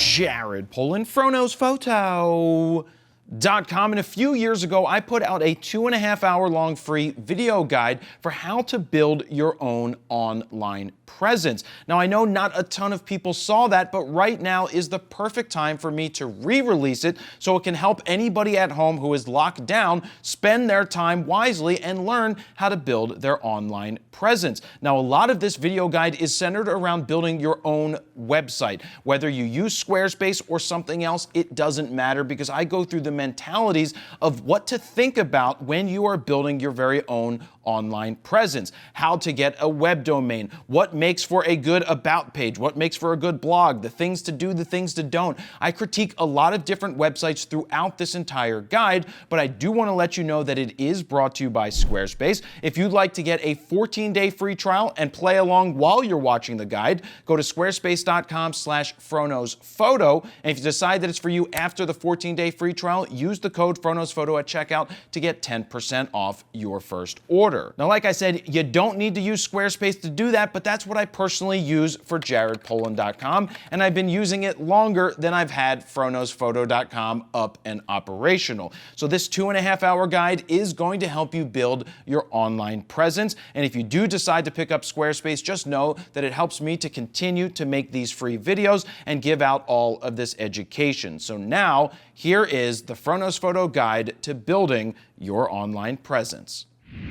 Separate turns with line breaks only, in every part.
Jared Polin, FroKnowsPhoto.com, and a few years ago I put out a 2.5 hour long free video guide for how to build your own online presence. Now I know not a ton of people saw that, but right now is the perfect time for me to re-release it so it can help anybody at home who is locked down spend their time wisely and learn how to build their online presence. Now a lot of this video guide is centered around building your own website. Whether you use Squarespace or something else, it doesn't matter, because I go through the mentalities of what to think about when you are building your very own online presence. How to get a web domain, what makes for a good about page, what makes for a good blog, the things to do, the things to don't. I critique a lot of different websites throughout this entire guide, but I do want to let you know that it is brought to you by Squarespace. If you'd like to get a 14-day free trial and play along while you're watching the guide, go to squarespace.com/FroKnowsPhoto, and if you decide that it's for you after the 14-day free trial, use the code FroKnowsPhoto at checkout to get 10% off your first order. Now, like I said, you don't need to use Squarespace to do that, but that's what I personally use for JaredPolin.com, and I've been using it longer than I've had FroKnowsPhoto.com up and operational. So this 2.5 hour guide is going to help you build your online presence, and if you do decide to pick up Squarespace, just know that it helps me to continue to make these free videos and give out all of this education. So now, here is the FroKnowsPhoto guide to building your online presence.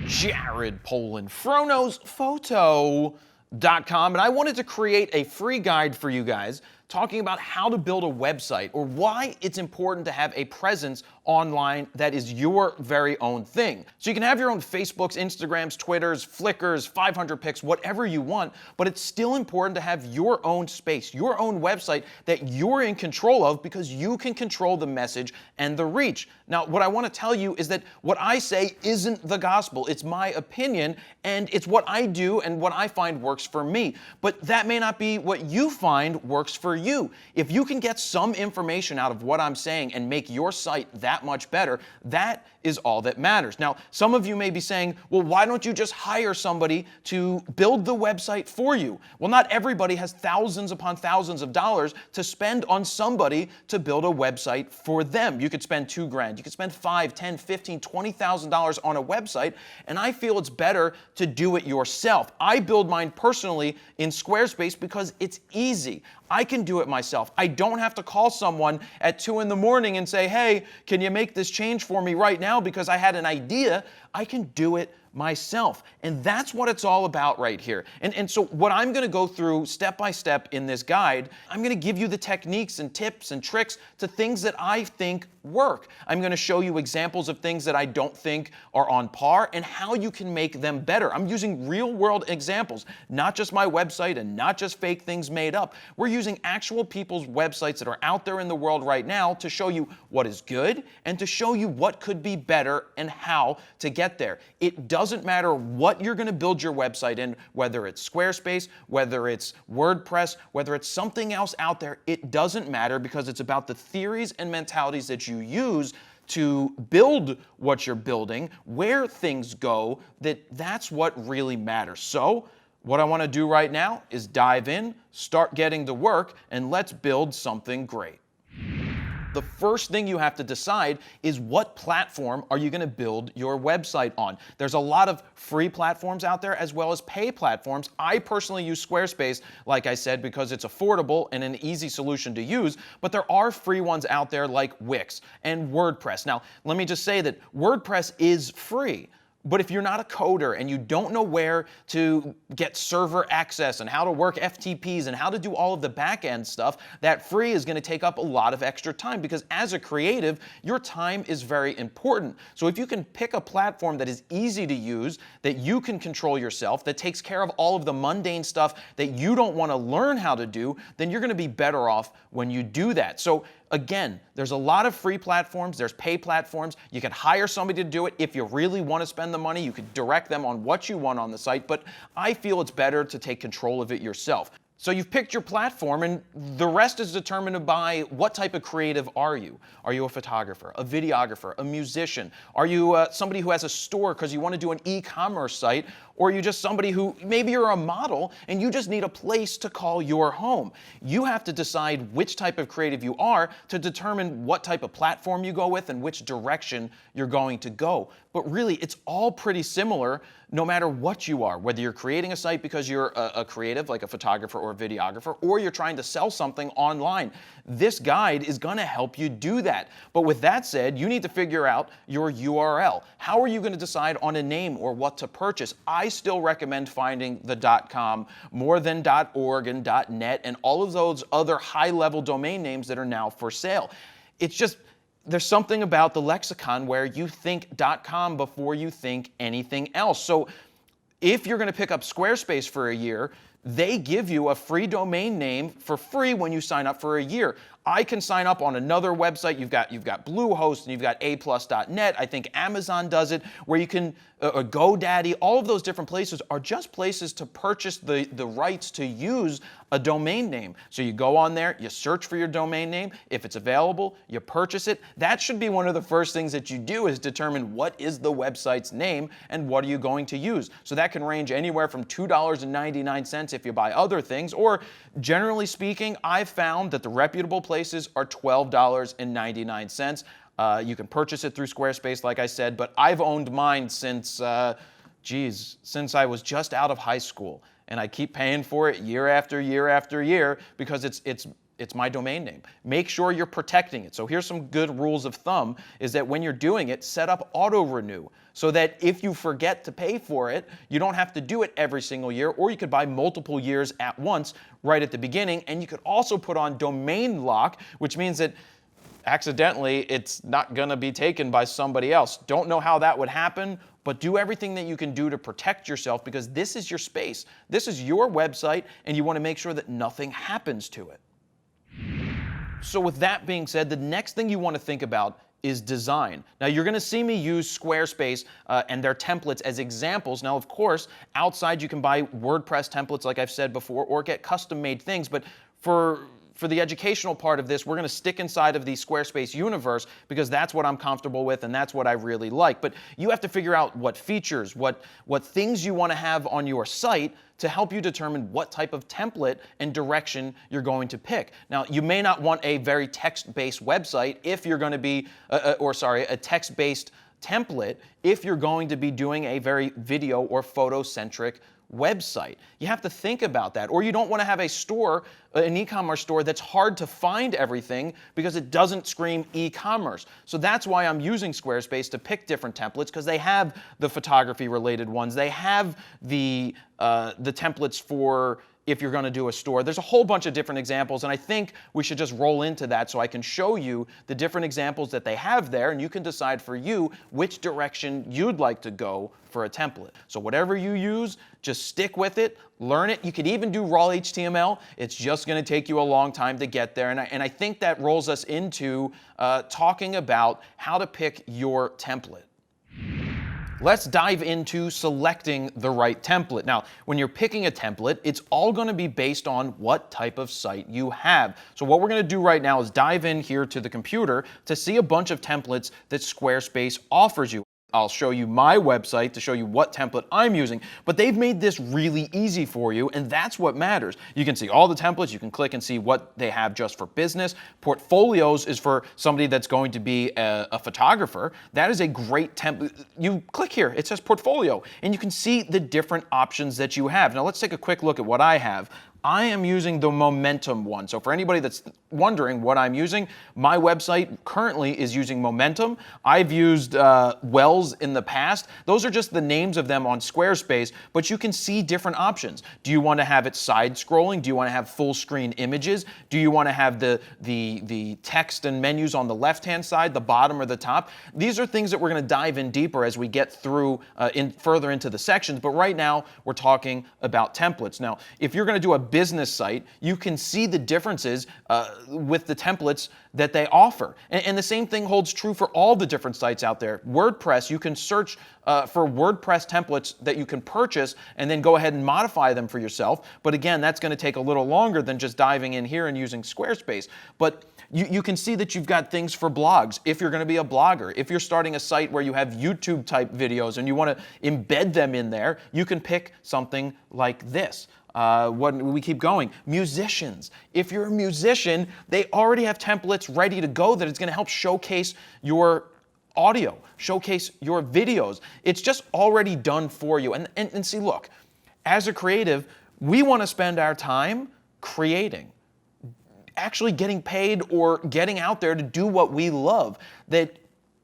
Jared Polin, FroKnowsPhoto.com, and I wanted to create a free guide for you guys talking about how to build a website, or why it's important to have a presence online that is your very own thing. So you can have your own Facebooks, Instagrams, Twitters, Flickrs, 500 pics, whatever you want, but it's still important to have your own space, your own website that you're in control of, because you can control the message and the reach. Now, what I want to tell you is that what I say isn't the gospel. It's my opinion, and it's what I do and what I find works for me. But that may not be what you find works for you. If you can get some information out of what I'm saying and make your site that much better, that is all that matters. Now, some of you may be saying, well, why don't you just hire somebody to build the website for you? Well, not everybody has thousands upon thousands of dollars to spend on somebody to build a website for them. You could spend $2,000, you could spend $5,000, $10,000, $15,000, $20,000 on a website, and I feel it's better to do it yourself. I build mine personally in Squarespace because it's easy. I can do it myself. I don't have to call someone at 2 in the morning and say, hey, can you make this change for me right now because I had an idea. I can do it myself. And that's what it's all about right here. And so what I'm going to go through step by step in this guide, I'm going to give you the techniques and tips and tricks to things that I think work. I'm going to show you examples of things that I don't think are on par and how you can make them better. I'm using real world examples, not just my website and not just fake things made up. We're using actual people's websites that are out there in the world right now to show you what is good and to show you what could be better and how to get there. It doesn't matter what you're going to build your website in, whether it's Squarespace, whether it's WordPress, whether it's something else out there, it doesn't matter, because it's about the theories and mentalities that you use to build what you're building, where things go, that's what really matters. So what I want to do right now is dive in, start getting to work, and let's build something great. The first thing you have to decide is, what platform are you going to build your website on? There's a lot of free platforms out there as well as pay platforms. I personally use Squarespace, like I said, because it's affordable and an easy solution to use, but there are free ones out there like Wix and WordPress. Now, let me just say that WordPress is free. But if you're not a coder and you don't know where to get server access and how to work FTPs and how to do all of the back-end stuff, that free is going to take up a lot of extra time, because as a creative, your time is very important. So if you can pick a platform that is easy to use, that you can control yourself, that takes care of all of the mundane stuff that you don't want to learn how to do, then you're going to be better off when you do that. So again, there's a lot of free platforms, there's pay platforms. You can hire somebody to do it. If you really want to spend the money, you could direct them on what you want on the site, but I feel it's better to take control of it yourself. So you've picked your platform, and the rest is determined by what type of creative are you? Are you a photographer, a videographer, a musician? Are you somebody who has a store because you want to do an e-commerce site? or are you just somebody who, maybe you're a model and you just need a place to call your home? You have to decide which type of creative you are to determine what type of platform you go with and which direction you're going to go. But really, it's all pretty similar no matter what you are, whether you're creating a site because you're a creative, like a photographer or a videographer, or you're trying to sell something online. This guide is going to help you do that. But with that said, you need to figure out your URL. How are you going to decide on a name or what to purchase? I still recommend finding the .com more than .org and .net and all of those other high-level domain names that are now for sale. It's just, there's something about the lexicon where you think .com before you think anything else. So if you're going to pick up Squarespace for a year, they give you a free domain name for free when you sign up for a year. I can sign up on another website. You've got Bluehost and you've got aplus.net. I think Amazon does it, where you can, GoDaddy, all of those different places are just places to purchase the rights to use a domain name. So you go on there, you search for your domain name. If it's available, you purchase it. That should be one of the first things that you do, is determine what is the website's name and what are you going to use. So that can range anywhere from $2.99 if you buy other things, or generally speaking, I've found that the reputable places are $12.99. You can purchase it through Squarespace, like I said, but I've owned mine since I was just out of high school. And I keep paying for it year after year after year because it's my domain name. Make sure you're protecting it. So here's some good rules of thumb, is that when you're doing it, set up auto renew so that if you forget to pay for it, you don't have to do it every single year, or you could buy multiple years at once right at the beginning. And you could also put on domain lock, which means that accidentally it's not going to be taken by somebody else. Don't know how that would happen, but do everything that you can do to protect yourself, because this is your space. This is your website, and you want to make sure that nothing happens to it. So with that being said, the next thing you want to think about is design. Now, you're going to see me use Squarespace and their templates as examples. Now, of course, outside you can buy WordPress templates, like I've said before, or get custom-made things. But for the educational part of this, we're going to stick inside of the Squarespace universe because that's what I'm comfortable with and that's what I really like. But you have to figure out what features, what things you want to have on your site to help you determine what type of template and direction you're going to pick. Now, you may not want a very text-based website if you're going to be, a text-based template if you're going to be doing a very video or photo-centric website. You have to think about that. Or you don't want to have a store, an e-commerce store that's hard to find everything because it doesn't scream e-commerce. So that's why I'm using Squarespace to pick different templates, because they have the photography related ones. They have the templates for if you're going to do a store. There's a whole bunch of different examples, and I think we should just roll into that so I can show you the different examples that they have there, and you can decide for you which direction you'd like to go for a template. So whatever you use, just stick with it, learn it. You could even do raw HTML. It's just going to take you a long time to get there, and I think that rolls us into talking about how to pick your template. Let's dive into selecting the right template. Now, when you're picking a template, it's all going to be based on what type of site you have. So what we're going to do right now is dive in here to the computer to see a bunch of templates that Squarespace offers you. I'll show you my website to show you what template I'm using, but they've made this really easy for you, and that's what matters. You can see all the templates, you can click and see what they have just for business. Portfolios is for somebody that's going to be a photographer. That is a great template. You click here, it says portfolio, and you can see the different options that you have. Now let's take a quick look at what I have. I am using the Momentum one. So for anybody that's wondering what I'm using, my website currently is using Momentum. I've used Wells in the past. Those are just the names of them on Squarespace, but you can see different options. Do you want to have it side scrolling? Do you want to have full screen images? Do you want to have the text and menus on the left-hand side, the bottom or the top? These are things that we're going to dive in deeper as we get through further into the sections, but right now we're talking about templates. Now, if you're going to do a business site, you can see the differences with the templates that they offer. And the same thing holds true for all the different sites out there. WordPress, you can search for WordPress templates that you can purchase and then go ahead and modify them for yourself. But again, that's going to take a little longer than just diving in here and using Squarespace. But you can see that you've got things for blogs. If you're going to be a blogger, if you're starting a site where you have YouTube type videos and you want to embed them in there, you can pick something like this. We keep going. Musicians. If you're a musician, they already have templates ready to go that it's going to help showcase your audio, showcase your videos. It's just already done for you. And see, look, as a creative, we want to spend our time creating, actually getting paid or getting out there to do what we love. That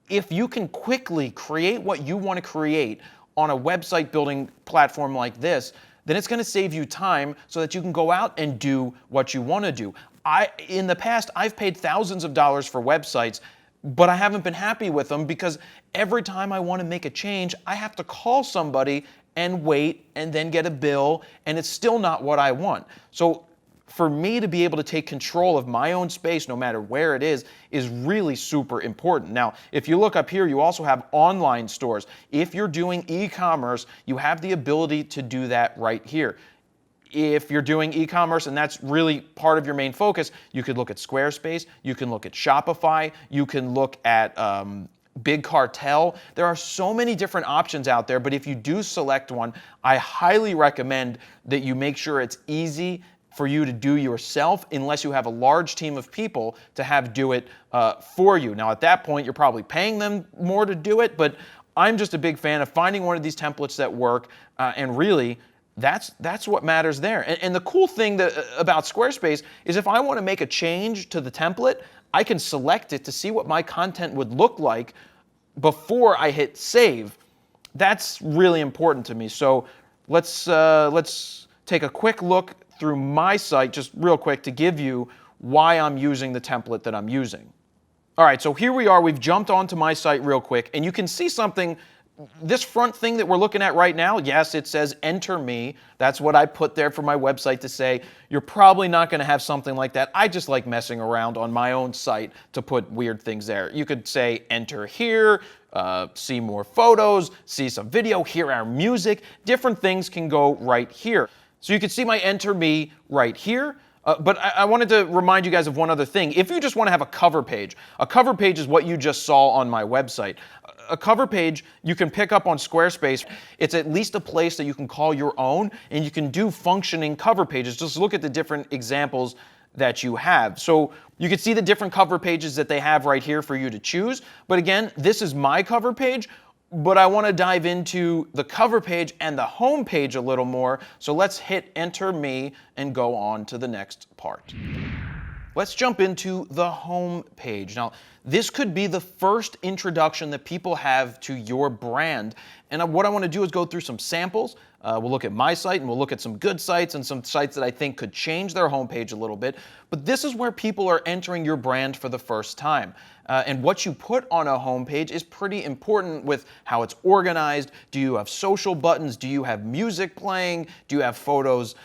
if you can quickly create what you want to create on a website building platform like this, then it's going to save you time so that you can go out and do what you want to do. In the past, I've paid thousands of dollars for websites, but I haven't been happy with them because every time I want to make a change, I have to call somebody and wait and then get a bill, and it's still not what I want. So for me to be able to take control of my own space, no matter where it is really super important. Now, if you look up here, you also have online stores. If you're doing e-commerce, you have the ability to do that right here. If you're doing e-commerce and that's really part of your main focus, you could look at Squarespace, you can look at Shopify, you can look at Big Cartel. There are so many different options out there, but if you do select one, I highly recommend that you make sure it's easy for you to do yourself, unless you have a large team of people to have do it for you. Now, at that point, you're probably paying them more to do it, but I'm just a big fan of finding one of these templates that work, and really, that's what matters there. And the cool thing about Squarespace is if I want to make a change to the template, I can select it to see what my content would look like before I hit save. That's really important to me. So let's take a quick look through my site just real quick to give you why I'm using the template that I'm using. All right, so here we are. We've jumped onto my site real quick, and you can see something. This front thing that we're looking at right now, yes, it says enter me. That's what I put there for my website to say. You're probably not going to have something like that. I just like messing around on my own site to put weird things there. You could say enter here, see more photos, see some video, hear our music. Different things can go right here. So you can see my enter me right here. But I wanted to remind you guys of one other thing. If you just want to have a cover page is what you just saw on my website. A cover page you can pick up on Squarespace. It's at least a place that you can call your own, and you can do functioning cover pages. Just look at the different examples that you have. So you can see the different cover pages that they have right here for you to choose. But again, this is my cover page. But I want to dive into the cover page and the home page a little more. So let's hit enter me and go on to the next part. Let's jump into the home page. Now, this could be the first introduction that people have to your brand. And what I want to do is go through some samples. We'll look at my site and we'll look at some good sites and some sites that I think could change their homepage a little bit. But this is where people are entering your brand for the first time. And what you put on a homepage is pretty important with how it's organized. Do you have social buttons? Do you have music playing? Do you have photos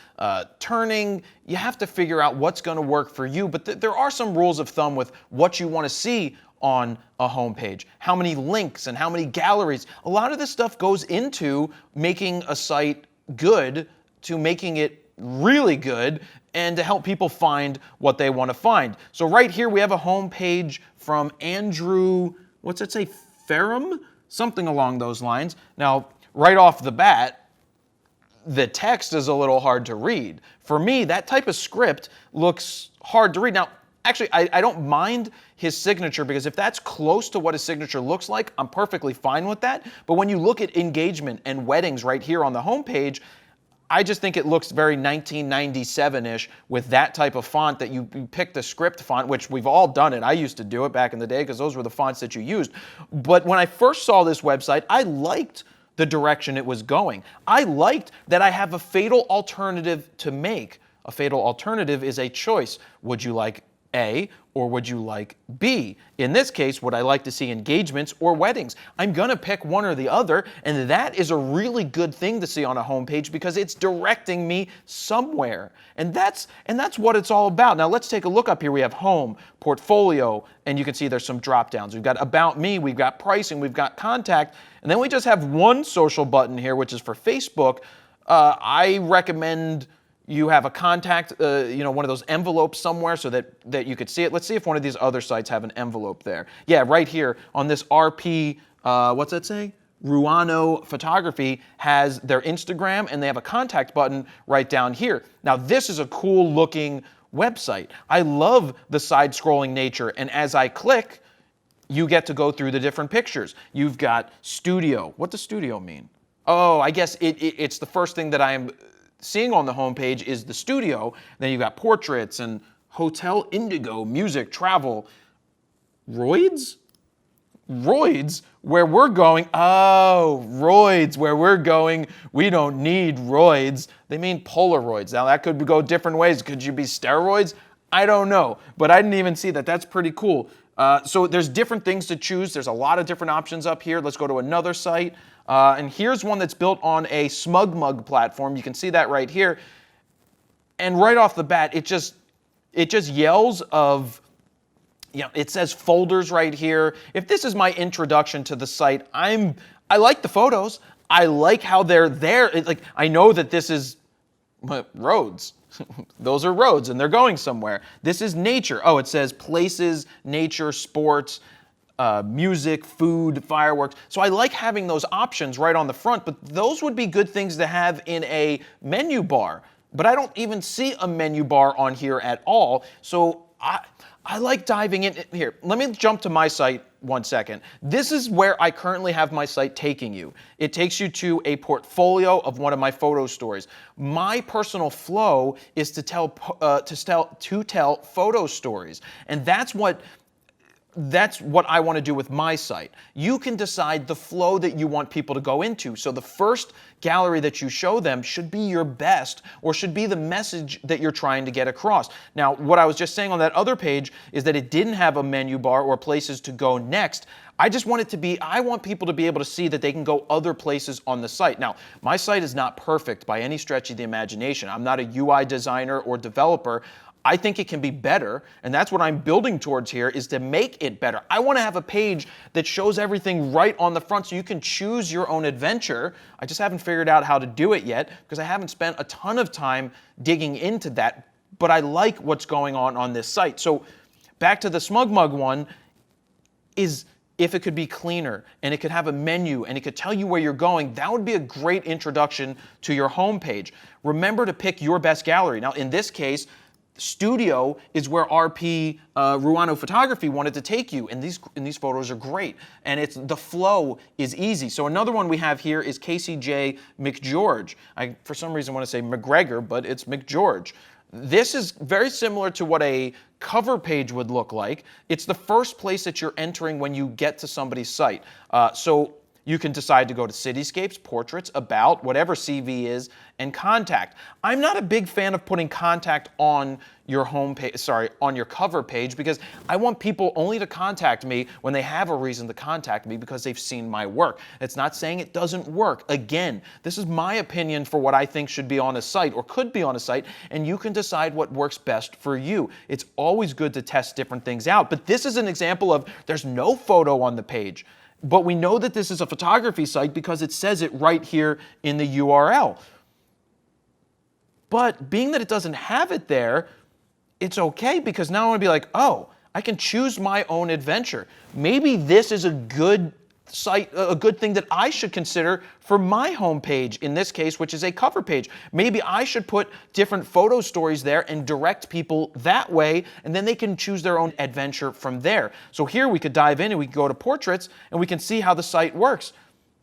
turning? You have to figure out what's going to work for you. But there are some rules of thumb with what you want to see on a homepage. How many links and how many galleries. A lot of this stuff goes into making a site good to making it really good and to help people find what they want to find. So right here we have a homepage from Andrew, what's it say, Ferrum? Something along those lines. Now, right off the bat, the text is a little hard to read. For me, that type of script looks hard to read. Now, actually, I don't mind his signature because if that's close to what his signature looks like, I'm perfectly fine with that. But when you look at engagement and weddings right here on the homepage, I just think it looks very 1997-ish with that type of font that you pick the script font, which we've all done it. I used to do it back in the day because those were the fonts that you used. But when I first saw this website, I liked the direction it was going. I liked that I have a fatal alternative to make. A fatal alternative is a choice. Would you like A, or would you like B? In this case, would I like to see engagements or weddings? I'm going to pick one or the other, and that is a really good thing to see on a homepage because it's directing me somewhere. And that's what it's all about. Now let's take a look up here. We have home, portfolio, and you can see there's some drop downs. We've got about me, we've got pricing, we've got contact, and then we just have one social button here, which is for Facebook. I recommend you have a contact, one of those envelopes somewhere so that you could see it. Let's see if one of these other sites have an envelope there. Yeah, right here on this RP, what's that say? Ruano Photography has their Instagram, and they have a contact button right down here. Now, this is a cool looking website. I love the side scrolling nature, and as I click, you get to go through the different pictures. You've got studio. What does studio mean? Oh, I guess it's the first thing that I am seeing on the homepage is the studio. Then you've got portraits and Hotel Indigo, music, travel. Roids? Roids, where we're going. Oh, roids, where we're going. We don't need roids. They mean Polaroids. Now that could go different ways. Could you be steroids? I don't know, but I didn't even see that. That's pretty cool. So there's different things to choose. There's a lot of different options up here. Let's go to another site. And here's one that's built on a SmugMug platform. You can see that right here. And right off the bat, it just yells of, it says folders right here. If this is my introduction to the site, I like the photos. I like how they're there. I know that this is roads. Those are roads, and they're going somewhere. This is nature. Oh, it says places, nature, sports, music, food, fireworks. So I like having those options right on the front, but those would be good things to have in a menu bar. But I don't even see a menu bar on here at all. So I like diving in here. Let me jump to my site 1 second. This is where I currently have my site taking you. It takes you to a portfolio of one of my photo stories. My personal flow is to tell photo stories, and that's what I want to do with my site. You can decide the flow that you want people to go into. So the first gallery that you show them should be your best, or should be the message that you're trying to get across. Now, what I was just saying on that other page is that it didn't have a menu bar or places to go next. I want people to be able to see that they can go other places on the site. Now, my site is not perfect by any stretch of the imagination. I'm not a UI designer or developer. I think it can be better, and that's what I'm building towards here, is to make it better. I want to have a page that shows everything right on the front so you can choose your own adventure. I just haven't figured out how to do it yet because I haven't spent a ton of time digging into that, but I like what's going on this site. So back to the SmugMug one, is if it could be cleaner and it could have a menu and it could tell you where you're going, that would be a great introduction to your homepage. Remember to pick your best gallery. Now, in this case, studio is where RP Ruano Photography wanted to take you, and these photos are great, and the flow is easy. So another one we have here is KCJ McGeorge. I for some reason want to say McGregor, but it's McGeorge. This is very similar to what a cover page would look like. It's the first place that you're entering when you get to somebody's site. So you can decide to go to cityscapes, portraits, about, whatever CV is, and contact. I'm not a big fan of putting contact on your on your cover page, because I want people only to contact me when they have a reason to contact me because they've seen my work. It's not saying it doesn't work. Again, this is my opinion for what I think should be on a site or could be on a site, and you can decide what works best for you. It's always good to test different things out, but this is an example of there's no photo on the page. But we know that this is a photography site because it says it right here in the URL. But being that it doesn't have it there, it's okay, because now I want to be like, oh, I can choose my own adventure. Maybe this is a good site, a good thing that I should consider for my homepage in this case, which is a cover page. Maybe I should put different photo stories there and direct people that way, and then they can choose their own adventure from there. So here we could dive in and we can go to portraits and we can see how the site works.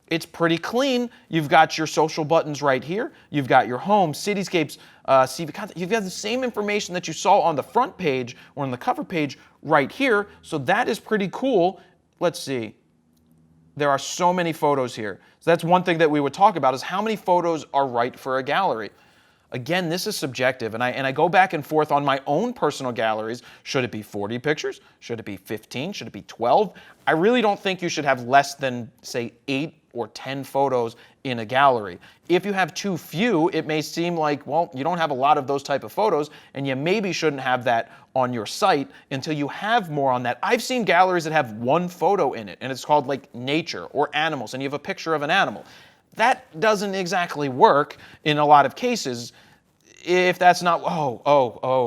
It's pretty clean. You've got your social buttons right here. You've got your home, cityscapes, CV content. You've got the same information that you saw on the front page or on the cover page right here. So that is pretty cool. Let's see. There are so many photos here. So that's one thing that we would talk about, is how many photos are right for a gallery. Again, this is subjective, and I go back and forth on my own personal galleries. Should it be 40 pictures? Should it be 15? Should it be 12? I really don't think you should have less than, say, 8 or 10 photos in a gallery. If you have too few, it may seem like, well, you don't have a lot of those type of photos, and you maybe shouldn't have that on your site until you have more on that. I've seen galleries that have 1 photo in it, and it's called like nature or animals, and you have a picture of an animal. That doesn't exactly work in a lot of cases if that's not,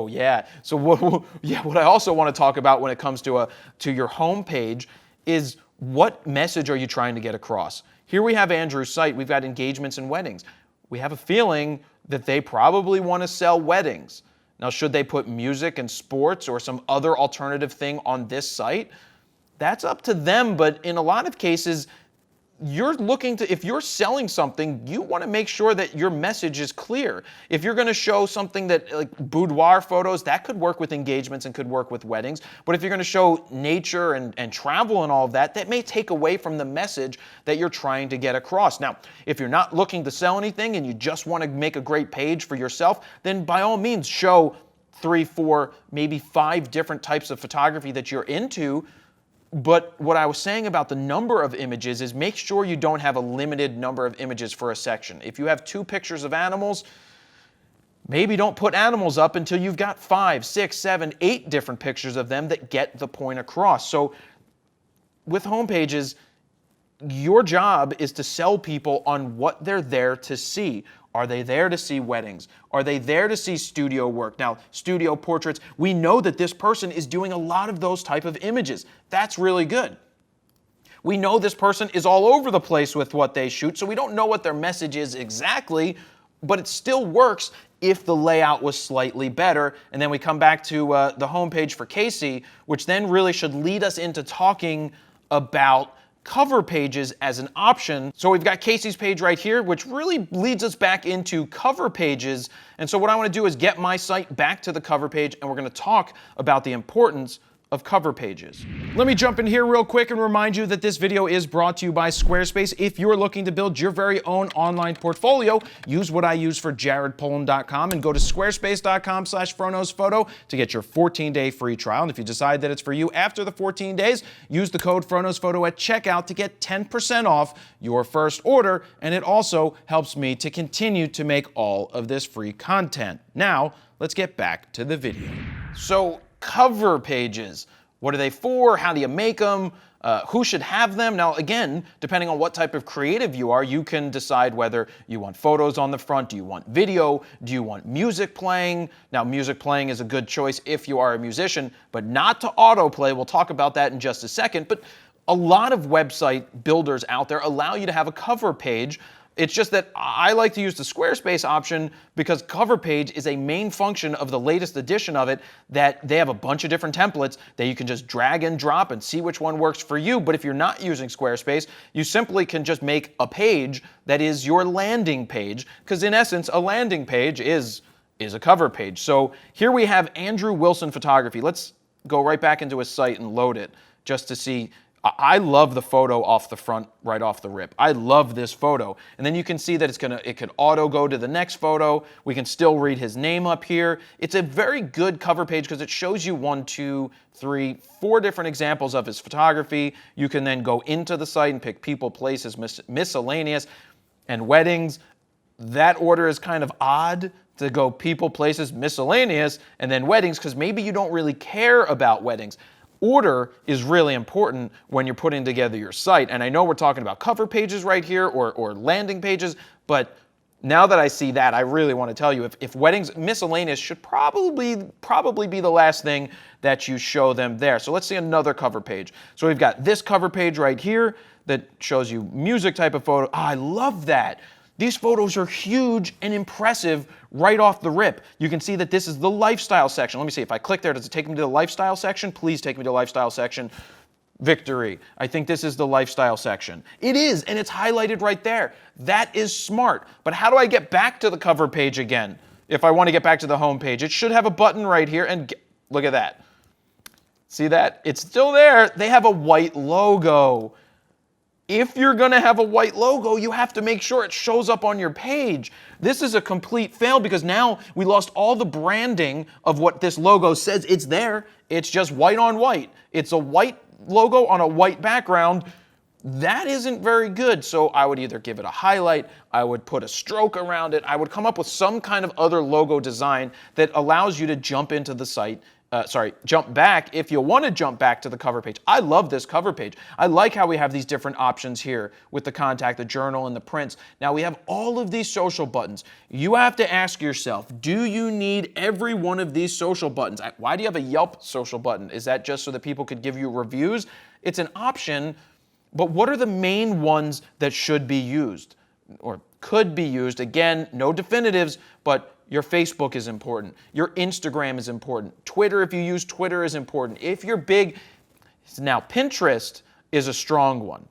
yeah. So what I also want to talk about when it comes to your home page is what message are you trying to get across? Here we have Andrew's site. We've got engagements and weddings. We have a feeling that they probably want to sell weddings. Now, should they put music and sports or some other alternative thing on this site? That's up to them, but in a lot of cases, if you're selling something, you want to make sure that your message is clear. If you're going to show something that, like boudoir photos, that could work with engagements and could work with weddings. But if you're going to show nature and travel and all of that, that may take away from the message that you're trying to get across. Now, if you're not looking to sell anything and you just want to make a great page for yourself, then by all means show 3, 4, maybe 5 different types of photography that you're into. But what I was saying about the number of images is make sure you don't have a limited number of images for a section. If you have 2 pictures of animals, maybe don't put animals up until you've got 5, 6, 7, 8 different pictures of them that get the point across. So with home pages, your job is to sell people on what they're there to see. Are they there to see weddings? Are they there to see studio work? Now, studio portraits, we know that this person is doing a lot of those type of images. That's really good. We know this person is all over the place with what they shoot, so we don't know what their message is exactly, but it still works if the layout was slightly better. And then we come back to the homepage for Casey, which then really should lead us into talking about cover pages as an option. So we've got Casey's page right here, which really leads us back into cover pages. And so what I want to do is get my site back to the cover page, and we're going to talk about the importance of cover pages. Let me jump in here real quick and remind you that this video is brought to you by Squarespace. If you're looking to build your very own online portfolio, use what I use for jaredpoland.com and go to squarespace.com/FronosPhoto to get your 14-day free trial. And if you decide that it's for you after the 14 days, use the code FronosPhoto at checkout to get 10% off your first order. And it also helps me to continue to make all of this free content. Now, let's get back to the video. So, cover pages. What are they for? How do you make them? Who should have them? Now, again, depending on what type of creative you are, you can decide whether you want photos on the front, do you want video, do you want music playing? Now, music playing is a good choice if you are a musician, but not to autoplay. We'll talk about that in just a second. But a lot of website builders out there allow you to have a cover page. It's just that I like to use the Squarespace option because cover page is a main function of the latest edition of it, that they have a bunch of different templates that you can just drag and drop and see which one works for you. But if you're not using Squarespace, you simply can just make a page that is your landing page, because in essence, a landing page is a cover page. So here we have Andrew Wilson Photography. Let's go right back into his site and load it just to see. I love the photo off the front, right off the rip. I love this photo. And then you can see that it could auto go to the next photo. We can still read his name up here. It's a very good cover page because it shows you 1, 2, 3, 4 different examples of his photography. You can then go into the site and pick people, places, miscellaneous, and weddings. That order is kind of odd, to go people, places, miscellaneous, and then weddings, because maybe you don't really care about weddings. Order is really important when you're putting together your site. And I know we're talking about cover pages right here or landing pages, but now that I see that, I really want to tell you, if weddings, miscellaneous should probably be the last thing that you show them there. So let's see another cover page. So we've got this cover page right here that shows you music type of photo. I love that. These photos are huge and impressive right off the rip. You can see that this is the lifestyle section. Let me see, if I click there, does it take me to the lifestyle section? Please take me to the lifestyle section. Victory. I think this is the lifestyle section. It is, and it's highlighted right there. That is smart. But how do I get back to the cover page again? If I want to get back to the home page, it should have a button right here, and look at that. See that? It's still there. They have a white logo. If you're going to have a white logo, you have to make sure it shows up on your page. This is a complete fail because now we lost all the branding of what this logo says. It's there. It's just white on white. It's a white logo on a white background. That isn't very good. So I would either give it a highlight, I would put a stroke around it, I would come up with some kind of other logo design that allows you to jump into the site. Jump back if you want to jump back to the cover page. I love this cover page. I like how we have these different options here with the contact, the journal, and the prints. Now we have all of these social buttons. You have to ask yourself, do you need every one of these social buttons? Why do you have a Yelp social button? Is that just so that people could give you reviews? It's an option, but what are the main ones that should be used or could be used? Again, no definitives, but your Facebook is important. Your Instagram is important. Twitter, if you use Twitter, is important. If you're big, now Pinterest is a strong one.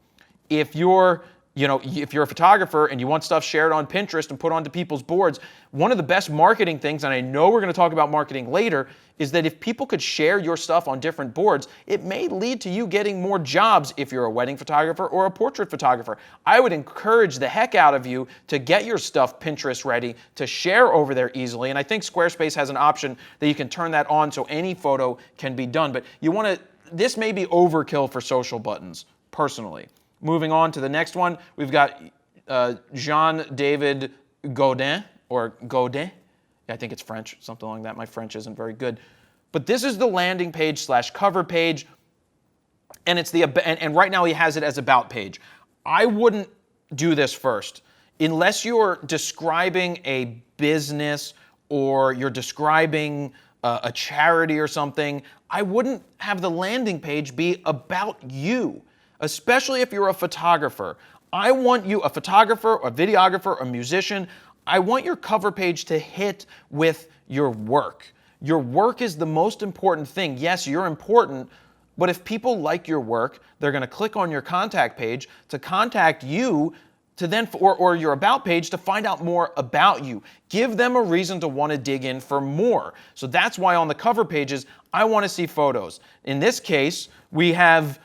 If you're a photographer and you want stuff shared on Pinterest and put onto people's boards, one of the best marketing things, and I know we're going to talk about marketing later, is that if people could share your stuff on different boards, it may lead to you getting more jobs if you're a wedding photographer or a portrait photographer. I would encourage the heck out of you to get your stuff Pinterest ready to share over there easily. And I think Squarespace has an option that you can turn that on so any photo can be done. But this may be overkill for social buttons, personally. Moving on to the next one, we've got Jean-David Godin, or Godin. I think it's French, something like that. My French isn't very good. But this is the landing page / cover page, and it's and right now he has it as about page. I wouldn't do this first. Unless you're describing a business or you're describing a charity or something, I wouldn't have the landing page be about you. Especially if you're a photographer. I want you, a photographer, a videographer, a musician, I want your cover page to hit with your work. Your work is the most important thing. Yes, you're important, but if people like your work, they're going to click on your contact page to contact you to then, or your about page to find out more about you. Give them a reason to want to dig in for more. So that's why on the cover pages, I want to see photos. In this case, we have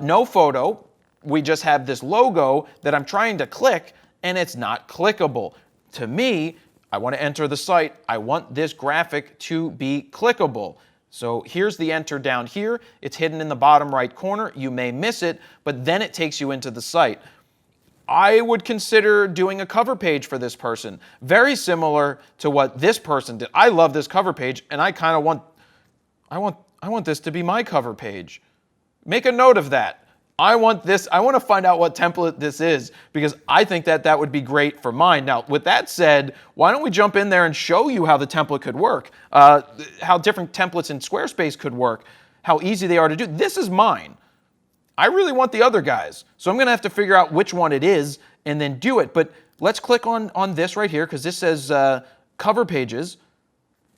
no photo. We just have this logo that I'm trying to click, and it's not clickable. To me, I want to enter the site. I want this graphic to be clickable. So here's the enter down here. It's hidden in the bottom right corner. You may miss it, but then it takes you into the site. I would consider doing a cover page for this person. Very similar to what this person did. I love this cover page, and I kind of want this to be my cover page. Make a note of that. I want to find out what template this is because I think that would be great for mine. Now, with that said, why don't we jump in there and show you how the template could work, how different templates in Squarespace could work, how easy they are to do. This is mine. I really want the other guys, so I'm going to have to figure out which one it is and then do it. But let's click on this right here because this says cover pages.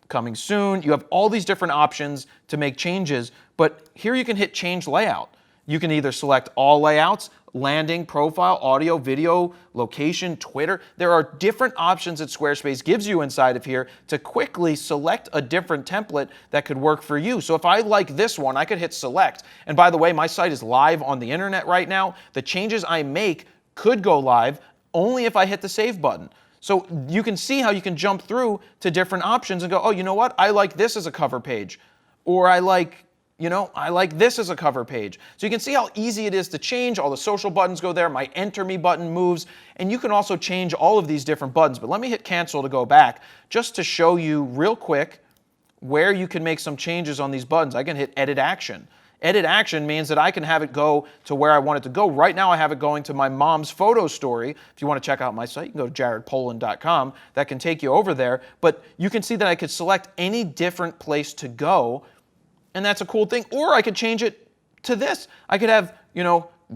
Coming soon. You have all these different options to make changes, but here you can hit change layout. You can either select all layouts, landing, profile, audio, video, location, Twitter. There are different options that Squarespace gives you inside of here to quickly select a different template that could work for you. So if I like this one, I could hit select. And by the way, my site is live on the internet right now. The changes I make could go live only if I hit the save button. So you can see how you can jump through to different options and go, oh, you know what? I like this as a cover page. Or I like this as a cover page. So you can see how easy it is to change. All the social buttons go there. My enter me button moves. And you can also change all of these different buttons. But let me hit cancel to go back just to show you real quick where you can make some changes on these buttons. I can hit edit action. Edit action means that I can have it go to where I want it to go. Right now I have it going to my mom's photo story. If you want to check out my site, you can go to jaredpoland.com. That can take you over there. But you can see that I could select any different place to go. And that's a cool thing. Or I could change it to this. I could have,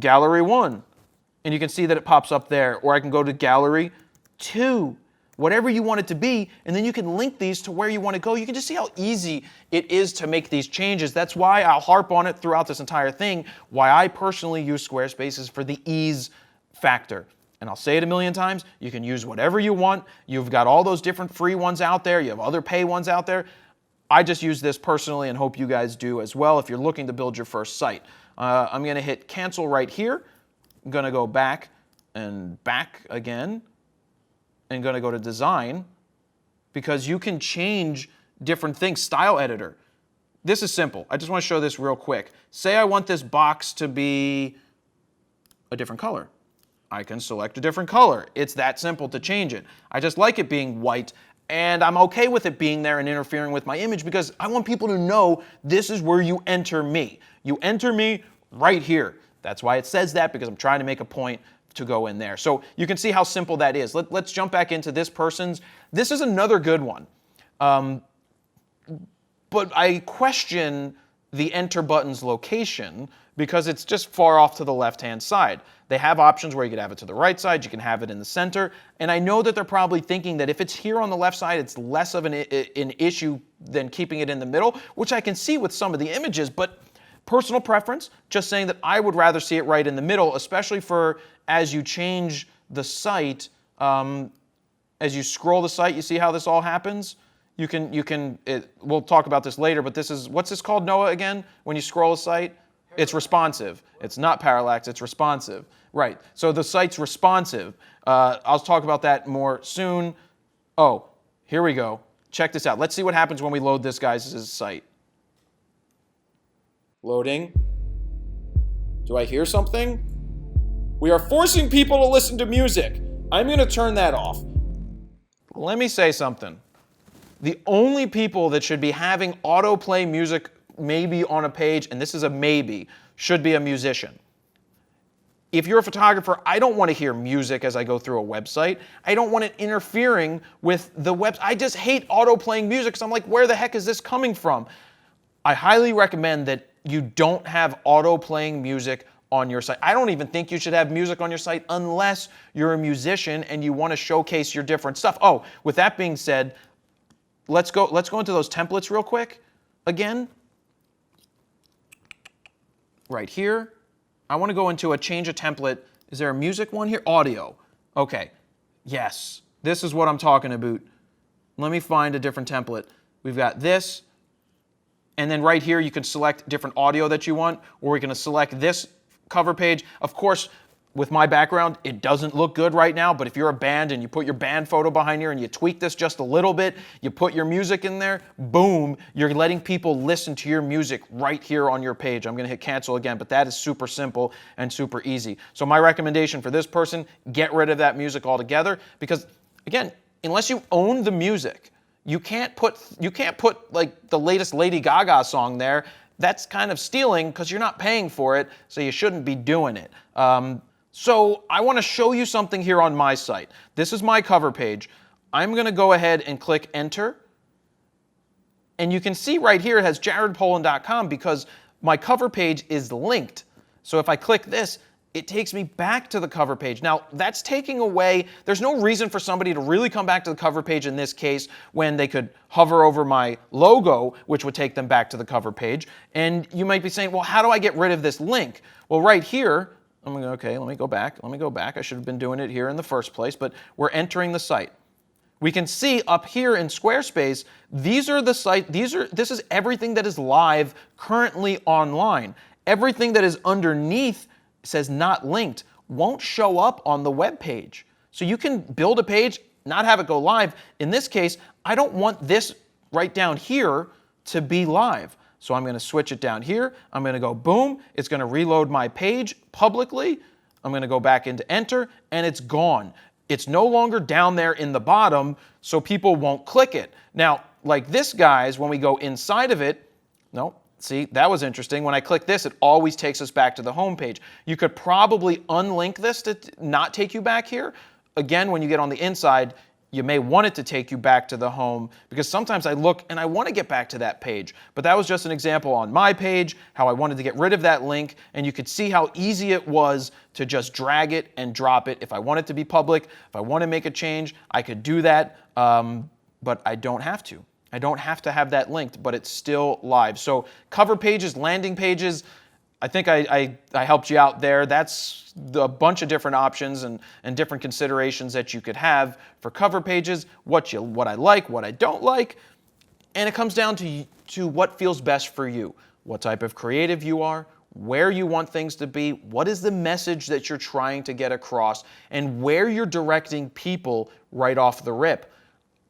gallery 1. And you can see that it pops up there. Or I can go to gallery 2. Whatever you want it to be, and then you can link these to where you want to go. You can just see how easy it is to make these changes. That's why I'll harp on it throughout this entire thing. Why I personally use Squarespace is for the ease factor. And I'll say it a million times, you can use whatever you want. You've got all those different free ones out there. You have other pay ones out there. I just use this personally and hope you guys do as well if you're looking to build your first site. I'm going to hit cancel right here. I'm going to go back and back again, and going to go to design, because you can change different things. Style editor. This is simple. I just want to show this real quick. Say I want this box to be a different color. I can select a different color. It's that simple to change it. I just like it being white, and I'm okay with it being there and interfering with my image because I want people to know this is where you enter me. You enter me right here. That's why it says that, because I'm trying to make a point to go in there. So you can see how simple that is. Let's jump back into this person's. This is another good one. But I question the enter button's location because it's just far off to the left-hand side. They have options where you can have it to the right side, you can have it in the center, and I know that they're probably thinking that if it's here on the left side, it's less of an issue than keeping it in the middle, which I can see with some of the images, but personal preference, just saying that I would rather see it right in the middle, especially for as you change the site, as you scroll the site, you see how this all happens? We'll talk about this later, but this is, what's this called, Noah, again? When you scroll a site? It's responsive. It's not parallax, it's responsive. Right, so the site's responsive. I'll talk about that more soon. Oh, here we go. Check this out. Let's see what happens when we load this guy's site. Loading. Do I hear something? We are forcing people to listen to music. I'm going to turn that off. Let me say something. The only people that should be having autoplay music maybe on a page, and this is a maybe, should be a musician. If you're a photographer, I don't want to hear music as I go through a website. I don't want it interfering with the web. I just hate auto-playing music because I'm like, where the heck is this coming from? I highly recommend that you don't have auto-playing music on your site. I don't even think you should have music on your site unless you're a musician and you want to showcase your different stuff. Oh, with that being said, let's go into those templates real quick again. Right here. I want to go into a change a template. Is there a music one here? Audio. Okay. Yes. This is what I'm talking about. Let me find a different template. We've got this. And then right here you can select different audio that you want, or we're going to select this cover page. Of course, with my background, it doesn't look good right now, but if you're a band and you put your band photo behind here and you tweak this just a little bit, you put your music in there, boom, you're letting people listen to your music right here on your page. I'm going to hit cancel again, but that is super simple and super easy. So my recommendation for this person, get rid of that music altogether because, again, unless you own the music, you can't put like the latest Lady Gaga song there. That's kind of stealing because you're not paying for it, so you shouldn't be doing it. So I want to show you something here on my site. This is my cover page. I'm going to go ahead and click enter. And you can see right here it has jaredpoland.com because my cover page is linked. So if I click this, it takes me back to the cover page. Now, that's taking away, there's no reason for somebody to really come back to the cover page in this case when they could hover over my logo, which would take them back to the cover page. And you might be saying, well, how do I get rid of this link? Well, right here, I'm going to, okay, let me go back. I should have been doing it here in the first place, but we're entering the site. We can see up here in Squarespace, these are the site, this is everything that is live currently online. Everything that is underneath says not linked won't show up on the web page. So you can build a page, not have it go live. In this case, I don't want this right down here to be live. So I'm going to switch it down here. I'm going to go boom. It's going to reload my page publicly. I'm going to go back into enter, and it's gone. It's no longer down there in the bottom, so people won't click it. Now, like this, guys, when we go inside of it, no, see, that was interesting. When I click this, it always takes us back to the home page. You could probably unlink this to not take you back here. Again, when you get on the inside, you may want it to take you back to the home because sometimes I look and I want to get back to that page. But that was just an example on my page, how I wanted to get rid of that link, and you could see how easy it was to just drag it and drop it. If I want it to be public, if I want to make a change, I could do that, but I don't have to. I don't have to have that linked, but it's still live. So cover pages, landing pages, I think I helped you out there. That's a bunch of different options and different considerations that you could have for cover pages, what I like, what I don't like, and it comes down to what feels best for you, what type of creative you are, where you want things to be, what is the message that you're trying to get across, and where you're directing people right off the rip.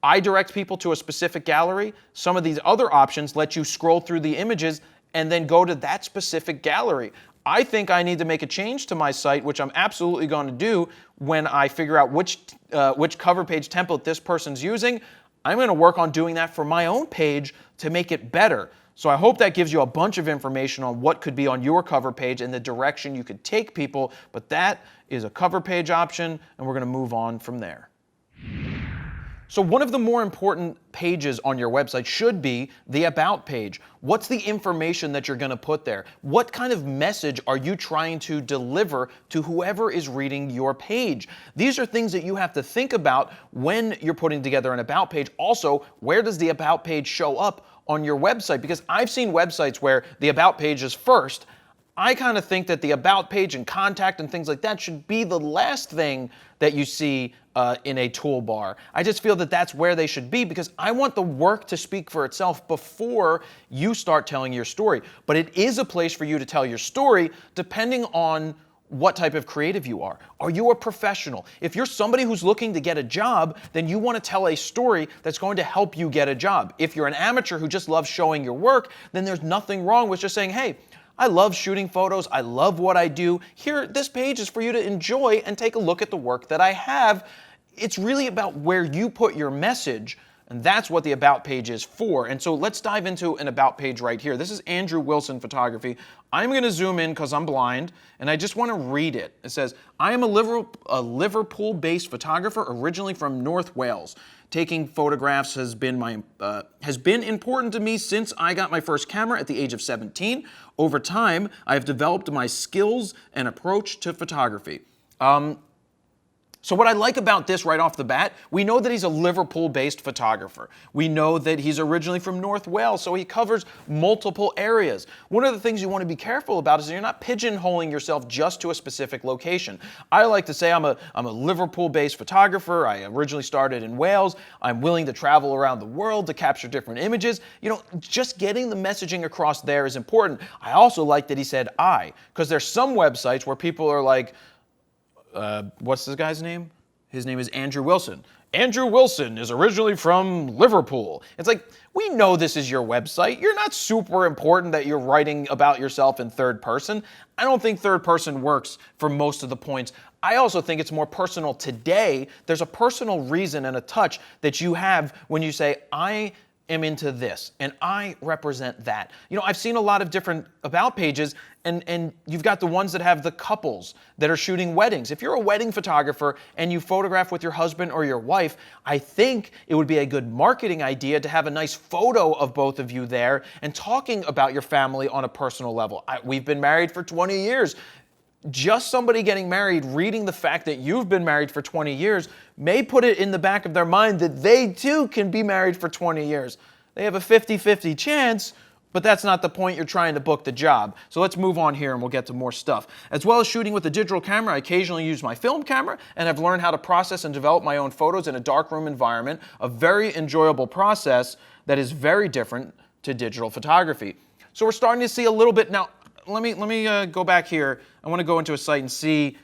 I direct people to a specific gallery. Some of these other options let you scroll through the images and then go to that specific gallery. I think I need to make a change to my site, which I'm absolutely going to do when I figure out which cover page template this person's using. I'm going to work on doing that for my own page to make it better. So I hope that gives you a bunch of information on what could be on your cover page and the direction you could take people, but that is a cover page option, and we're going to move on from there. So one of the more important pages on your website should be the About page. What's the information that you're going to put there? What kind of message are you trying to deliver to whoever is reading your page? These are things that you have to think about when you're putting together an About page. Also, where does the About page show up on your website? Because I've seen websites where the About page is first. I kind of think that the About page and contact and things like that should be the last thing that you see in a toolbar. I just feel that that's where they should be because I want the work to speak for itself before you start telling your story. But it is a place for you to tell your story depending on what type of creative you are. Are you a professional? If you're somebody who's looking to get a job, then you want to tell a story that's going to help you get a job. If you're an amateur who just loves showing your work, then there's nothing wrong with just saying, hey, I love shooting photos. I love what I do. Here, this page is for you to enjoy and take a look at the work that I have. It's really about where you put your message, and that's what the About page is for. And so let's dive into an About page right here. This is Andrew Wilson Photography. I'm going to zoom in because I'm blind, and I just want to read it. It says, I am a Liverpool-based photographer originally from North Wales. Taking photographs has been important to me since I got my first camera at the age of 17. Over time, I have developed my skills and approach to photography. So what I like about this right off the bat, we know that he's a Liverpool-based photographer. We know that he's originally from North Wales, so he covers multiple areas. One of the things you want to be careful about is that you're not pigeonholing yourself just to a specific location. I like to say I'm a Liverpool-based photographer. I originally started in Wales. I'm willing to travel around the world to capture different images. You know, just getting the messaging across there is important. I also like that he said I, because there's some websites where people are like, what's this guy's name? His name is Andrew Wilson. Andrew Wilson is originally from Liverpool. It's like, we know this is your website. You're not super important that you're writing about yourself in third person. I don't think third person works for most of the points. I also think it's more personal today. There's a personal reason and a touch that you have when you say, I am into this and I represent that. You know, I've seen a lot of different About pages and you've got the ones that have the couples that are shooting weddings. If you're a wedding photographer and you photograph with your husband or your wife, I think it would be a good marketing idea to have a nice photo of both of you there and talking about your family on a personal level. We've been married for 20 years. Just somebody getting married, reading the fact that you've been married for 20 years, may put it in the back of their mind that they too can be married for 20 years. They have a 50-50 chance, but that's not the point. You're trying to book the job. So let's move on here and we'll get to more stuff. As well as shooting with a digital camera, I occasionally use my film camera and have learned how to process and develop my own photos in a darkroom environment, a very enjoyable process that is very different to digital photography. So we're starting to see a little bit now. Let me go back here. I want to go into a site and see,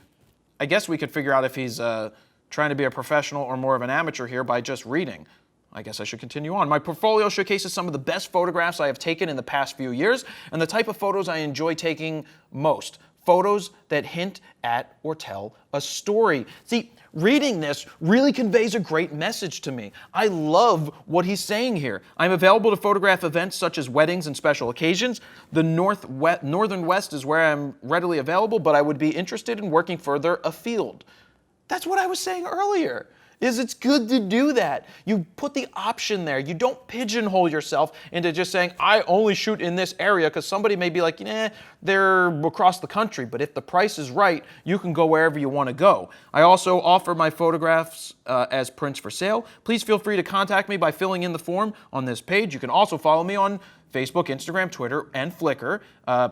I guess we could figure out if he's trying to be a professional or more of an amateur here by just reading. I guess I should continue on. My portfolio showcases some of the best photographs I have taken in the past few years and the type of photos I enjoy taking most. Photos that hint at or tell a story. See, reading this really conveys a great message to me. I love what he's saying here. I'm available to photograph events such as weddings and special occasions. The Northern West is where I'm readily available, but I would be interested in working further afield. That's what I was saying earlier. It's good to do that. You put the option there. You don't pigeonhole yourself into just saying, I only shoot in this area, because somebody may be like, they're across the country. But if the price is right, you can go wherever you want to go. I also offer my photographs as prints for sale. Please feel free to contact me by filling in the form on this page. You can also follow me on Facebook, Instagram, Twitter, and Flickr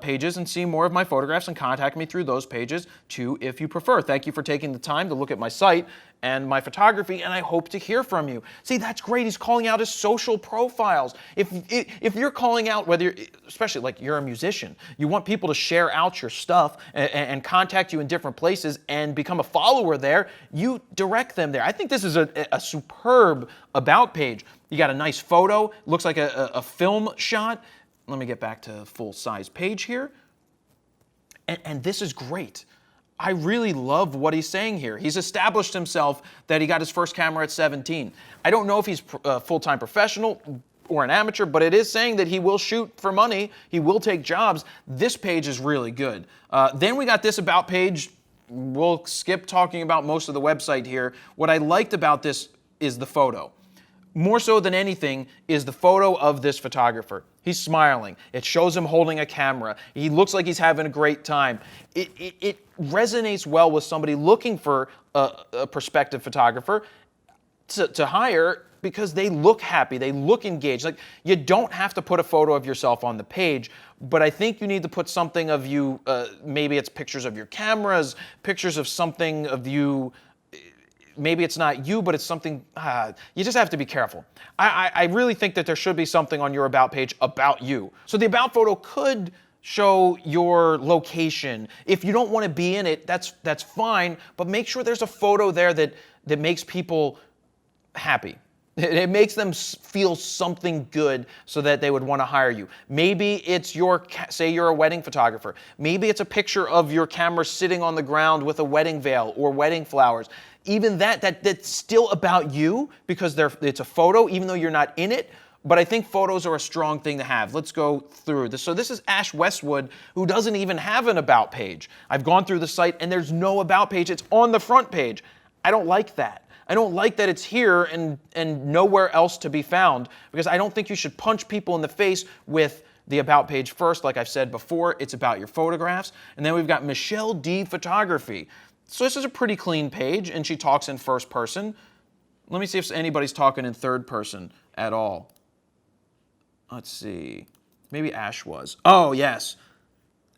pages and see more of my photographs and contact me through those pages too if you prefer. Thank you for taking the time to look at my site and my photography, and I hope to hear from you. See, that's great. He's calling out his social profiles. If you're calling out, whether you're, especially like you're a musician, you want people to share out your stuff and contact you in different places and become a follower there, you direct them there. I think this is a superb about page. You got a nice photo, looks like a film shot. Let me get back to full size page here. And this is great. I really love what he's saying here. He's established himself that he got his first camera at 17. I don't know if he's a full-time professional or an amateur, but it is saying that he will shoot for money. He will take jobs. This page is really good. Then we got this about page. We'll skip talking about most of the website here. What I liked about this is the photo. More so than anything is the photo of this photographer. He's smiling. It shows him holding a camera. He looks like he's having a great time. It resonates well with somebody looking for a prospective photographer to hire because they look happy, they look engaged. Like, you don't have to put a photo of yourself on the page, but I think you need to put something of you, maybe it's pictures of your cameras, pictures of something of you. Maybe it's not you, but it's something, you just have to be careful. I really think that there should be something on your About page about you. So the About photo could show your location. If you don't want to be in it, that's fine, but make sure there's a photo there that makes people happy. It makes them feel something good so that they would want to hire you. Maybe it's say you're a wedding photographer. Maybe it's a picture of your camera sitting on the ground with a wedding veil or wedding flowers. Even that's still about you because it's a photo, even though you're not in it. But I think photos are a strong thing to have. Let's go through this. So this is Ash Westwood, who doesn't even have an About page. I've gone through the site and there's no About page. It's on the front page. I don't like that. I don't like that it's here and nowhere else to be found, because I don't think you should punch people in the face with the About page first. Like I've said before, it's about your photographs. And then we've got Michelle D Photography. So this is a pretty clean page, and she talks in first person. Let me see if anybody's talking in third person at all. Let's see. Maybe Ash was. Oh, yes.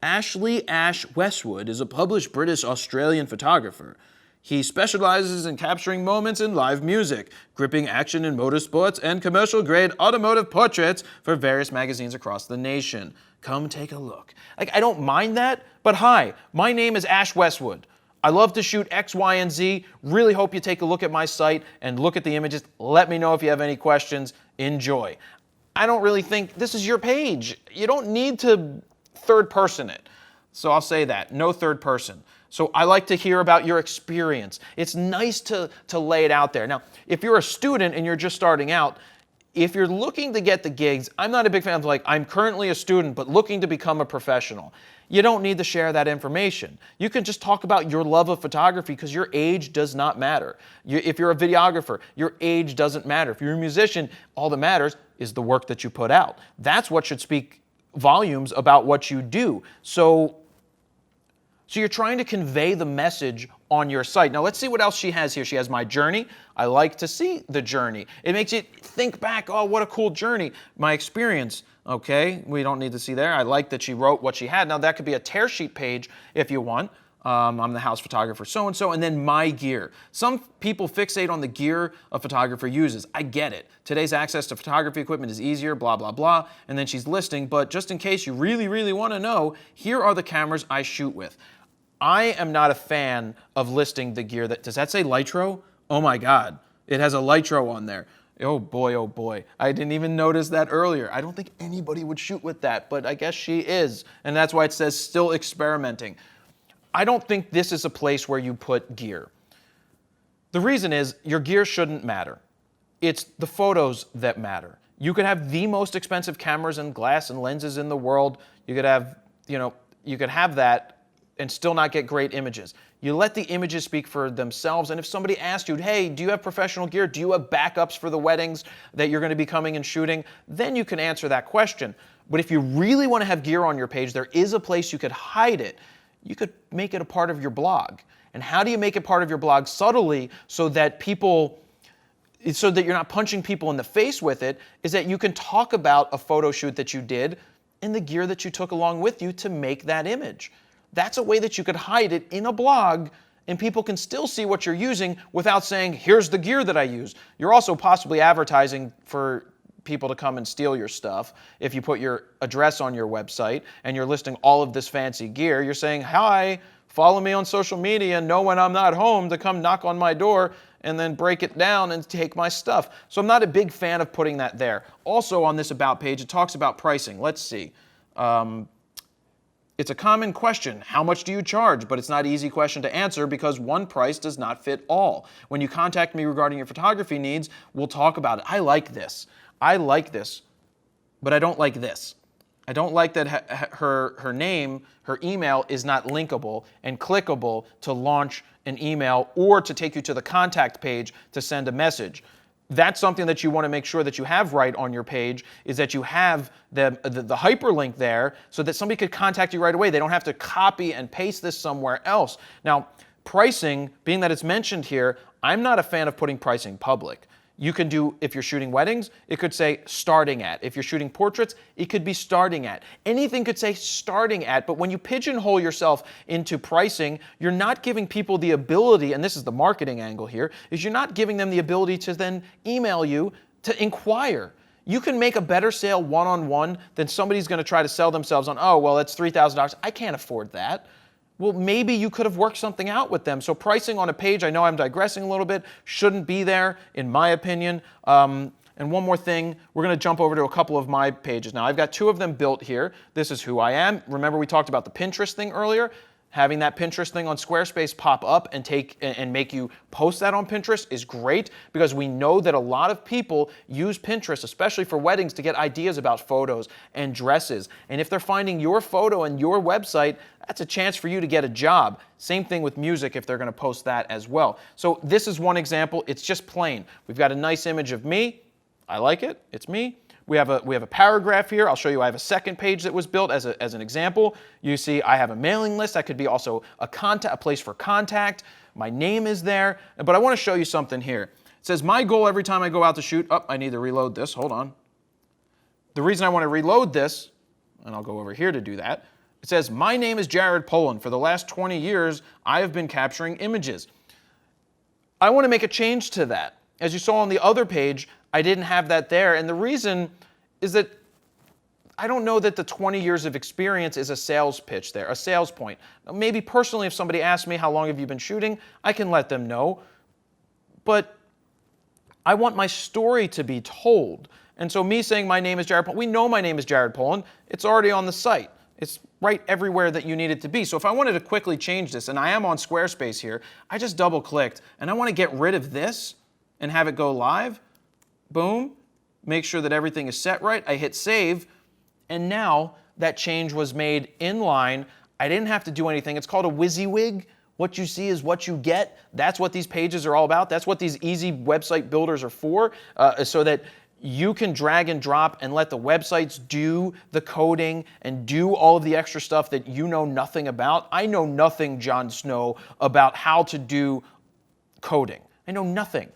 Ashley Ash Westwood is a published British-Australian photographer. He specializes in capturing moments in live music, gripping action in motorsports, and commercial-grade automotive portraits for various magazines across the nation. Come take a look. Like, I don't mind that, but hi, my name is Ash Westwood. I love to shoot X, Y, and Z. Really hope you take a look at my site and look at the images. Let me know if you have any questions. Enjoy. I don't really think this is your page. You don't need to third person it. So I'll say that, no third person. So I like to hear about your experience. It's nice to lay it out there. Now, if you're a student and you're just starting out, if you're looking to get the gigs, I'm not a big fan of like, I'm currently a student but looking to become a professional. You don't need to share that information. You can just talk about your love of photography because your age does not matter. If you're a videographer, your age doesn't matter. If you're a musician, all that matters is the work that you put out. That's what should speak volumes about what you do. So you're trying to convey the message on your site. Now let's see what else she has here. She has my journey. I like to see the journey. It makes you think back, oh, what a cool journey. My experience, okay, we don't need to see there. I like that she wrote what she had. Now that could be a tear sheet page if you want. I'm the house photographer so-and-so, and then my gear. Some people fixate on the gear a photographer uses. I get it. Today's access to photography equipment is easier, blah, blah, blah. And then she's listing, but just in case you really, really want to know, here are the cameras I shoot with. I am not a fan of listing the gear does that say Lytro? Oh my God, it has a Lytro on there. Oh boy, oh boy. I didn't even notice that earlier. I don't think anybody would shoot with that, but I guess she is. And that's why it says still experimenting. I don't think this is a place where you put gear. The reason is your gear shouldn't matter. It's the photos that matter. You could have the most expensive cameras and glass and lenses in the world. You could have, you could have that and still not get great images. You let the images speak for themselves, and if somebody asked you, hey, do you have professional gear? Do you have backups for the weddings that you're going to be coming and shooting? Then you can answer that question. But if you really want to have gear on your page, there is a place you could hide it. You could make it a part of your blog. And how do you make it part of your blog subtly so that you're not punching people in the face with it, is that you can talk about a photo shoot that you did and the gear that you took along with you to make that image. That's a way that you could hide it in a blog and people can still see what you're using without saying, here's the gear that I use. You're also possibly advertising for people to come and steal your stuff. If you put your address on your website and you're listing all of this fancy gear, you're saying, hi, follow me on social media, know when I'm not home to come knock on my door and then break it down and take my stuff. So I'm not a big fan of putting that there. Also on this About page, it talks about pricing. Let's see. It's a common question, how much do you charge? But it's not an easy question to answer because one price does not fit all. When you contact me regarding your photography needs, we'll talk about it. I like this, but I don't like this. I don't like that her name, her email is not linkable and clickable to launch an email or to take you to the contact page to send a message. That's something that you want to make sure that you have right on your page, is that you have the hyperlink there so that somebody could contact you right away. They don't have to copy and paste this somewhere else. Now, pricing, being that it's mentioned here, I'm not a fan of putting pricing public. You can do, if you're shooting weddings, it could say starting at. If you're shooting portraits, it could be starting at. Anything could say starting at, but when you pigeonhole yourself into pricing, you're not giving people the ability, and this is the marketing angle here, is you're not giving them the ability to then email you to inquire. You can make a better sale one-on-one than somebody's going to try to sell themselves on, oh, well, that's $3,000. I can't afford that. Well, maybe you could have worked something out with them. So pricing on a page, I know I'm digressing a little bit, shouldn't be there, in my opinion. And one more thing, we're going to jump over to a couple of my pages now. I've got two of them built here. This is who I am. Remember we talked about the Pinterest thing earlier? Having that Pinterest thing on Squarespace pop up and make you post that on Pinterest is great because we know that a lot of people use Pinterest, especially for weddings, to get ideas about photos and dresses. And if they're finding your photo and your website, that's a chance for you to get a job. Same thing with music if they're going to post that as well. So this is one example. It's just plain. We've got a nice image of me. I like it. It's me. We have a paragraph here. I'll show you I have a second page that was built as an example. You see I have a mailing list. That could be also a place for contact. My name is there. But I want to show you something here. It says, my goal every time I go out to shoot. Oh, I need to reload this. Hold on. The reason I want to reload this, and I'll go over here to do that, it says, my name is Jared Polin. For the last 20 years, I have been capturing images. I want to make a change to that. As you saw on the other page, I didn't have that there. And the reason is that I don't know that the 20 years of experience is a sales pitch there, a sales point. Maybe personally, if somebody asks me, how long have you been shooting? I can let them know. But I want my story to be told. And so me saying my name is Jared Polin, we know my name is Jared Polin. It's already on the site. It's right everywhere that you need it to be. So if I wanted to quickly change this, and I am on Squarespace here, I just double clicked, and I want to get rid of this and have it go live. Boom. Make sure that everything is set right. I hit save, and now that change was made in line. I didn't have to do anything. It's called a WYSIWYG. What you see is what you get. That's what these pages are all about. That's what these easy website builders are for, so that you can drag and drop and let the websites do the coding and do all of the extra stuff that you know nothing about. I know nothing, Jon Snow, about how to do coding. I know nothing.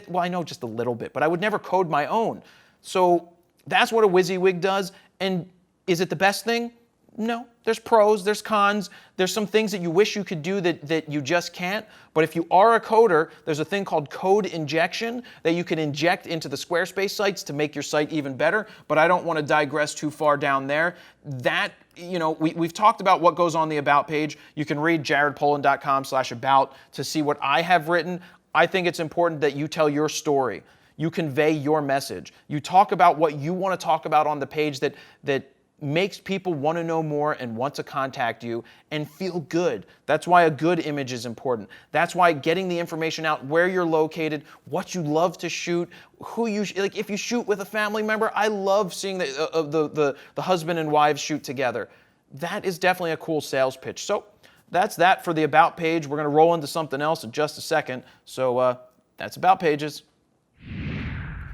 Well, I know just a little bit, but I would never code my own. So that's what a WYSIWYG does. And is it the best thing? No. There's pros, there's cons, there's some things that you wish you could do that you just can't. But if you are a coder, there's a thing called code injection that you can inject into the Squarespace sites to make your site even better. But I don't want to digress too far down there. That, we've talked about what goes on the About page. You can read jaredpolin.com/about to see what I have written. I think it's important that you tell your story. You convey your message. You talk about what you want to talk about on the page that makes people want to know more and want to contact you and feel good. That's why a good image is important. That's why getting the information out, where you're located, what you love to shoot, who you like. If you shoot with a family member, I love seeing the husband and wives shoot together. That is definitely a cool sales pitch. So that's that for the About page. We're going to roll into something else in just a second. So that's About pages.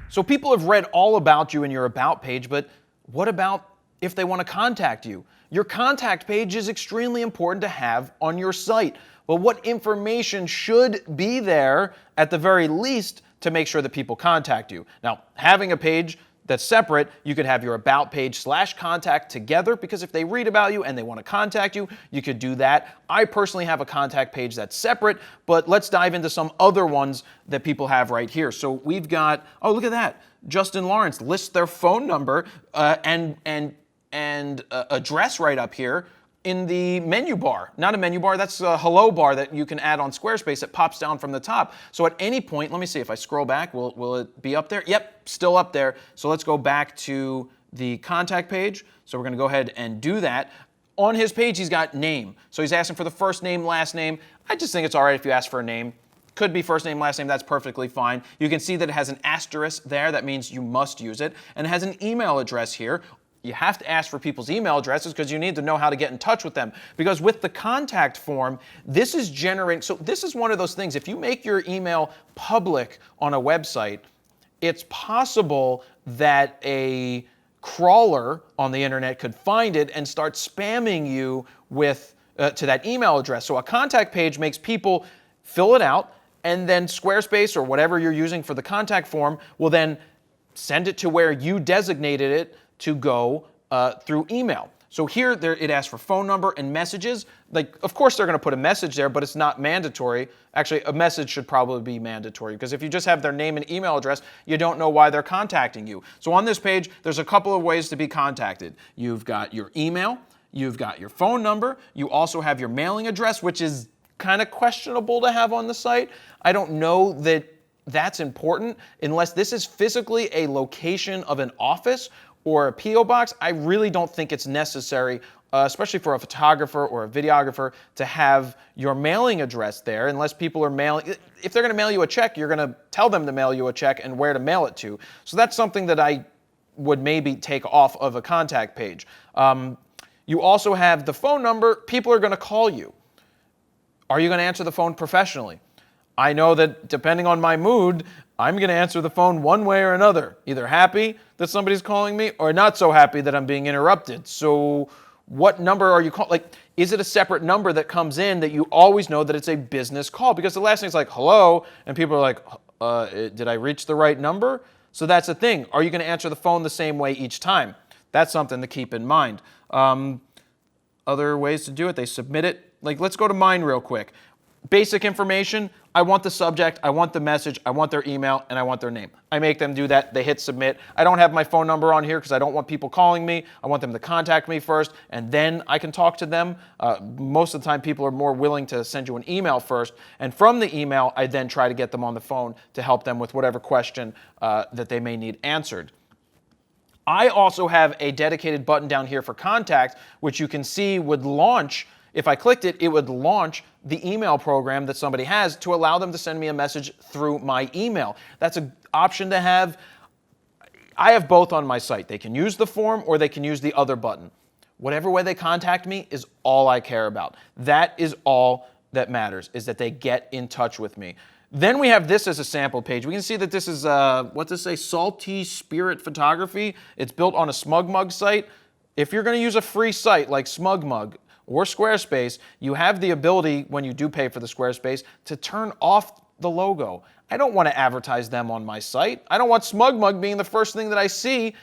So people have read all about you in your About page, but what about if they want to contact you? Your contact page is extremely important to have on your site. Well, what information should be there at the very least to make sure that people contact you? Now, having a page that's separate. You could have your about page / contact together, because if they read about you and they want to contact you, you could do that. I personally have a contact page that's separate, but let's dive into some other ones that people have right here. So we've got, oh, look at that. Justin Lawrence lists their phone number and address right up here in the menu bar. Not a menu bar, that's a hello bar that you can add on Squarespace that pops down from the top. So at any point, let me see, if I scroll back, will it be up there? Yep, still up there. So let's go back to the contact page. So we're gonna go ahead and do that. On his page, he's got name. So he's asking for the first name, last name. I just think it's all right if you ask for a name. Could be first name, last name, that's perfectly fine. You can see that it has an asterisk there. That means you must use it. And it has an email address here. You have to ask for people's email addresses because you need to know how to get in touch with them. Because with the contact form, this is generating, so this is one of those things, if you make your email public on a website, it's possible that a crawler on the internet could find it and start spamming you with to that email address. So a contact page makes people fill it out, and then Squarespace or whatever you're using for the contact form will then send it to where you designated it to go through email. So here it asks for phone number and messages. Like, of course they're going to put a message there, but it's not mandatory. Actually, a message should probably be mandatory, because if you just have their name and email address, you don't know why they're contacting you. So on this page, there's a couple of ways to be contacted. You've got your email, you've got your phone number, you also have your mailing address, which is kind of questionable to have on the site. I don't know that that's important unless this is physically a location of an office or a P.O. box. I really don't think it's necessary, especially for a photographer or a videographer, to have your mailing address there, unless people are mailing. If they're going to mail you a check, you're going to tell them to mail you a check and where to mail it to. So that's something that I would maybe take off of a contact page. You also have the phone number. People are going to call you. Are you going to answer the phone professionally? I know that depending on my mood, I'm going to answer the phone one way or another, either happy that somebody's calling me or not so happy that I'm being interrupted. So what number are you calling? Like, is it a separate number that comes in that you always know that it's a business call? Because the last thing is like, hello, and people are like, did I reach the right number? So that's the thing. Are you going to answer the phone the same way each time? That's something to keep in mind. Other ways to do it, they submit it. Like, let's go to mine real quick. Basic information, I want the subject, I want the message, I want their email, and I want their name. I make them do that, they hit submit. I don't have my phone number on here because I don't want people calling me. I want them to contact me first, and then I can talk to them. Most of the time, people are more willing to send you an email first, and from the email, I then try to get them on the phone to help them with whatever question that they may need answered. I also have a dedicated button down here for contact, which you can see would launch. If I clicked it, it would launch the email program that somebody has to allow them to send me a message through my email. That's an option to have. I have both on my site. They can use the form or they can use the other button. Whatever way they contact me is all I care about. That is all that matters, is that they get in touch with me. Then we have this as a sample page. We can see that this is, what's this say, Salty Spirit Photography. It's built on a SmugMug site. If you're going to use a free site like SmugMug or Squarespace, you have the ability, when you do pay for the Squarespace, to turn off the logo. I don't want to advertise them on my site. I don't want SmugMug being the first thing that I see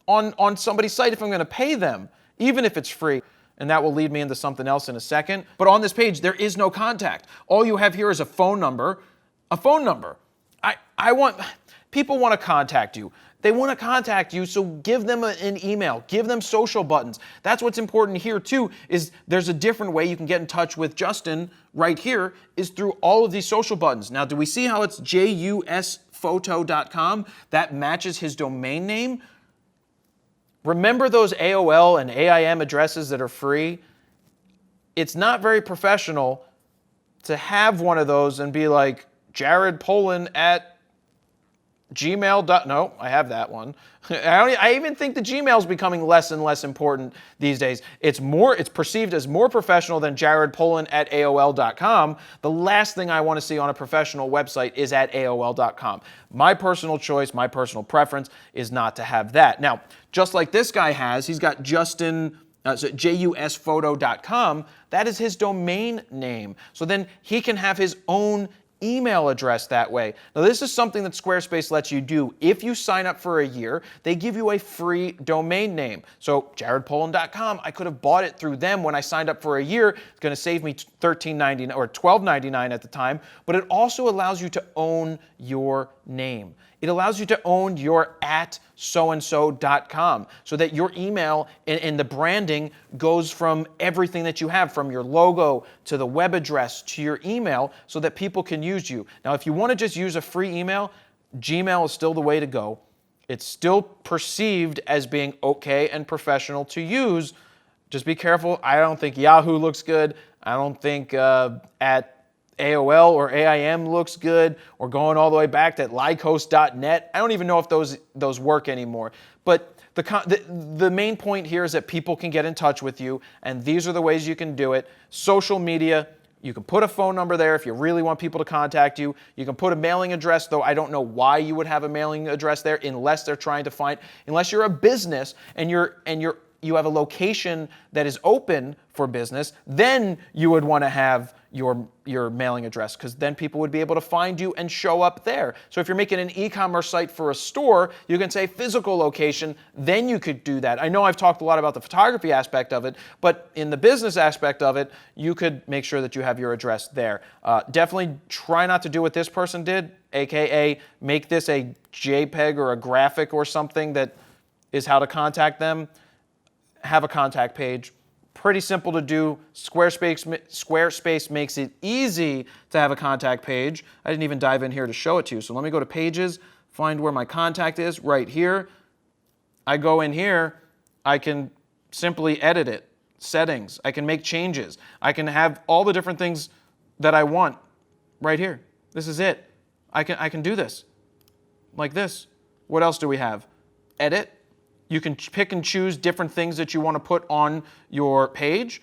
on somebody's site if I'm going to pay them, even if it's free. And that will lead me into something else in a second. But on this page, there is no contact. All you have here is a phone number. A phone number. People want to contact you. They want to contact you, so give them an email. Give them social buttons. That's what's important here too, is there's a different way you can get in touch with Justin right here, is through all of these social buttons. Now, do we see how it's jusphoto.com? That matches his domain name. Remember those AOL and AIM addresses that are free? It's not very professional to have one of those and be like, Jared Polin at Gmail. No, I have that one. I even think the Gmail is becoming less and less important these days. It's perceived as more professional than Jared Polin at AOL.com. The last thing I want to see on a professional website is at AOL.com. My personal choice, my personal preference is not to have that. Now, just like this guy has, he's got Justin. JUSphoto.com, that is his domain name. So then he can have his own email address that way. Now, this is something that Squarespace lets you do. If you sign up for a year, they give you a free domain name. So jaredpoland.com, I could have bought it through them when I signed up for a year. It's going to save me $13.99 or $12.99 at the time, but it also allows you to own your name. It allows you to own your @soandso.com so that your email and the branding goes from everything that you have, from your logo to the web address to your email, so that people can use you. Now, if you want to just use a free email, Gmail is still the way to go. It's still perceived as being okay and professional to use. Just be careful. I don't think Yahoo looks good. I don't think at AOL or AIM looks good, or going all the way back to lycos.net. I don't even know if those work anymore. But the main point here is that people can get in touch with you, and these are the ways you can do it. Social media, you can put a phone number there if you really want people to contact you. You can put a mailing address, though I don't know why you would have a mailing address there unless they're trying to find, unless you're a business and you have a location that is open for business, then you would want to have your mailing address, because then people would be able to find you and show up there. So if you're making an e-commerce site for a store, you can say physical location, then you could do that. I know I've talked a lot about the photography aspect of it, but in the business aspect of it, you could make sure that you have your address there. Definitely try not to do what this person did, aka make this a JPEG or a graphic or something that is how to contact them. Have a contact page. Pretty simple to do. Squarespace makes it easy to have a contact page. I didn't even dive in here to show it to you. So let me go to Pages, find where my contact is, right here. I go in here, I can simply edit it. Settings, I can make changes. I can have all the different things that I want right here. This is it. I can do this like this. What else do we have? Edit. You can pick and choose different things that you want to put on your page,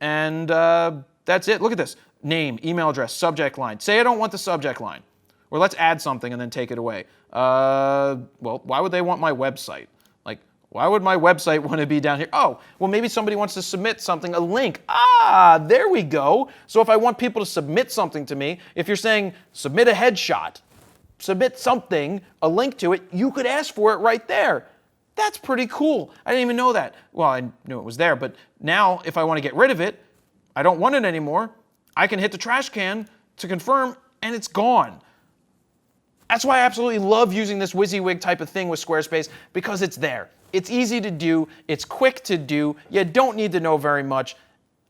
and that's it. Look at this. Name, email address, subject line. Say I don't want the subject line. Or let's add something and then take it away. Well, why would they want my website? Like, why would my website want to be down here? Oh, well, maybe somebody wants to submit something, a link. Ah, there we go. So if I want people to submit something to me, if you're saying submit a headshot, submit something, a link to it, you could ask for it right there. That's pretty cool. I didn't even know that. Well, I knew it was there, but now if I want to get rid of it, I don't want it anymore, I can hit the trash can to confirm, and it's gone. That's why I absolutely love using this WYSIWYG type of thing with Squarespace, because it's there. It's easy to do. It's quick to do. You don't need to know very much.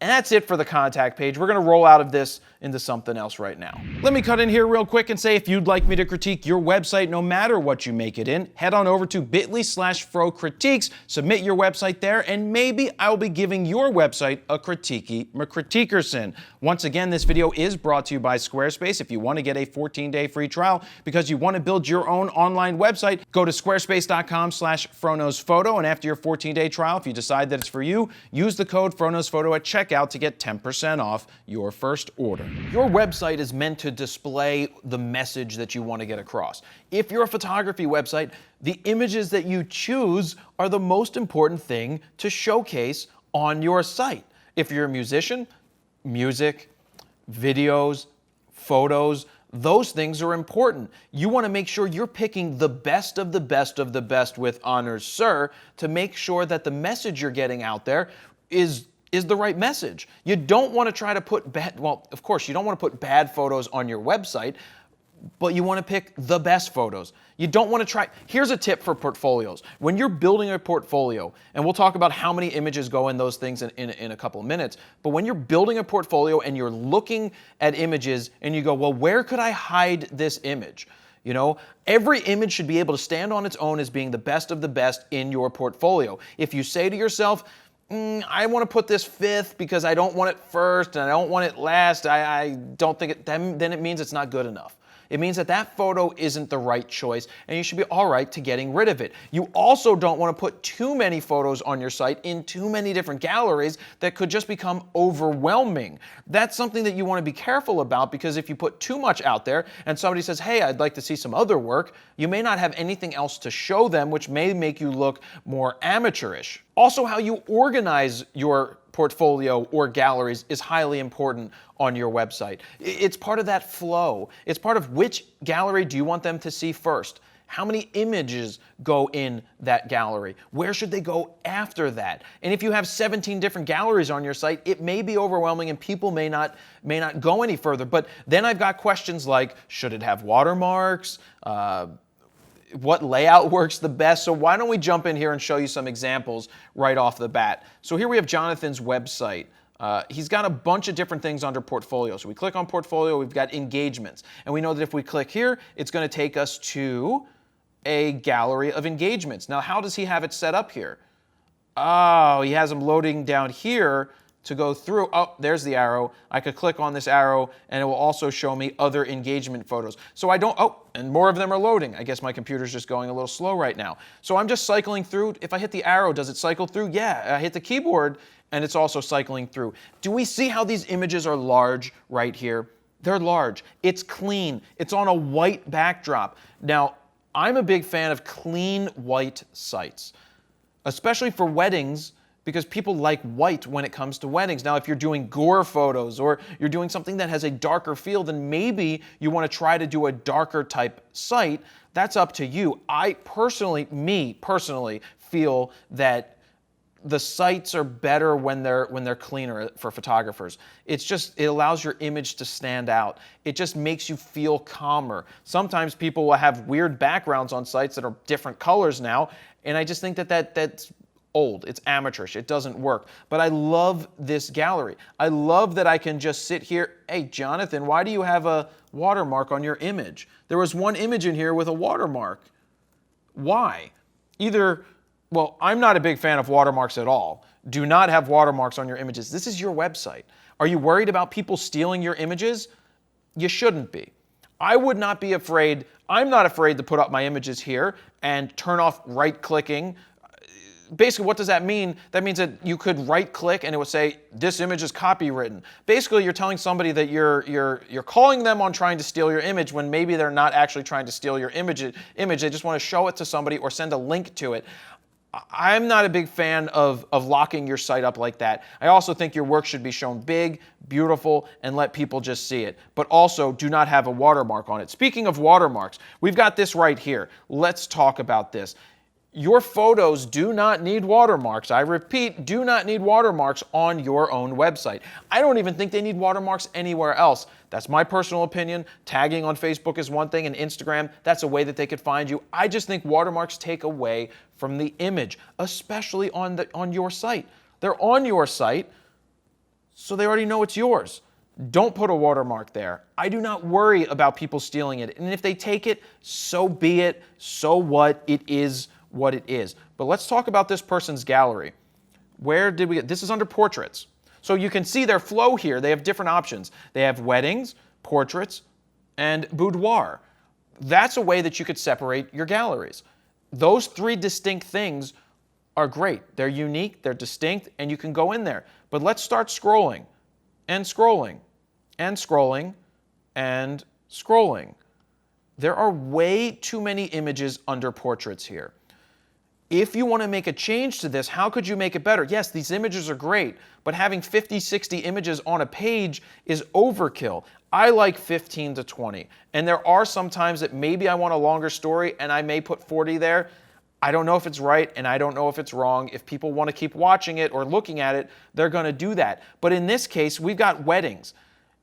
And that's it for the contact page. We're going to roll out of this into something else right now. Let me cut in here real quick and say, if you'd like me to critique your website, no matter what you make it in, head on over to bit.ly/FroCritiques, submit your website there, and maybe I'll be giving your website a critiquey McCritiquerson. Once again, this video is brought to you by Squarespace. If you want to get a 14-day free trial because you want to build your own online website, go to squarespace.com/FroKnowsPhoto, and after your 14-day trial, if you decide that it's for you, use the code FroKnowsPhoto at checkout to get 10% off your first order. Your website is meant to display the message that you want to get across. If you're a photography website, the images that you choose are the most important thing to showcase on your site. If you're a musician, music, videos, photos, those things are important. You want to make sure you're picking the best of the best of the best with honors, sir, to make sure that the message you're getting out there is the right message. You don't want to try to put of course, you don't want to put bad photos on your website, but you want to pick the best photos. You don't want to try. Here's a tip for portfolios. When you're building a portfolio, and we'll talk about how many images go in those things in a couple of minutes, but when you're building a portfolio and you're looking at images and you go, well, where could I hide this image? You know, every image should be able to stand on its own as being the best of the best in your portfolio. If you say to yourself, I want to put this fifth because I don't want it first and I don't want it last, I don't think it, then it means it's not good enough. It means that that photo isn't the right choice, and you should be all right to getting rid of it. You also don't want to put too many photos on your site in too many different galleries that could just become overwhelming. That's something that you want to be careful about, because if you put too much out there and somebody says, hey, I'd like to see some other work, you may not have anything else to show them, which may make you look more amateurish. Also, how you organize your portfolio or galleries is highly important on your website. It's part of that flow. It's part of which gallery do you want them to see first? How many images go in that gallery? Where should they go after that? And if you have 17 different galleries on your site, it may be overwhelming and people may not go any further. But then I've got questions like, should it have watermarks? What layout works the best? So why don't we jump in here and show you some examples right off the bat. So here we have Jonathan's website. He's got a bunch of different things under portfolio. So we click on portfolio, we've got engagements. And we know that if we click here, it's going to take us to a gallery of engagements. Now, how does he have it set up here? Oh, he has them loading down here to go through. Oh, there's the arrow. I could click on this arrow and it will also show me other engagement photos. So I don't, oh, and more of them are loading. I guess my computer's just going a little slow right now. So I'm just cycling through. If I hit the arrow, does it cycle through? Yeah, I hit the keyboard and it's also cycling through. Do we see how these images are large right here? They're large. It's clean. It's on a white backdrop. Now, I'm a big fan of clean white sites, especially for weddings, because people like white when it comes to weddings. Now, if you're doing gore photos or you're doing something that has a darker feel, then maybe you want to try to do a darker type site. That's up to you. Me personally, feel that the sites are better when they're cleaner for photographers. It allows your image to stand out. It just makes you feel calmer. Sometimes people will have weird backgrounds on sites that are different colors now, and I just think that's old. It's amateurish. It doesn't work. But I love this gallery. I love that I can just sit here. Hey, Jonathan, why do you have a watermark on your image? There was one image in here with a watermark. Why? Well, I'm not a big fan of watermarks at all. Do not have watermarks on your images. This is your website. Are you worried about people stealing your images? You shouldn't be. I would not be afraid. I'm not afraid to put up my images here and turn off right-clicking. Basically, what does that mean? That means that you could right-click and it would say, this image is copywritten. Basically, you're telling somebody that you're calling them on trying to steal your image when maybe they're not actually trying to steal your image. They just want to show it to somebody or send a link to it. I'm not a big fan of locking your site up like that. I also think your work should be shown big, beautiful, and let people just see it. But also, do not have a watermark on it. Speaking of watermarks, we've got this right here. Let's talk about this. Your photos do not need watermarks. I repeat, do not need watermarks on your own website. I don't even think they need watermarks anywhere else. That's my personal opinion. Tagging on Facebook is one thing, and Instagram, that's a way that they could find you. I just think watermarks take away from the image, especially on your site. They're on your site, so they already know it's yours. Don't put a watermark there. I do not worry about people stealing it. And if they take it, so be it. So what? It is what it is. But let's talk about this person's gallery. Where did we get? This is under portraits. So you can see their flow here. They have different options. They have weddings, portraits, and boudoir. That's a way that you could separate your galleries. Those three distinct things are great. They're unique, they're distinct, and you can go in there. But let's start scrolling and scrolling and scrolling and scrolling. There are way too many images under portraits here. If you want to make a change to this, how could you make it better? Yes, these images are great, but having 50, 60 images on a page is overkill. I like 15 to 20. And there are some times that maybe I want a longer story and I may put 40 there. I don't know if it's right and I don't know if it's wrong. If people want to keep watching it or looking at it, they're going to do that. But in this case, we've got weddings.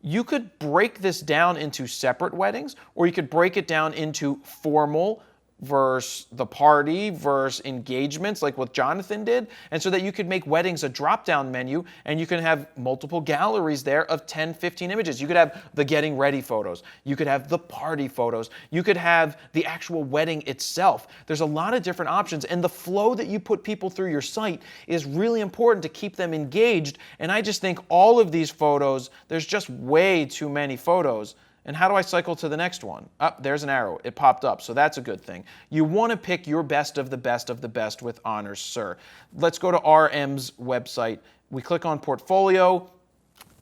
You could break this down into separate weddings, or you could break it down into formal versus the party versus engagements like what Jonathan did, and so that you could make weddings a drop-down menu and you can have multiple galleries there of 10, 15 images. You could have the getting ready photos. You could have the party photos. You could have the actual wedding itself. There's a lot of different options, and the flow that you put people through your site is really important to keep them engaged, and I just think all of these photos, there's just way too many photos. And how do I cycle to the next one? There's an arrow. It popped up, so that's a good thing. You want to pick your best of the best of the best with honors, sir. Let's go to RM's website. We click on Portfolio,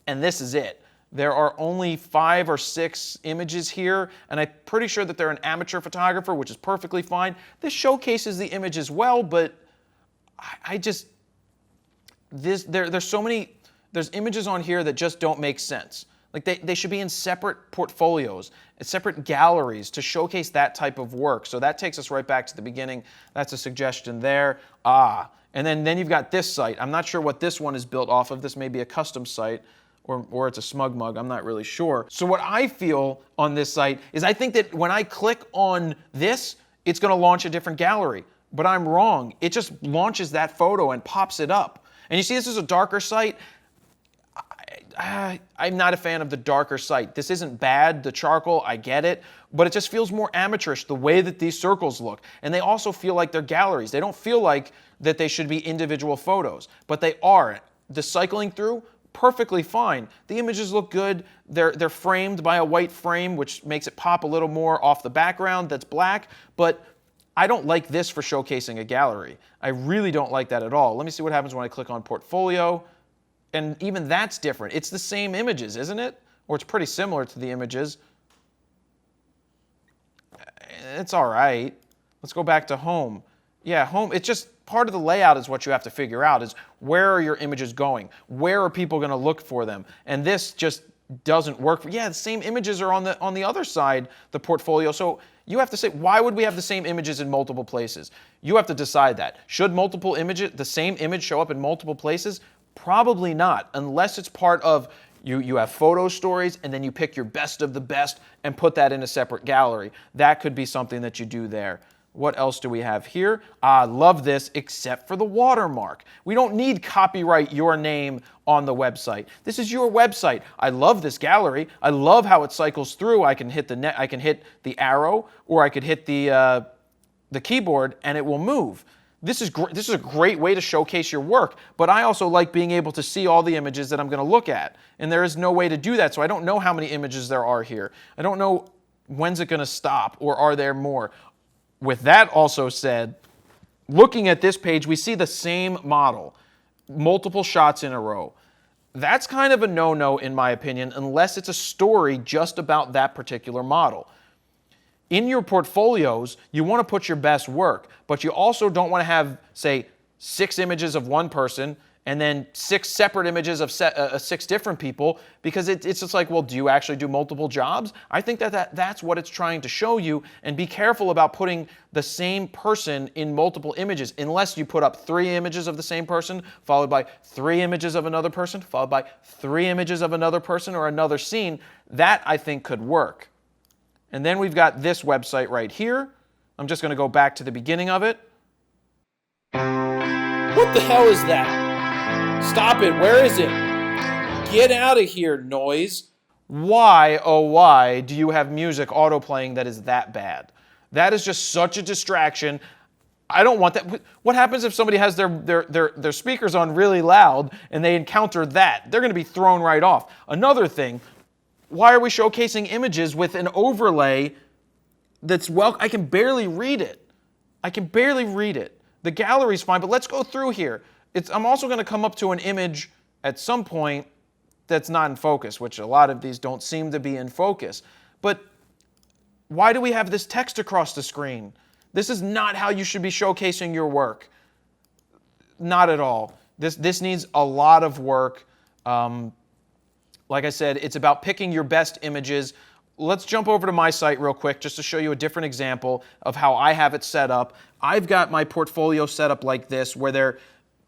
and this is it. There are only 5 or 6 images here, and I'm pretty sure that they're an amateur photographer, which is perfectly fine. This showcases the image as well, but there's images on here that just don't make sense. Like they should be in separate portfolios, separate galleries to showcase that type of work. So that takes us right back to the beginning. That's a suggestion there. And then you've got this site. I'm not sure what this one is built off of. This may be a custom site or it's a SmugMug. I'm not really sure. So what I feel on this site is I think that when I click on this, it's going to launch a different gallery. But I'm wrong. It just launches that photo and pops it up. And you see this is a darker site. I'm not a fan of the darker site. This isn't bad, the charcoal, I get it, but it just feels more amateurish the way that these circles look. And they also feel like they're galleries. They don't feel like that they should be individual photos, but they are. The cycling through, perfectly fine. The images look good. They're framed by a white frame, which makes it pop a little more off the background that's black, but I don't like this for showcasing a gallery. I really don't like that at all. Let me see what happens when I click on Portfolio. And even that's different. It's the same images, isn't it? Or it's pretty similar to the images. It's all right. Let's go back to home. Yeah, home, it's just part of the layout is what you have to figure out is where are your images going? Where are people going to look for them? And this just doesn't work. Yeah, the same images are on the other side, the portfolio. So you have to say, why would we have the same images in multiple places? You have to decide that. Should multiple images, the same image show up in multiple places? Probably not, unless it's part of you have photo stories and then you pick your best of the best and put that in a separate gallery. That could be something that you do there. What else do we have here? I love this, except for the watermark. We don't need copyright your name on the website. This is your website. I love this gallery. I love how it cycles through. I can hit the arrow, or I could hit the keyboard and it will move. This is a great way to showcase your work, but I also like being able to see all the images that I'm going to look at. And there is no way to do that, so I don't know how many images there are here. I don't know when's it going to stop, or are there more. With that also said, looking at this page, we see the same model, multiple shots in a row. That's kind of a no-no in my opinion, unless it's a story just about that particular model. In your portfolios, you want to put your best work, but you also don't want to have, say, 6 images of one person and then 6 separate images of 6 different people, because it's just like, well, do you actually do multiple jobs? I think that's what it's trying to show you, and be careful about putting the same person in multiple images, unless you put up 3 images of the same person, followed by 3 images of another person, followed by 3 images of another person or another scene. That, I think, could work. And then we've got this website right here. I'm just going to go back to the beginning of it. What the hell is that? Stop it. Where is it? Get out of here, noise. Why, oh why, do you have music auto-playing that is that bad? That is just such a distraction. I don't want that. What happens if somebody has their speakers on really loud and they encounter that? They're going to be thrown right off. Another thing, why are we showcasing images with an overlay that's, well, I can barely read it. I can barely read it. The gallery's fine, but let's go through here. I'm also going to come up to an image at some point that's not in focus, which a lot of these don't seem to be in focus. But why do we have this text across the screen? This is not how you should be showcasing your work. Not at all. This needs a lot of work. Like I said, it's about picking your best images. Let's jump over to my site real quick just to show you a different example of how I have it set up. I've got my portfolio set up like this, where they're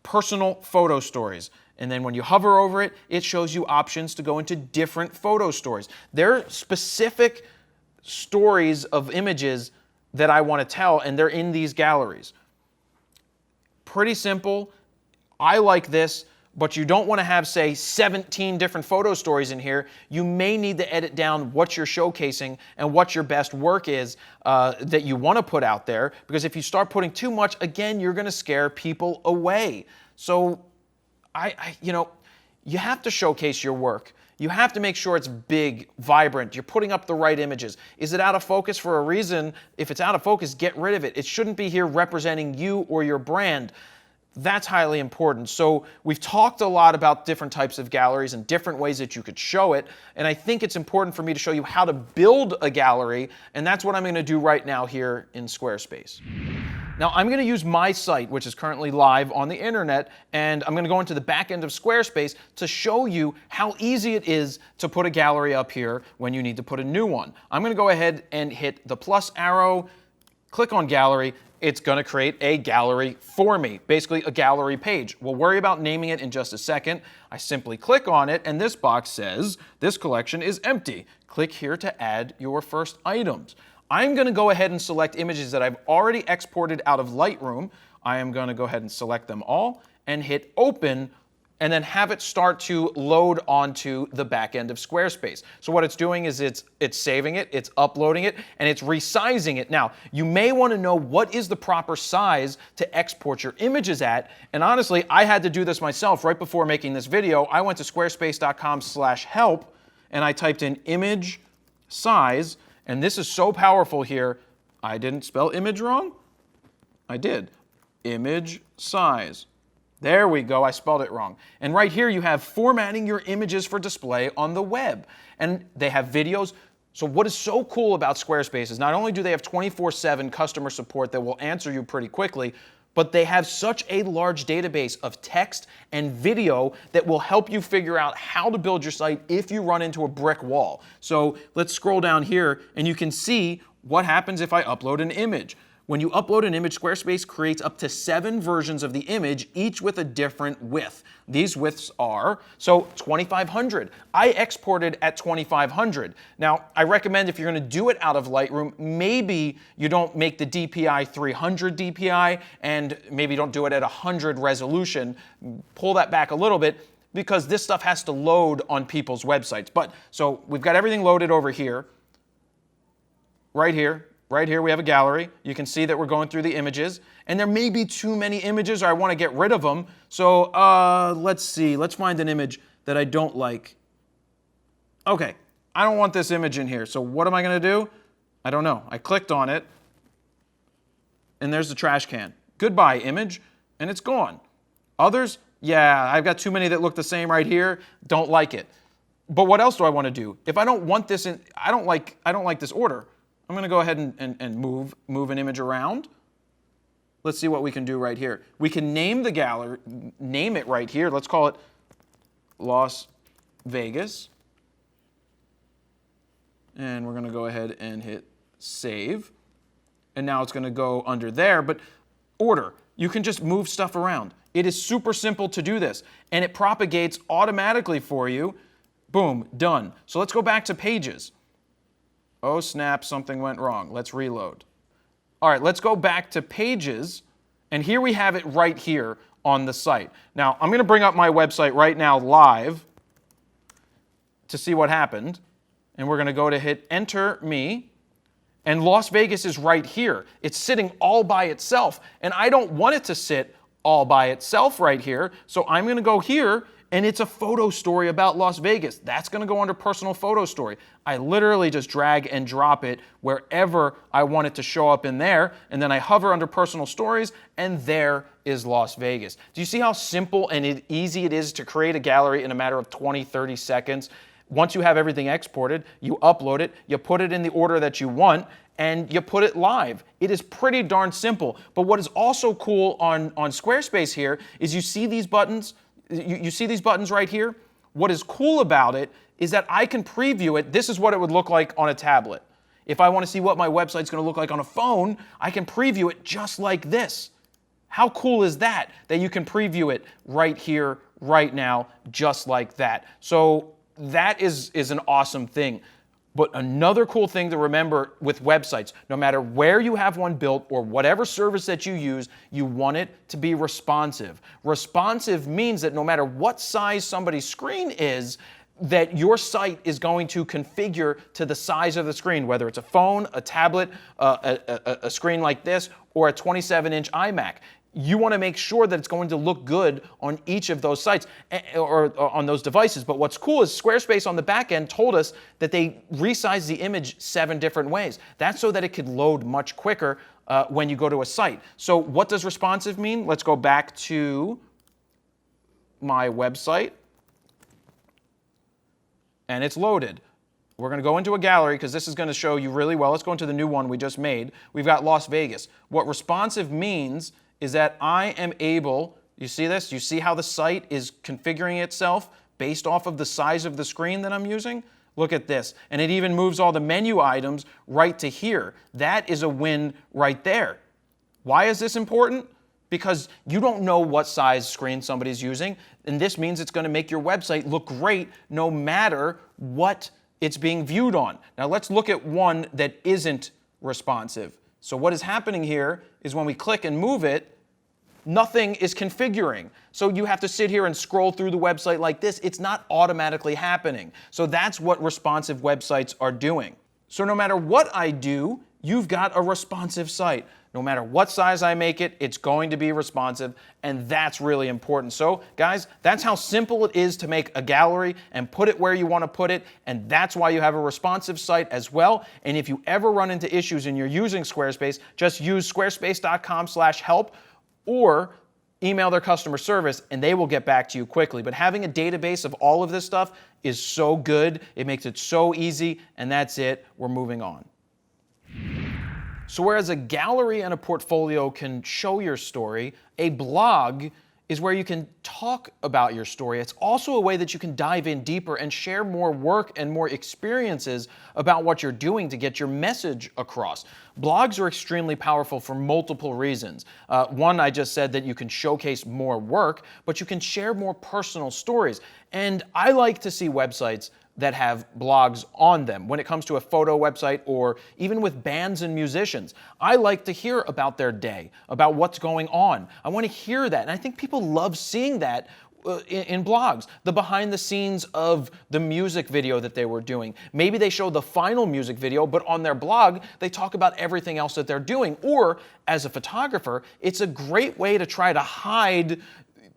personal photo stories. And then when you hover over it, it shows you options to go into different photo stories. They're specific stories of images that I want to tell, and they're in these galleries. Pretty simple. I like this. But you don't want to have, say, 17 different photo stories in here. You may need to edit down what you're showcasing and what your best work is that you want to put out there. Because if you start putting too much, again, you're going to scare people away. So, you have to showcase your work. You have to make sure it's big, vibrant. You're putting up the right images. Is it out of focus for a reason? If it's out of focus, get rid of it. It shouldn't be here representing you or your brand. That's highly important. So we've talked a lot about different types of galleries and different ways that you could show it. And I think it's important for me to show you how to build a gallery. And that's what I'm going to do right now here in Squarespace. Now I'm going to use my site, which is currently live on the internet, and I'm going to go into the back end of Squarespace to show you how easy it is to put a gallery up here when you need to put a new one. I'm going to go ahead and hit the plus arrow, click on gallery. It's going to create a gallery for me, basically a gallery page. We'll worry about naming it in just a second. I simply click on it, and this box says, this collection is empty. Click here to add your first items. I'm going to go ahead and select images that I've already exported out of Lightroom. I am going to go ahead and select them all and hit open, and then have it start to load onto the back end of Squarespace. So what it's doing is it's saving it, it's uploading it, and it's resizing it. Now, you may want to know what is the proper size to export your images at, and honestly, I had to do this myself right before making this video. I went to squarespace.com/help, and I typed in image size, and this is so powerful here. I didn't spell image wrong? I did. Image size. There we go, I spelled it wrong. And right here you have formatting your images for display on the web. And they have videos. So what is so cool about Squarespace is not only do they have 24/7 customer support that will answer you pretty quickly, but they have such a large database of text and video that will help you figure out how to build your site if you run into a brick wall. So let's scroll down here and you can see what happens if I upload an image. When you upload an image, Squarespace creates up to 7 versions of the image, each with a different width. These widths are, so 2500. I exported at 2500. Now, I recommend if you're going to do it out of Lightroom, maybe you don't make the DPI 300 DPI and maybe don't do it at 100 resolution. Pull that back a little bit because this stuff has to load on people's websites. But so we've got everything loaded over here, right here. Right here we have a gallery. You can see that we're going through the images. And there may be too many images or I want to get rid of them. So let's see. Let's find an image that I don't like. Okay, I don't want this image in here. So what am I going to do? I don't know. I clicked on it. And there's the trash can. Goodbye, image. And it's gone. Others, yeah, I've got too many that look the same right here. Don't like it. But what else do I want to do? If I don't want this in, I don't like this order. I'm going to go ahead and move an image around. Let's see what we can do right here. We can name the gallery, name it right here. Let's call it Las Vegas. And we're going to go ahead and hit save. And now it's going to go under there. But order, you can just move stuff around. It is super simple to do this. And it propagates automatically for you. Boom, done. So let's go back to pages. Oh snap, something went wrong. Let's reload. All right, let's go back to pages. And here we have it right here on the site. Now, I'm going to bring up my website right now live to see what happened. And we're going to go to hit enter me. And Las Vegas is right here. It's sitting all by itself. And I don't want it to sit all by itself right here. So I'm going to go here. And it's a photo story about Las Vegas. That's going to go under personal photo story. I literally just drag and drop it wherever I want it to show up in there. And then I hover under personal stories, and there is Las Vegas. Do you see how simple and easy it is to create a gallery in a matter of 20, 30 seconds? Once you have everything exported, you upload it, you put it in the order that you want, and you put it live. It is pretty darn simple. But what is also cool on Squarespace here is you see these buttons. You see these buttons right here? What is cool about it is that I can preview it. This is what it would look like on a tablet. If I want to see what my website's going to look like on a phone, I can preview it just like this. How cool is that? That you can preview it right here, right now, just like that. So that is an awesome thing. But another cool thing to remember with websites, no matter where you have one built or whatever service that you use, you want it to be responsive. Responsive means that no matter what size somebody's screen is, that your site is going to configure to the size of the screen, whether it's a phone, a tablet, a screen like this, or a 27-inch iMac. You want to make sure that it's going to look good on each of those sites or on those devices. But what's cool is Squarespace on the back end told us that they resized the image 7 different ways. That's so that it could load much quicker when you go to a site. So what does responsive mean? Let's go back to my website. And it's loaded. We're going to go into a gallery because this is going to show you really well. Let's go into the new one we just made. We've got Las Vegas. What responsive means is that I am able, you see this? You see how the site is configuring itself based off of the size of the screen that I'm using? Look at this. And it even moves all the menu items right to here. That is a win right there. Why is this important? Because you don't know what size screen somebody's using, and this means it's going to make your website look great no matter what it's being viewed on. Now let's look at one that isn't responsive. So what is happening here is when we click and move it, nothing is configuring. So you have to sit here and scroll through the website like this. It's not automatically happening. So that's what responsive websites are doing. So no matter what I do, you've got a responsive site. No matter what size I make it, it's going to be responsive, and that's really important. So, guys, that's how simple it is to make a gallery and put it where you want to put it, and that's why you have a responsive site as well. And if you ever run into issues and you're using Squarespace, just use squarespace.com/help or email their customer service, and they will get back to you quickly. But having a database of all of this stuff is so good. It makes it so easy, and that's it. We're moving on. So whereas a gallery and a portfolio can show your story, a blog is where you can talk about your story. It's also a way that you can dive in deeper and share more work and more experiences about what you're doing to get your message across. Blogs are extremely powerful for multiple reasons. One, I just said that you can showcase more work, but you can share more personal stories. And I like to see websites that have blogs on them. When it comes to a photo website or even with bands and musicians, I like to hear about their day, about what's going on. I want to hear that. And I think people love seeing that in blogs, the behind the scenes of the music video that they were doing. Maybe they show the final music video, but on their blog, they talk about everything else that they're doing. Or as a photographer, it's a great way to try to hide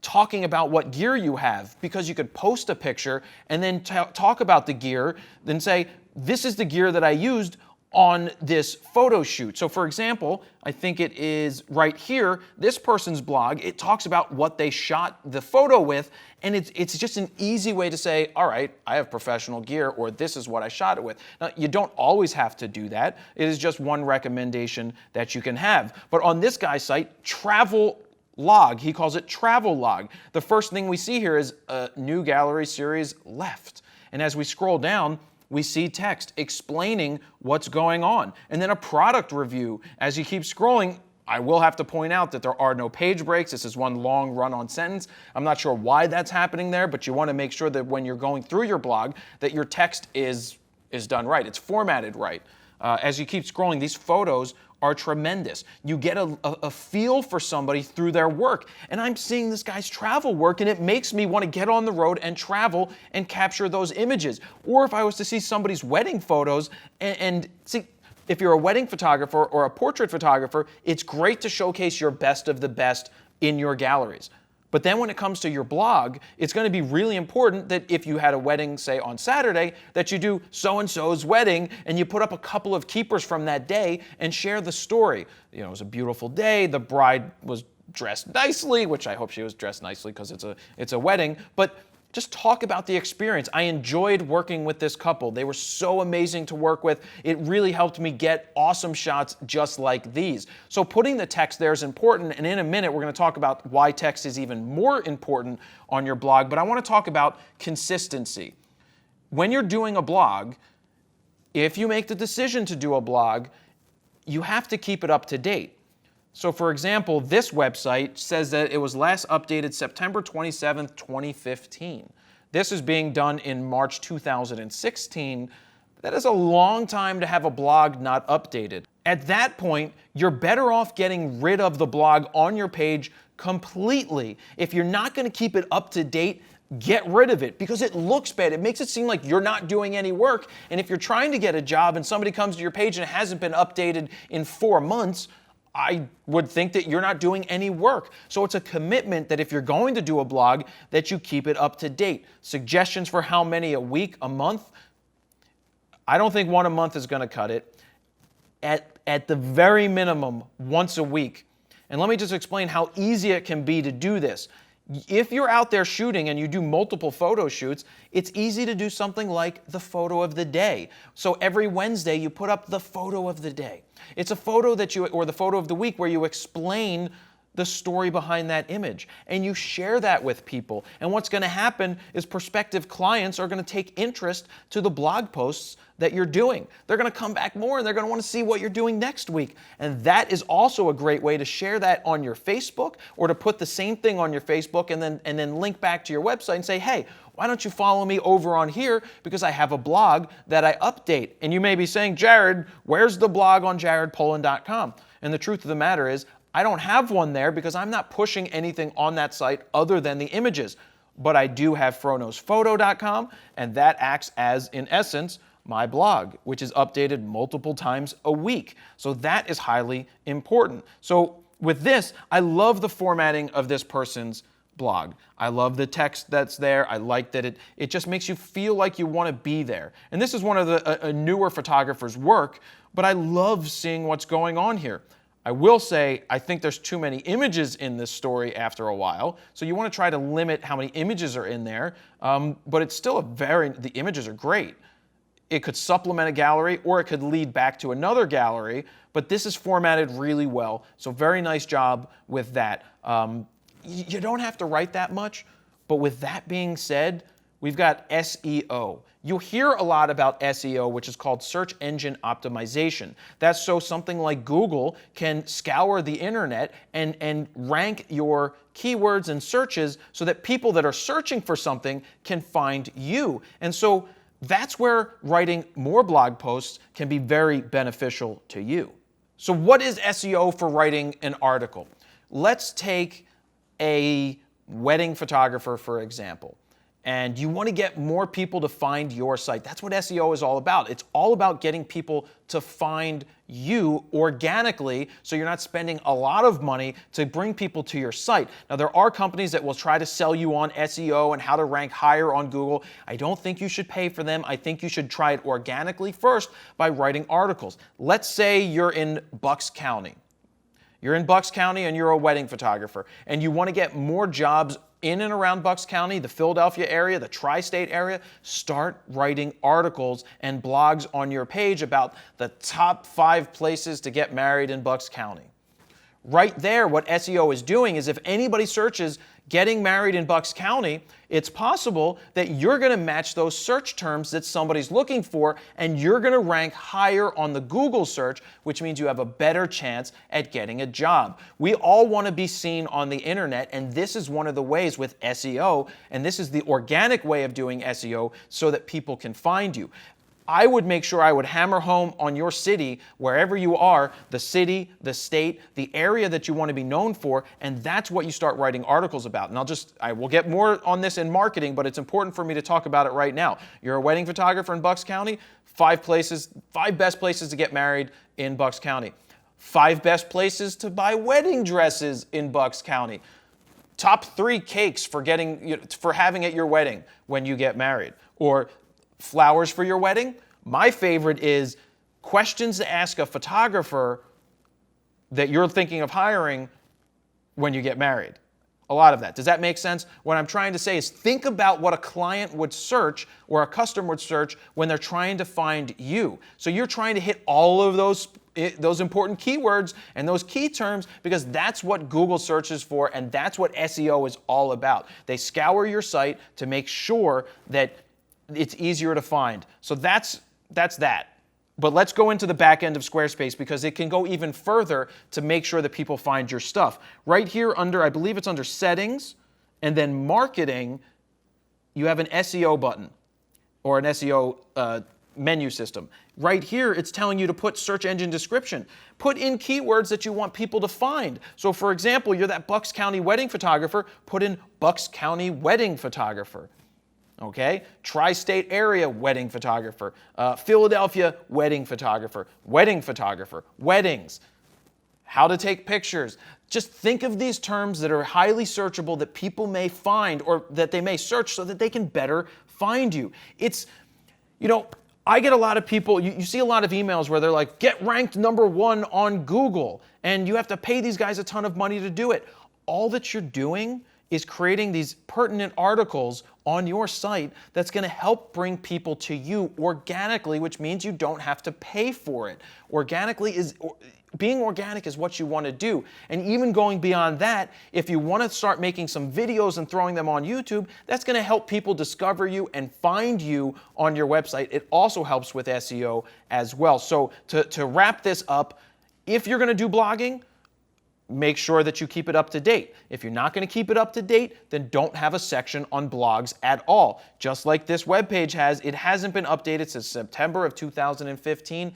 talking about what gear you have, because you could post a picture and then talk about the gear, then say, this is the gear that I used on this photo shoot. So for example, I think it is right here, this person's blog, it talks about what they shot the photo with, and it's just an easy way to say, all right, I have professional gear, or this is what I shot it with. Now, you don't always have to do that. It is just one recommendation that you can have. But on this guy's site, Travel Log, he calls it Travel Log. The first thing we see here is a new gallery series left. And as we scroll down, we see text explaining what's going on. And then a product review. As you keep scrolling, I will have to point out that there are no page breaks. This is one long run-on sentence. I'm not sure why that's happening there, but you want to make sure that when you're going through your blog, that your text is done right. It's formatted right. As you keep scrolling, these photos are tremendous. You get a feel for somebody through their work. And I'm seeing this guy's travel work, and it makes me want to get on the road and travel and capture those images. Or if I was to see somebody's wedding photos and see, if you're a wedding photographer or a portrait photographer, it's great to showcase your best of the best in your galleries. But then when it comes to your blog, it's going to be really important that if you had a wedding, say on Saturday, that you do so-and-so's wedding and you put up a couple of keepers from that day and share the story. You know, it was a beautiful day. The bride was dressed nicely, which I hope she was dressed nicely because it's a wedding. But just talk about the experience. I enjoyed working with this couple. They were so amazing to work with. It really helped me get awesome shots just like these. So putting the text there is important, and in a minute we're going to talk about why text is even more important on your blog, but I want to talk about consistency. When you're doing a blog, if you make the decision to do a blog, you have to keep it up to date. So for example, this website says that it was last updated September 27th, 2015. This is being done in March 2016. That is a long time to have a blog not updated. At that point, you're better off getting rid of the blog on your page completely. If you're not going to keep it up to date, get rid of it because it looks bad. It makes it seem like you're not doing any work. And if you're trying to get a job and somebody comes to your page and it hasn't been updated in 4 months, I would think that you're not doing any work. So it's a commitment that if you're going to do a blog, that you keep it up to date. Suggestions for how many a week, a month? I don't think one a month is going to cut it. At the very minimum, once a week. And let me just explain how easy it can be to do this. If you're out there shooting and you do multiple photo shoots, it's easy to do something like the photo of the day. So every Wednesday you put up the photo of the day. It's a photo that you, or the photo of the week, where you explain the story behind that image and you share that with people. And what's going to happen is prospective clients are going to take interest to the blog posts that you're doing. They're going to come back more and they're going to want to see what you're doing next week. And that is also a great way to share that on your Facebook, or to put the same thing on your Facebook and then link back to your website and say, hey, why don't you follow me over on here, because I have a blog that I update. And you may be saying, Jared, where's the blog on jaredpolin.com? And the truth of the matter is, I don't have one there because I'm not pushing anything on that site other than the images. But I do have froknosphoto.com, and that acts as, in essence, my blog, which is updated multiple times a week. So that is highly important. So with this, I love the formatting of this person's blog. I love the text that's there. I like that it just makes you feel like you want to be there. And this is one of the newer photographers' work, but I love seeing what's going on here. I will say, I think there's too many images in this story after a while, so you want to try to limit how many images are in there, but it's still the images are great. It could supplement a gallery, or it could lead back to another gallery, but this is formatted really well, so very nice job with that. You don't have to write that much, but with that being said, we've got SEO. You hear a lot about SEO, which is called search engine optimization. That's so something like Google can scour the internet and rank your keywords and searches so that people that are searching for something can find you. And so that's where writing more blog posts can be very beneficial to you. So what is SEO for writing an article? Let's take a wedding photographer, for example, and you want to get more people to find your site. That's what SEO is all about. It's all about getting people to find you organically, so you're not spending a lot of money to bring people to your site. Now, there are companies that will try to sell you on SEO and how to rank higher on Google. I don't think you should pay for them. I think you should try it organically first by writing articles. Let's say you're in Bucks County. You're in Bucks County and you're a wedding photographer, and you want to get more jobs in and around Bucks County, the Philadelphia area, the tri-state area. Start writing articles and blogs on your page about the top 5 places to get married in Bucks County. Right there, what SEO is doing is, if anybody searches getting married in Bucks County, it's possible that you're going to match those search terms that somebody's looking for, and you're going to rank higher on the Google search, which means you have a better chance at getting a job. We all want to be seen on the internet, and this is one of the ways with SEO, and this is the organic way of doing SEO so that people can find you. I would make sure I would hammer home on your city, wherever you are, the city, the state, the area that you want to be known for, and that's what you start writing articles about. And I will get more on this in marketing, but it's important for me to talk about it right now. You're a wedding photographer in Bucks County, 5 best places to get married in Bucks County. 5 best places to buy wedding dresses in Bucks County. Top 3 cakes for having at your wedding when you get married. Or flowers for your wedding. My favorite is questions to ask a photographer that you're thinking of hiring when you get married. A lot of that. Does that make sense? What I'm trying to say is, think about what a client would search or a customer would search when they're trying to find you. So you're trying to hit all of those important keywords and those key terms, because that's what Google searches for, and that's what SEO is all about. They scour your site to make sure that it's easier to find. So that's that. But let's go into the back end of Squarespace, because it can go even further to make sure that people find your stuff. Right here under, I believe it's under Settings, and then Marketing, you have an SEO button, or an SEO menu system. Right here, it's telling you to put search engine description. Put in keywords that you want people to find. So for example, you're that Bucks County wedding photographer, put in Bucks County wedding photographer. Okay, tri-state area wedding photographer, Philadelphia wedding photographer, weddings, how to take pictures. Just think of these terms that are highly searchable that people may find, or that they may search so that they can better find you. It's, I get a lot of people, you see a lot of emails where they're like, get ranked #1 on Google, and you have to pay these guys a ton of money to do it. All that you're doing is creating these pertinent articles on your site that's going to help bring people to you organically, which means you don't have to pay for it. Being organic is what you want to do. And even going beyond that, if you want to start making some videos and throwing them on YouTube, that's going to help people discover you and find you on your website. It also helps with SEO as well. So to wrap this up, if you're going to do blogging, make sure that you keep it up to date. If you're not going to keep it up to date, then don't have a section on blogs at all. Just like this webpage has, it hasn't been updated since September of 2015.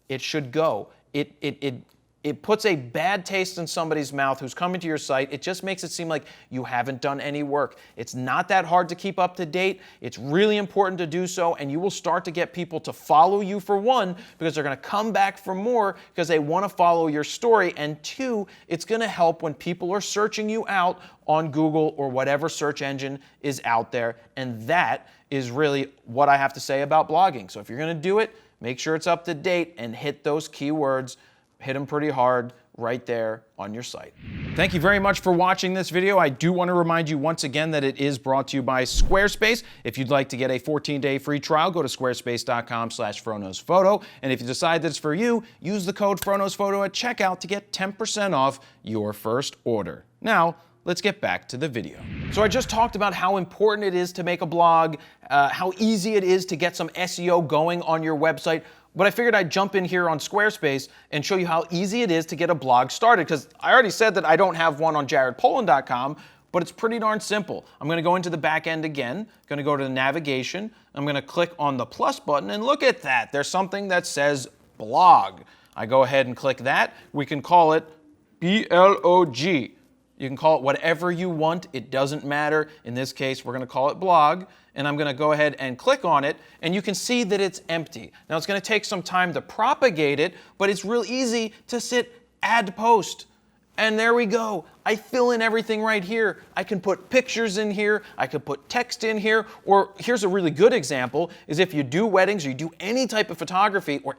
It should go. It puts a bad taste in somebody's mouth who's coming to your site. It just makes it seem like you haven't done any work. It's not that hard to keep up to date. It's really important to do so, and you will start to get people to follow you, for one, because they're going to come back for more because they want to follow your story, and two, it's going to help when people are searching you out on Google or whatever search engine is out there, and that is really what I have to say about blogging. So if you're going to do it, make sure it's up to date and hit those keywords. Hit them pretty hard right there on your site. Thank you very much for watching this video. I do want to remind you once again that it is brought to you by Squarespace. If you'd like to get a 14-day free trial, go to squarespace.com/FroKnowsPhoto. And if you decide that it's for you, use the code FroKnowsPhoto at checkout to get 10% off your first order. Now, let's get back to the video. So I just talked about how important it is to make a blog, how easy it is to get some SEO going on your website. But I figured I'd jump in here on Squarespace and show you how easy it is to get a blog started, because I already said that I don't have one on jaredpoland.com, but it's pretty darn simple. I'm going to go into the back end again, going to go to the navigation, I'm going to click on the plus button, and look at that. There's something that says blog. I go ahead and click that. We can call it B-L-O-G. You can call it whatever you want. It doesn't matter. In this case, we're going to call it blog. And I'm going to go ahead and click on it. And you can see that it's empty. Now, it's going to take some time to propagate it, but it's real easy to add post. And there we go. I fill in everything right here. I can put pictures in here. I could put text in here. Or here's a really good example, is if you do weddings or you do any type of photography, or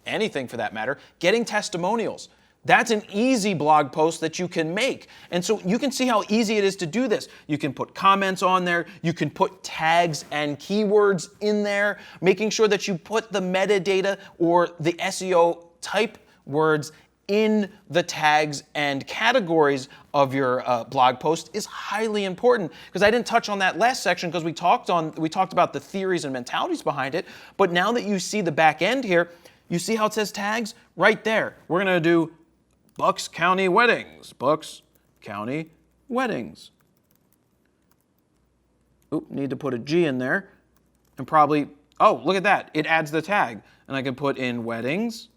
anything for that matter, getting testimonials. That's an easy blog post that you can make. And so you can see how easy it is to do this. You can put comments on there. You can put tags and keywords in there, making sure that you put the metadata or the SEO type words in the tags and categories of your blog post is highly important, because I didn't touch on that last section because we talked about the theories and mentalities behind it. But now that you see the back end here, you see how it says tags right there. We're going to do Bucks County Weddings. Bucks County Weddings. Oop, need to put a G in there. And probably, oh, look at that. It adds the tag. And I can put in weddings,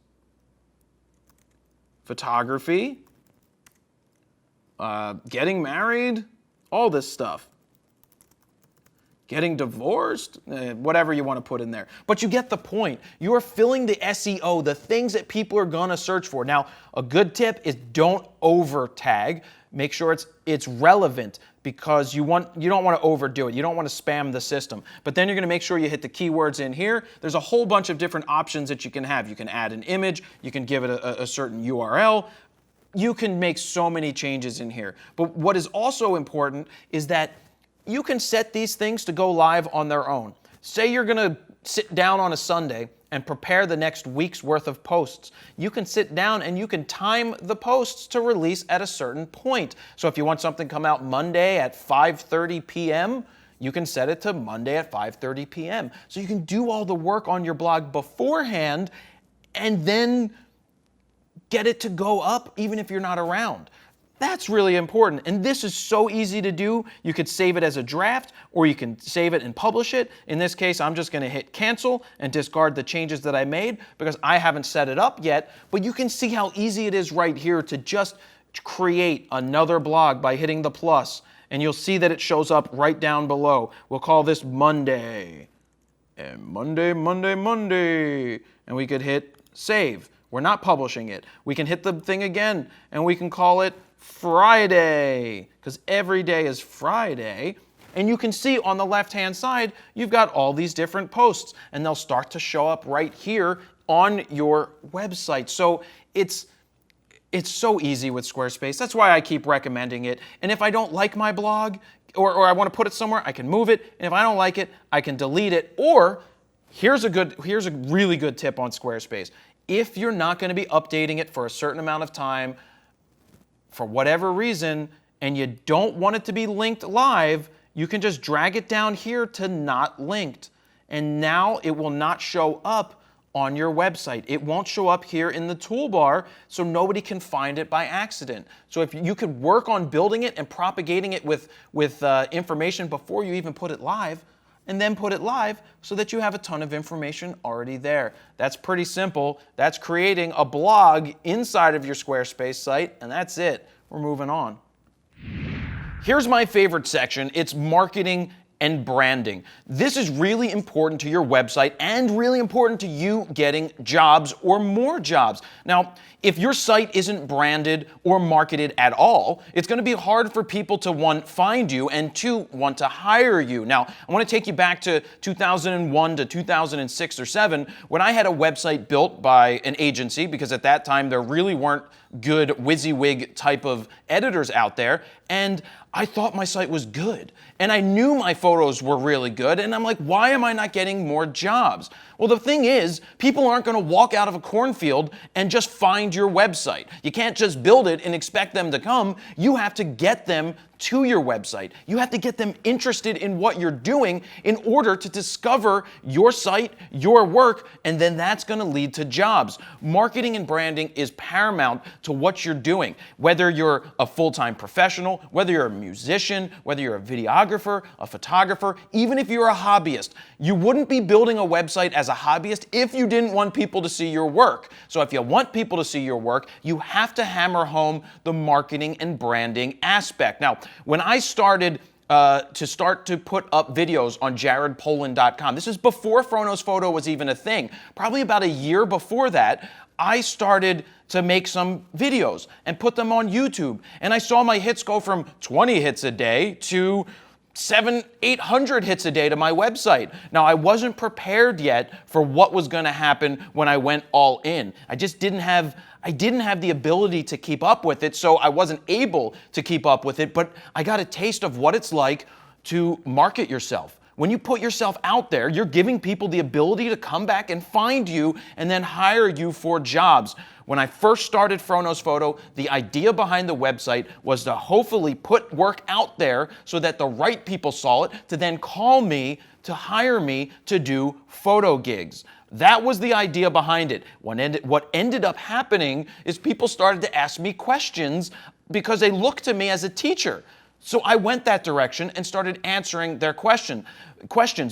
photography, getting married, all this stuff. Getting divorced, whatever you want to put in there. But you get the point. You are filling the SEO, the things that people are going to search for. Now, a good tip is don't over tag. Make sure it's relevant, because you don't want to overdo it. You don't want to spam the system. But then you're going to make sure you hit the keywords in here. There's a whole bunch of different options that you can have. You can add an image. You can give it a certain URL. You can make so many changes in here. But what is also important is that you can set these things to go live on their own. Say you're going to sit down on a Sunday and prepare the next week's worth of posts. You can sit down and you can time the posts to release at a certain point. So if you want something to come out Monday at 5:30 p.m., you can set it to Monday at 5:30 p.m. So you can do all the work on your blog beforehand and then get it to go up even if you're not around. That's really important, and this is so easy to do. You could save it as a draft, or you can save it and publish it. In this case, I'm just going to hit cancel and discard the changes that I made because I haven't set it up yet, but you can see how easy it is right here to just create another blog by hitting the plus, and you'll see that it shows up right down below. We'll call this Monday, and Monday, and we could hit save. We're not publishing it. We can hit the thing again, and we can call it Friday, because every day is Friday. And you can see on the left-hand side, you've got all these different posts, and they'll start to show up right here on your website. So it's It's so easy with Squarespace. That's why I keep recommending it. And if I don't like my blog or I want to put it somewhere, I can move it. And if I don't like it, I can delete it. Or here's a really good tip on Squarespace. If you're not going to be updating it for a certain amount of time, for whatever reason, and you don't want it to be linked live, you can just drag it down here to not linked. And now it will not show up on your website. It won't show up here in the toolbar, so nobody can find it by accident. So if you could work on building it and propagating it with information before you even put it live, and then put it live so that you have a ton of information already there. That's pretty simple. That's creating a blog inside of your Squarespace site, and that's it. We're moving on. Here's my favorite section. It's marketing and branding. This is really important to your website and really important to you getting jobs or more jobs. Now, if your site isn't branded or marketed at all, it's going to be hard for people to, one, find you, and two, want to hire you. Now, I want to take you back to 2001 to 2006 or 7 when I had a website built by an agency, because at that time there really weren't good WYSIWYG type of editors out there, and I thought my site was good. And I knew my photos were really good, and I'm like, why am I not getting more jobs? Well, the thing is, people aren't going to walk out of a cornfield and just find your website. You can't just build it and expect them to come. You have to get them to your website. You have to get them interested in what you're doing in order to discover your site, your work, and then that's going to lead to jobs. Marketing and branding is paramount to what you're doing. Whether you're a full-time professional, whether you're a musician, whether you're a videographer, a photographer, even if you're a hobbyist, you wouldn't be building a website as a hobbyist if you didn't want people to see your work. So if you want people to see your work, you have to hammer home the marketing and branding aspect. Now, when I started to put up videos on jaredpoland.com, this is before Froknow's Photo was even a thing. Probably about a year before that, I started to make some videos and put them on YouTube. And I saw my hits go from 20 hits a day to 700-800 hits a day to my website. Now, I wasn't prepared yet for what was going to happen when I went all in. I didn't have the ability to keep up with it, so I wasn't able to keep up with it, but I got a taste of what it's like to market yourself. When you put yourself out there, you're giving people the ability to come back and find you and then hire you for jobs. When I first started Froknow's Photo, the idea behind the website was to hopefully put work out there so that the right people saw it to then call me to hire me to do photo gigs. That was the idea behind it. What ended up happening is people started to ask me questions because they looked to me as a teacher. So I went that direction and started answering their questions.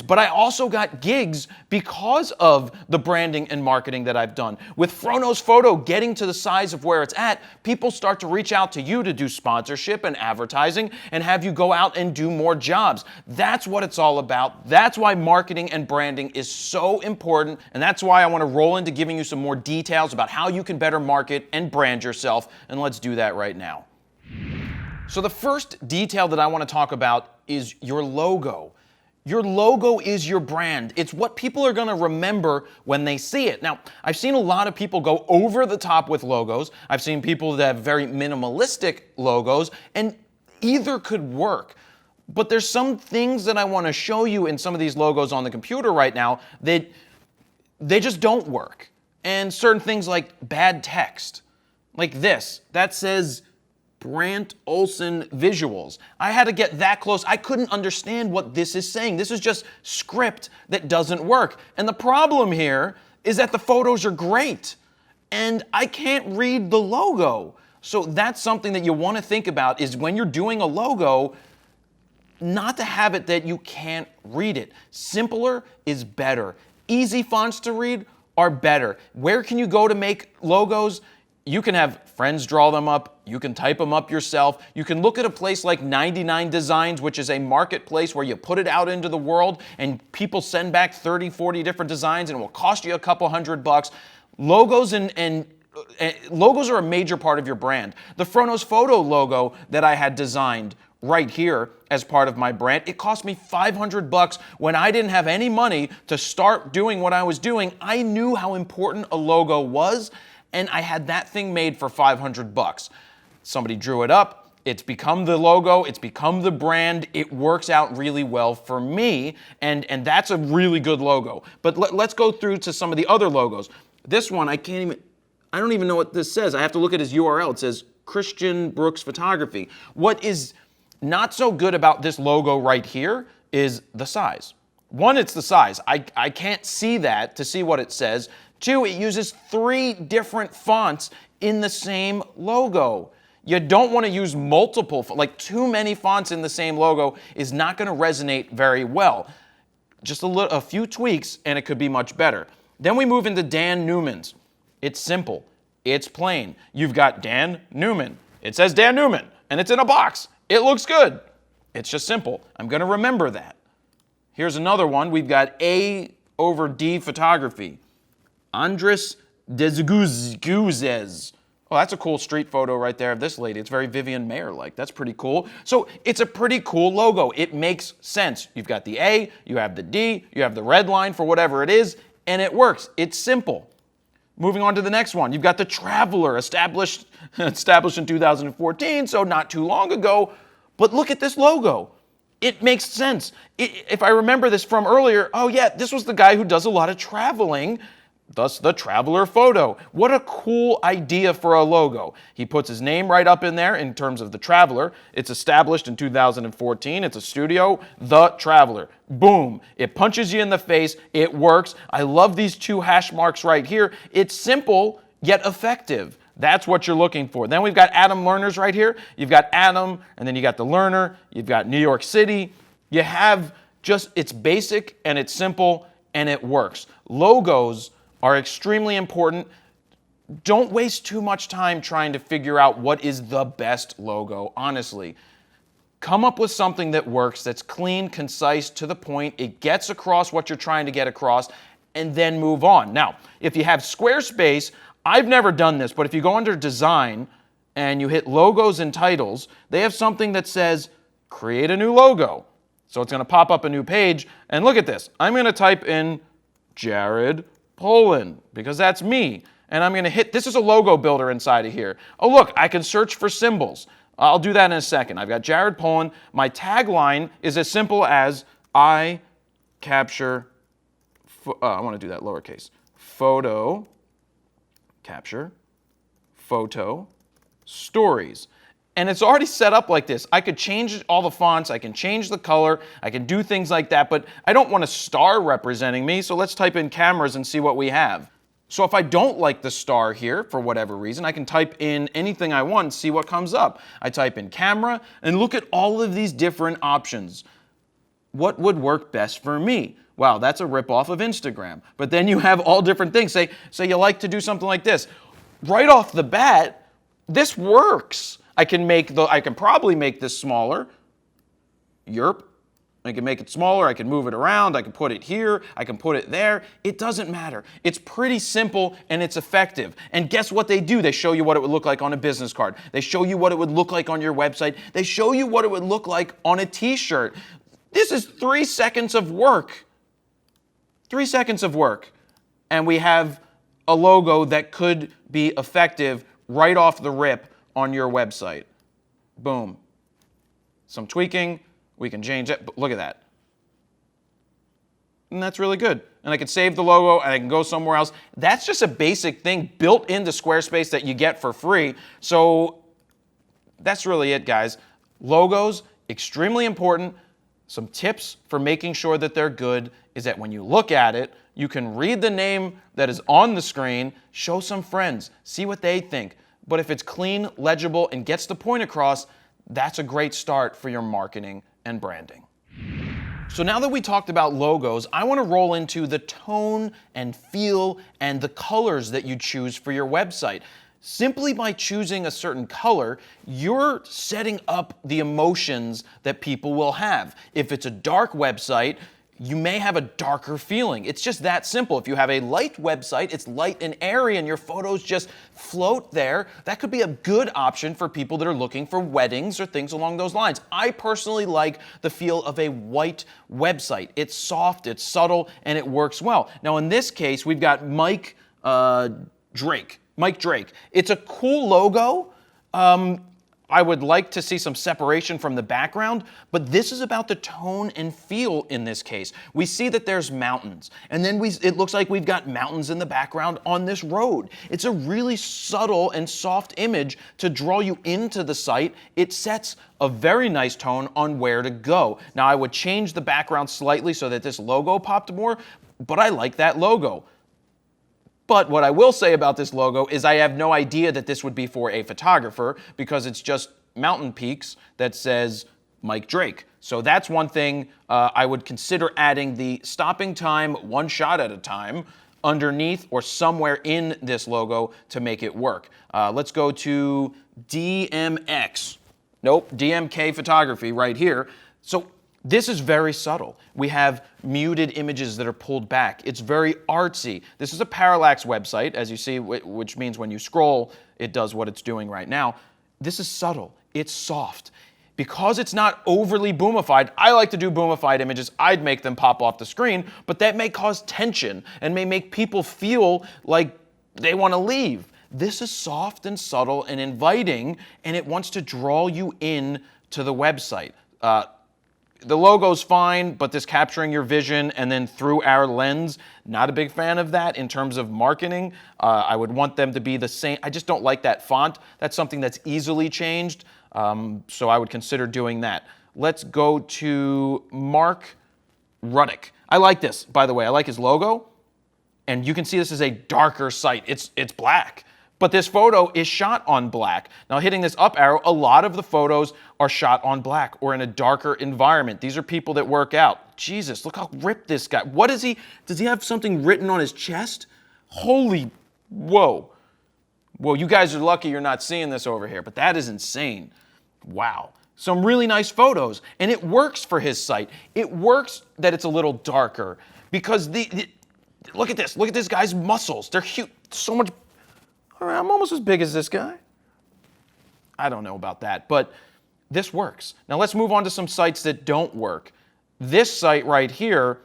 But I also got gigs because of the branding and marketing that I've done. With Froknow's Photo getting to the size of where it's at, people start to reach out to you to do sponsorship and advertising and have you go out and do more jobs. That's what it's all about. That's why marketing and branding is so important. And that's why I want to roll into giving you some more details about how you can better market and brand yourself. And let's do that right now. So the first detail that I want to talk about is your logo. Your logo is your brand. It's what people are going to remember when they see it. Now, I've seen a lot of people go over the top with logos. I've seen people that have very minimalistic logos, and either could work. But there's some things that I want to show you in some of these logos on the computer right now that they just don't work. And certain things like bad text, like this, that says Brant Olson Visuals. I had to get that close. I couldn't understand what this is saying. This is just script that doesn't work. And the problem here is that the photos are great, and I can't read the logo. So that's something that you want to think about, is when you're doing a logo, not to have it that you can't read it. Simpler is better. Easy fonts to read are better. Where can you go to make logos? You can have friends draw them up. You can type them up yourself. You can look at a place like 99 Designs, which is a marketplace where you put it out into the world and people send back 30, 40 different designs, and it will cost you a couple $100. Logos logos are a major part of your brand. The Froknow's Photo logo that I had designed right here as part of my brand, it cost me $500 when I didn't have any money to start doing what I was doing. I knew how important a logo was, and I had that thing made for 500 bucks. Somebody drew it up. It's become the logo. It's become the brand. It works out really well for me, and that's a really good logo. But let's go through to some of the other logos. This one, I don't even know what this says. I have to look at his URL. It says Christian Brooks Photography. What is not so good about this logo right here is the size. One, it's the size. I can't see that to see what it says. Two, it uses 3 different fonts in the same logo. You don't want to use multiple, like too many fonts in the same logo is not going to resonate very well. Just a few tweaks and it could be much better. Then we move into Dan Newman's. It's simple. It's plain. You've got Dan Newman. It says Dan Newman and it's in a box. It looks good. It's just simple. I'm going to remember that. Here's another one. We've got A over D Photography. Andres Desguzes. Well, that's a cool street photo right there of this lady. It's very Vivian Mayer-like. That's pretty cool. So it's a pretty cool logo. It makes sense. You've got the A, you have the D, you have the red line for whatever it is, and it works. It's simple. Moving on to the next one. You've got the Traveler, established in 2014, so not too long ago. But look at this logo. It makes sense. If I remember this from earlier, oh yeah, this was the guy who does a lot of traveling. Thus, the Traveler photo. What a cool idea for a logo. He puts his name right up in there in terms of the Traveler. It's established in 2014. It's a studio, The Traveler. Boom. It punches you in the face. It works. I love these 2 hash marks right here. It's simple, yet effective. That's what you're looking for. Then we've got Adam Lerner's right here. You've got Adam, and then you got the Lerner. You've got New York City. You have it's basic, and it's simple, and it works. Logos are extremely important. Don't waste too much time trying to figure out what is the best logo, honestly. Come up with something that works, that's clean, concise, to the point, it gets across what you're trying to get across, and then move on. Now, if you have Squarespace, I've never done this, but if you go under Design and you hit Logos and Titles, they have something that says, Create a new logo. So it's going to pop up a new page, and look at this. I'm going to type in Jared Polin, because that's me. And I'm going to hit, this is a logo builder inside of here. Oh, look, I can search for symbols. I'll do that in a second. I've got Jared Polin. My tagline is as simple as I capture, I want to do that lowercase, photo, capture, photo, stories. And it's already set up like this. I could change all the fonts, I can change the color, I can do things like that, but I don't want a star representing me, so let's type in cameras and see what we have. So if I don't like the star here, for whatever reason, I can type in anything I want and see what comes up. I type in camera, and look at all of these different options. What would work best for me? Wow, that's a ripoff of Instagram. But then you have all different things. Say you like to do something like this. Right off the bat, this works. I can probably make this smaller. Yerp. I can make it smaller, I can move it around, I can put it here, I can put it there. It doesn't matter. It's pretty simple and it's effective. And guess what they do? They show you what it would look like on a business card. They show you what it would look like on your website. They show you what it would look like on a t-shirt. This is 3 seconds of work. 3 seconds of work. And we have a logo that could be effective right off the rip on your website. Boom. Some tweaking, we can change it. But look at that. And that's really good. And I can save the logo and I can go somewhere else. That's just a basic thing built into Squarespace that you get for free. So that's really it, guys. Logos, extremely important. Some tips for making sure that they're good is that when you look at it, you can read the name that is on the screen, show some friends, see what they think. But if it's clean, legible, and gets the point across, that's a great start for your marketing and branding. So now that we talked about logos, I want to roll into the tone and feel and the colors that you choose for your website. Simply by choosing a certain color, you're setting up the emotions that people will have. If it's a dark website, you may have a darker feeling. It's just that simple. If you have a light website, it's light and airy and your photos just float there, that could be a good option for people that are looking for weddings or things along those lines. I personally like the feel of a white website. It's soft, it's subtle, and it works well. Now in this case, we've got Mike Drake. Mike Drake. It's a cool logo. I would like to see some separation from the background, but this is about the tone and feel in this case. We see that there's mountains, and then it looks like we've got mountains in the background on this road. It's a really subtle and soft image to draw you into the site. It sets a very nice tone on where to go. Now, I would change the background slightly so that this logo popped more, but I like that logo. But what I will say about this logo is I have no idea that this would be for a photographer because it's just mountain peaks that says Mike Drake. So that's one thing I would consider adding the stopping time, one shot at a time, underneath or somewhere in this logo to make it work. Let's go to DMX. Nope, DMK Photography right here. So this is very subtle. We have muted images that are pulled back. It's very artsy. This is a parallax website, as you see, which means when you scroll, it does what it's doing right now. This is subtle. It's soft. Because it's not overly boomified, I like to do boomified images. I'd make them pop off the screen, but that may cause tension and may make people feel like they want to leave. This is soft and subtle and inviting, and it wants to draw you in to the website. The logo's fine, but this capturing your vision and then through our lens, not a big fan of that in terms of marketing. I would want them to be the same. I just don't like that font. That's something that's easily changed, so I would consider doing that. Let's go to Mark Ruddick. I like this, by the way. I like his logo, and you can see this is a darker site. It's black. But this photo is shot on black. Now hitting this up arrow, a lot of the photos are shot on black or in a darker environment. These are people that work out. Jesus, look how ripped this guy. What is he? Does he have something written on his chest? Holy, whoa. Whoa, you guys are lucky you're not seeing this over here, but that is insane. Wow. Some really nice photos, and it works for his site. It works that it's a little darker because look at this. Look at this guy's muscles. They're huge. So much. All right, I'm almost as big as this guy. I don't know about that, but this works. Now let's move on to some sites that don't work. This site right here,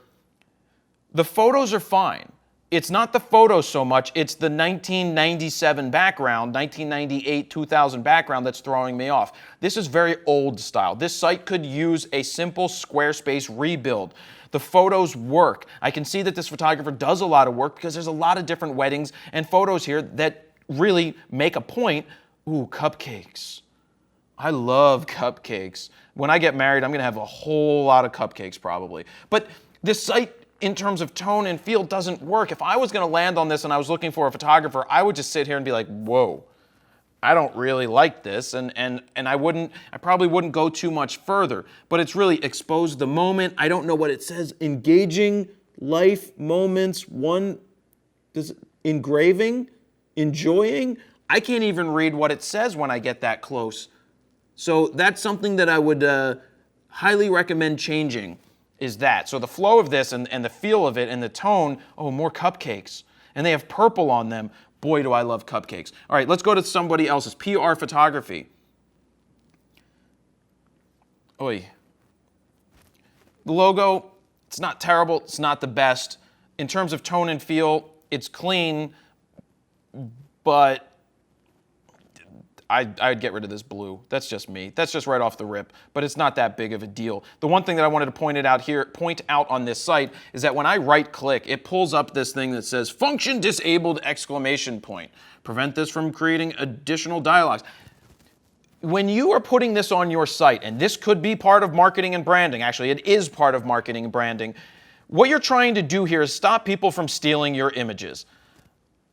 the photos are fine. It's not the photos so much, it's the 1997 background, 1998, 2000 background that's throwing me off. This is very old style. This site could use a simple Squarespace rebuild. The photos work. I can see that this photographer does a lot of work because there's a lot of different weddings and photos here that really make a point. Ooh, cupcakes. I love cupcakes. When I get married, I'm going to have a whole lot of cupcakes probably. But this site, in terms of tone and feel, doesn't work. If I was going to land on this and I was looking for a photographer, I would just sit here and be like, whoa, I don't really like this. And I probably wouldn't go too much further. But it's really exposed the moment. I don't know what it says. Engaging life moments. Engraving. Enjoying. I can't even read what it says when I get that close. So that's something that I would highly recommend changing, is that. So the flow of this and the feel of it and the tone, oh, more cupcakes. And they have purple on them. Boy, do I love cupcakes. All right, let's go to somebody else's. PR Photography. Oy. The logo, it's not terrible. It's not the best. In terms of tone and feel, it's clean. But I'd get rid of this blue. That's just me. That's just right off the rip. But it's not that big of a deal. The one thing that I wanted to point out on this site is that when I right-click, it pulls up this thing that says "Function Disabled!" Prevent this from creating additional dialogues. When you are putting this on your site, and this could be part of marketing and branding, actually it is part of marketing and branding, what you're trying to do here is stop people from stealing your images.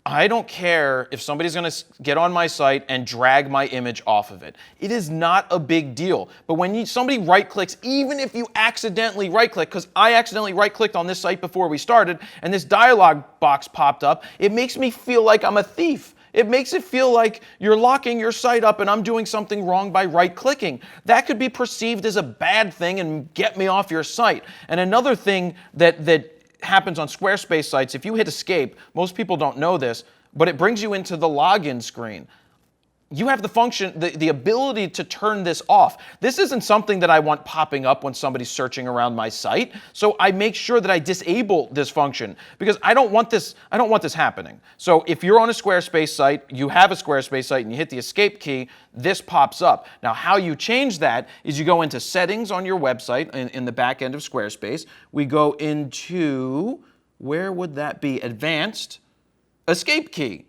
I don't care if somebody's going to get on my site and drag my image off of it. It is not a big deal. But when somebody right-clicks, even if you accidentally right-click, because I accidentally right-clicked on this site before we started, and this dialog box popped up, it makes me feel like I'm a thief. It makes it feel like you're locking your site up and I'm doing something wrong by right-clicking. That could be perceived as a bad thing and get me off your site. And another thing that happens on Squarespace sites, if you hit escape, most people don't know this, but it brings you into the login screen. you have the function, the ability to turn this off. This isn't something that I want popping up when somebody's searching around my site. So I make sure that I disable this function because I don't want this happening. So if you're on a Squarespace site, you have a Squarespace site and you hit the escape key, this pops up. Now how you change that is you go into settings on your website in the back end of Squarespace. We go into, where would that be? Advanced, escape key.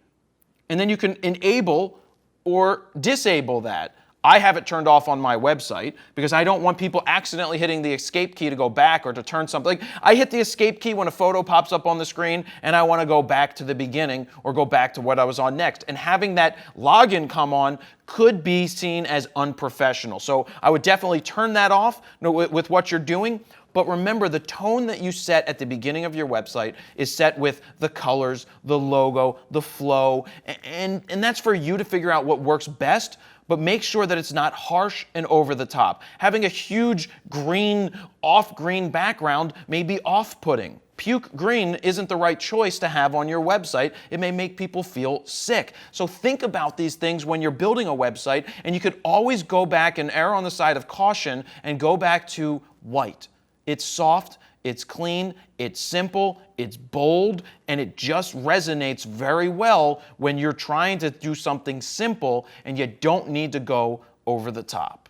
And then you can enable or disable that. I have it turned off on my website because I don't want people accidentally hitting the escape key to go back or to turn something. I hit the escape key when a photo pops up on the screen and I want to go back to the beginning or go back to what I was on next. And having that login come on could be seen as unprofessional. So I would definitely turn that off with what you're doing. But remember, the tone that you set at the beginning of your website is set with the colors, the logo, the flow, and that's for you to figure out what works best, but make sure that it's not harsh and over the top. Having a huge green, off-green background may be off-putting. Puke green isn't the right choice to have on your website. It may make people feel sick. So think about these things when you're building a website, and you could always go back and err on the side of caution and go back to white. It's soft, it's clean, it's simple, it's bold, and it just resonates very well when you're trying to do something simple and you don't need to go over the top.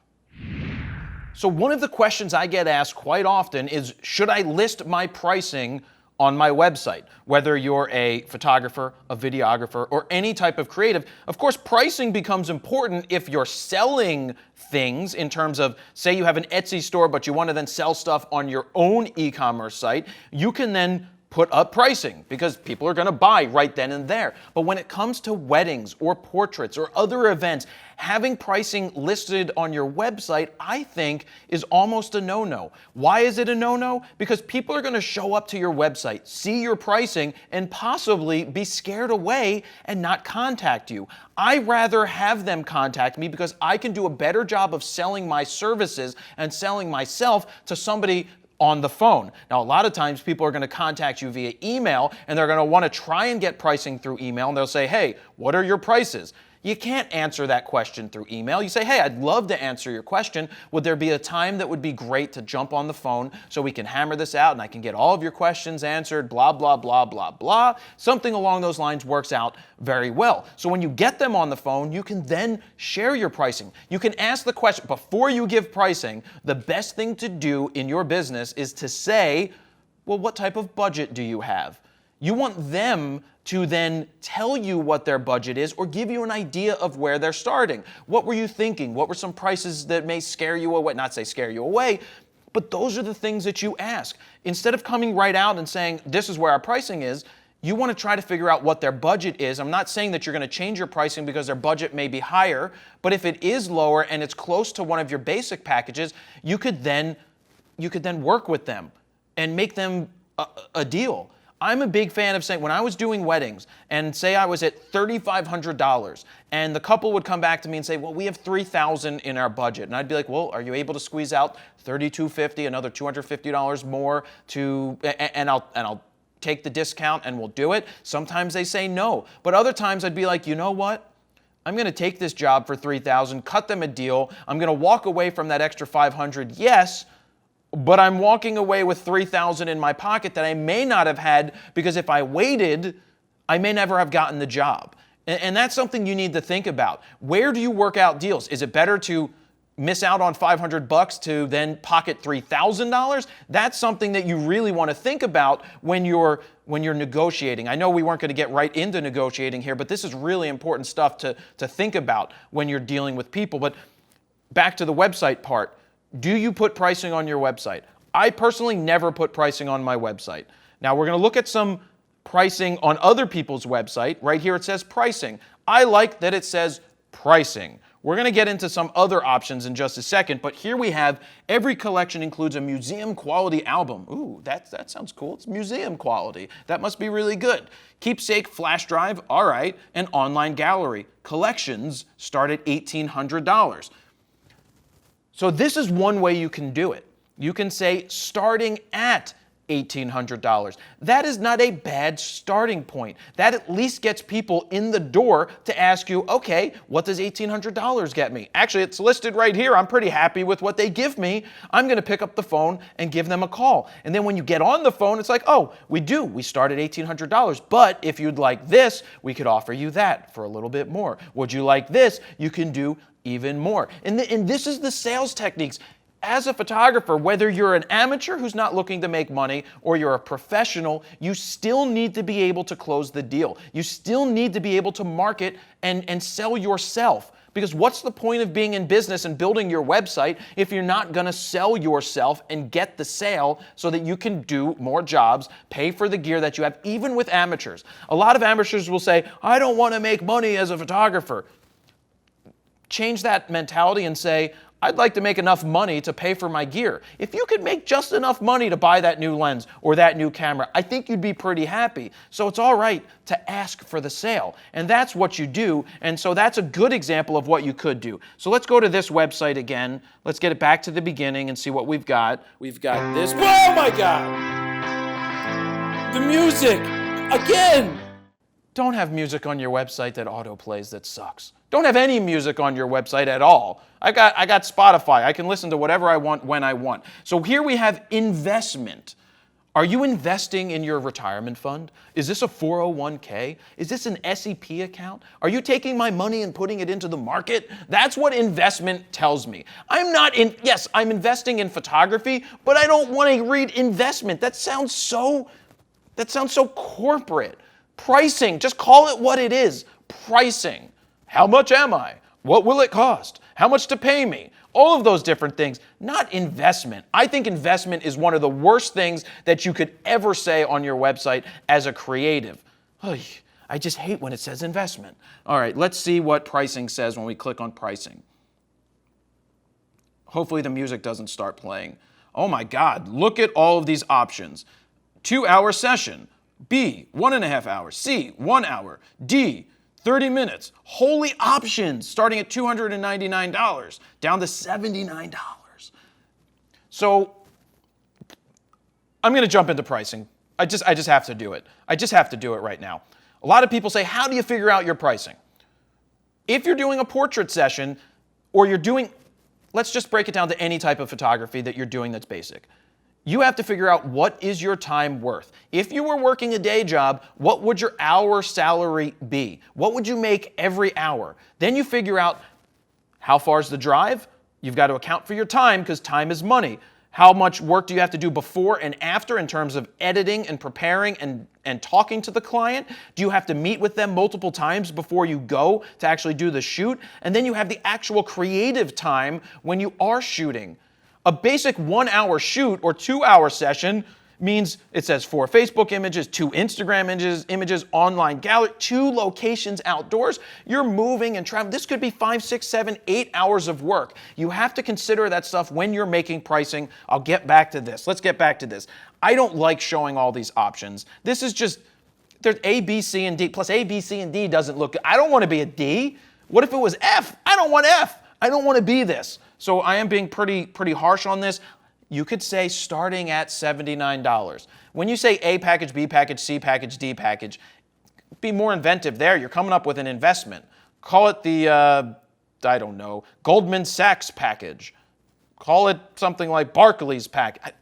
So one of the questions I get asked quite often is, should I list my pricing on my website? Whether you're a photographer, a videographer, or any type of creative, of course, pricing becomes important if you're selling things in terms of, say you have an Etsy store, but you want to then sell stuff on your own e-commerce site, you can then put up pricing because people are going to buy right then and there. But when it comes to weddings or portraits or other events, having pricing listed on your website, I think, is almost a no-no. Why is it a no-no? Because people are going to show up to your website, see your pricing, and possibly be scared away and not contact you. I'd rather have them contact me because I can do a better job of selling my services and selling myself to somebody on the phone. Now, a lot of times people are going to contact you via email and they're going to want to try and get pricing through email, and they'll say, hey, what are your prices? You can't answer that question through email. You say, hey, I'd love to answer your question. Would there be a time that would be great to jump on the phone so we can hammer this out and I can get all of your questions answered, blah, blah, blah, blah, blah. Something along those lines works out very well. So when you get them on the phone, you can then share your pricing. You can ask the question, before you give pricing, the best thing to do in your business is to say, well, what type of budget do you have? You want them to then tell you what their budget is or give you an idea of where they're starting. What were you thinking? What were some prices that may scare you away? Not say scare you away, but those are the things that you ask. Instead of coming right out and saying, this is where our pricing is, you want to try to figure out what their budget is. I'm not saying that you're going to change your pricing because their budget may be higher, but if it is lower and it's close to one of your basic packages, you could then work with them and make them a deal. I'm a big fan of saying, when I was doing weddings and say I was at $3,500 and the couple would come back to me and say, well, we have $3,000 in our budget. And I'd be like, well, are you able to squeeze out $3,250, another $250 more and I'll take the discount and we'll do it. Sometimes they say no. But other times I'd be like, you know what? I'm going to take this job for $3,000, cut them a deal. I'm going to walk away from that extra $500. Yes, but I'm walking away with $3,000 in my pocket that I may not have had because if I waited, I may never have gotten the job. And that's something you need to think about. Where do you work out deals? Is it better to miss out on $500 to then pocket $3,000? That's something that you really want to think about when you're negotiating. I know we weren't going to get right into negotiating here, but this is really important stuff to think about when you're dealing with people. But back to the website part. Do you put pricing on your website? I personally never put pricing on my website. Now we're going to look at some pricing on other people's website. Right here it says pricing. I like that it says pricing. We're going to get into some other options in just a second, but here we have every collection includes a museum quality album. Ooh, that sounds cool. It's museum quality. That must be really good. Keepsake flash drive, all right, and online gallery. Collections start at $1,800. So this is one way you can do it. You can say starting at $1,800. That is not a bad starting point. That at least gets people in the door to ask you, okay, what does $1,800 get me? Actually, it's listed right here. I'm pretty happy with what they give me. I'm going to pick up the phone and give them a call. And then when you get on the phone, it's like, oh, we start at $1,800. But if you'd like this, we could offer you that for a little bit more. Would you like this? You can do even more. And this is the sales techniques. As a photographer, whether you're an amateur who's not looking to make money or you're a professional, you still need to be able to close the deal. You still need to be able to market and sell yourself. Because what's the point of being in business and building your website if you're not going to sell yourself and get the sale so that you can do more jobs, pay for the gear that you have, even with amateurs? A lot of amateurs will say, I don't want to make money as a photographer. Change that mentality and say, I'd like to make enough money to pay for my gear. If you could make just enough money to buy that new lens or that new camera, I think you'd be pretty happy. So it's all right to ask for the sale. And that's what you do. And so that's a good example of what you could do. So let's go to this website again. Let's get it back to the beginning and see what we've got. We've got this. Oh my God! The music! Again! Don't have music on your website that autoplays that sucks. Don't have any music on your website at all. I got Spotify. I can listen to whatever I want when I want. So here we have investment. Are you investing in your retirement fund? Is this a 401k? Is this an SEP account? Are you taking my money and putting it into the market? That's what investment tells me. Yes, I'm investing in photography, but I don't want to read investment. That sounds so corporate. Pricing, just call it what it is. Pricing. How much am I? What will it cost? How much to pay me? All of those different things, not investment. I think investment is one of the worst things that you could ever say on your website as a creative. I just hate when it says investment. All right, let's see what pricing says when we click on pricing. Hopefully the music doesn't start playing. Oh my God, look at all of these options. 2-hour session. B, 1.5 hours. C, 1 hour. D, 30 minutes. Holy options starting at $299 down to $79. So I'm going to jump into pricing. I just have to do it. I just have to do it right now. A lot of people say, how do you figure out your pricing? If you're doing a portrait session or let's just break it down to any type of photography that you're doing that's basic. You have to figure out what is your time worth. If you were working a day job, what would your hour salary be? What would you make every hour? Then you figure out how far is the drive? You've got to account for your time because time is money. How much work do you have to do before and after in terms of editing and preparing and talking to the client? Do you have to meet with them multiple times before you go to actually do the shoot? And then you have the actual creative time when you are shooting. A basic 1-hour shoot or 2-hour session means it says 4 Facebook images, 2 Instagram images, online gallery, 2 locations outdoors. You're moving and traveling. This could be 5, 6, 7, 8 hours of work. You have to consider that stuff when you're making pricing. I'll get back to this. Let's get back to this. I don't like showing all these options. This is just, there's A, B, C, and D. Plus A, B, C, and D doesn't look good. I don't want to be a D. What if it was F? I don't want F. I don't want to be this. So I am being pretty harsh on this. You could say starting at $79. When you say A package, B package, C package, D package, be more inventive there. You're coming up with an investment. Call it the, I don't know, Goldman Sachs package. Call it something like Barclays package.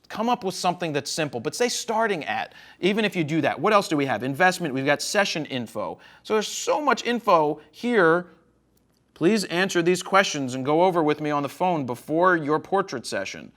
Come up with something that's simple, but say starting at, even if you do that. What else do we have? Investment, we've got session info. So there's so much info here. Please answer these questions and go over with me on the phone before your portrait session.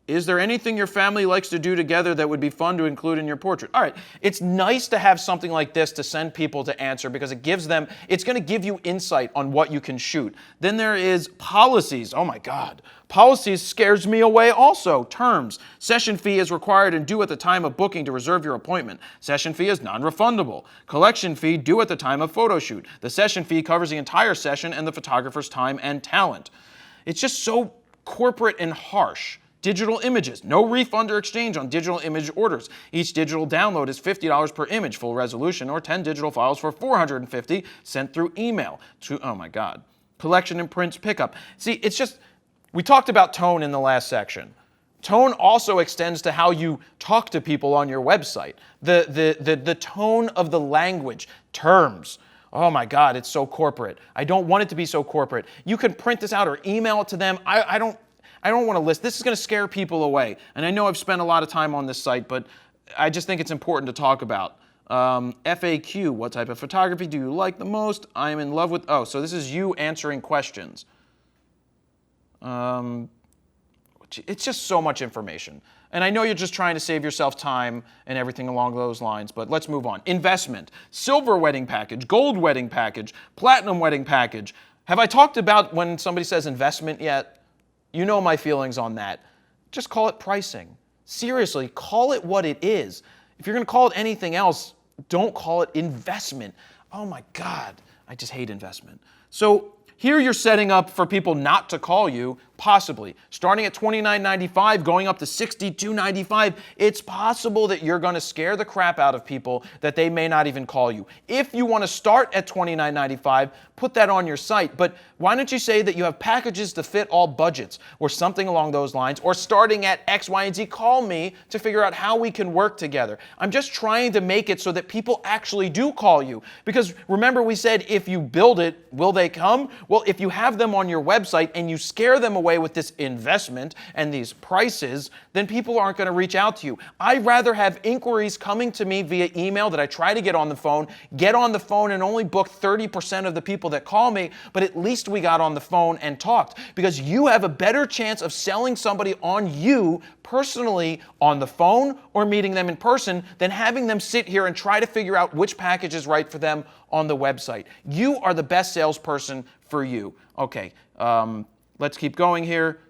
Is there anything your family likes to do together that would be fun to include in your portrait? All right, it's nice to have something like this to send people to answer because it's going to give you insight on what you can shoot. Then there is policies. Oh my God. Policies scares me away also. Terms. Session fee is required and due at the time of booking to reserve your appointment. Session fee is non-refundable. Collection fee due at the time of photo shoot. The session fee covers the entire session and the photographer's time and talent. It's just so corporate and harsh. Digital images. No refund or exchange on digital image orders. Each digital download is $50 per image, full resolution, or 10 digital files for $450 sent through email. Oh my God. Collection and prints pickup. See, it's just, we talked about tone in the last section. Tone also extends to how you talk to people on your website. The tone of the language, terms. Oh my God, it's so corporate. I don't want it to be so corporate. You can print this out or email it to them. I don't want to list. This is going to scare people away. And I know I've spent a lot of time on this site, but I just think it's important to talk about. FAQ, what type of photography do you like the most? I am in love with, oh, so this is you answering questions. It's just so much information. And I know you're just trying to save yourself time and everything along those lines, but let's move on. Investment, silver wedding package, gold wedding package, platinum wedding package. Have I talked about when somebody says investment yet? You know my feelings on that. Just call it pricing. Seriously, call it what it is. If you're going to call it anything else, don't call it investment. Oh my God, I just hate investment. So here you're setting up for people not to call you, possibly. Starting at $29.95, going up to $62.95, it's possible that you're going to scare the crap out of people that they may not even call you. If you want to start at $29.95, put that on your site. But why don't you say that you have packages to fit all budgets or something along those lines, or starting at X, Y, and Z, call me to figure out how we can work together. I'm just trying to make it so that people actually do call you. Because remember we said if you build it, will they come? Well, if you have them on your website and you scare them away with this investment and these prices, then people aren't going to reach out to you. I'd rather have inquiries coming to me via email that I try to get on the phone and only book 30% of the people that call me, but at least we got on the phone and talked, because you have a better chance of selling somebody on you personally on the phone or meeting them in person than having them sit here and try to figure out which package is right for them on the website. You are the best salesperson for you. Okay, let's keep going here.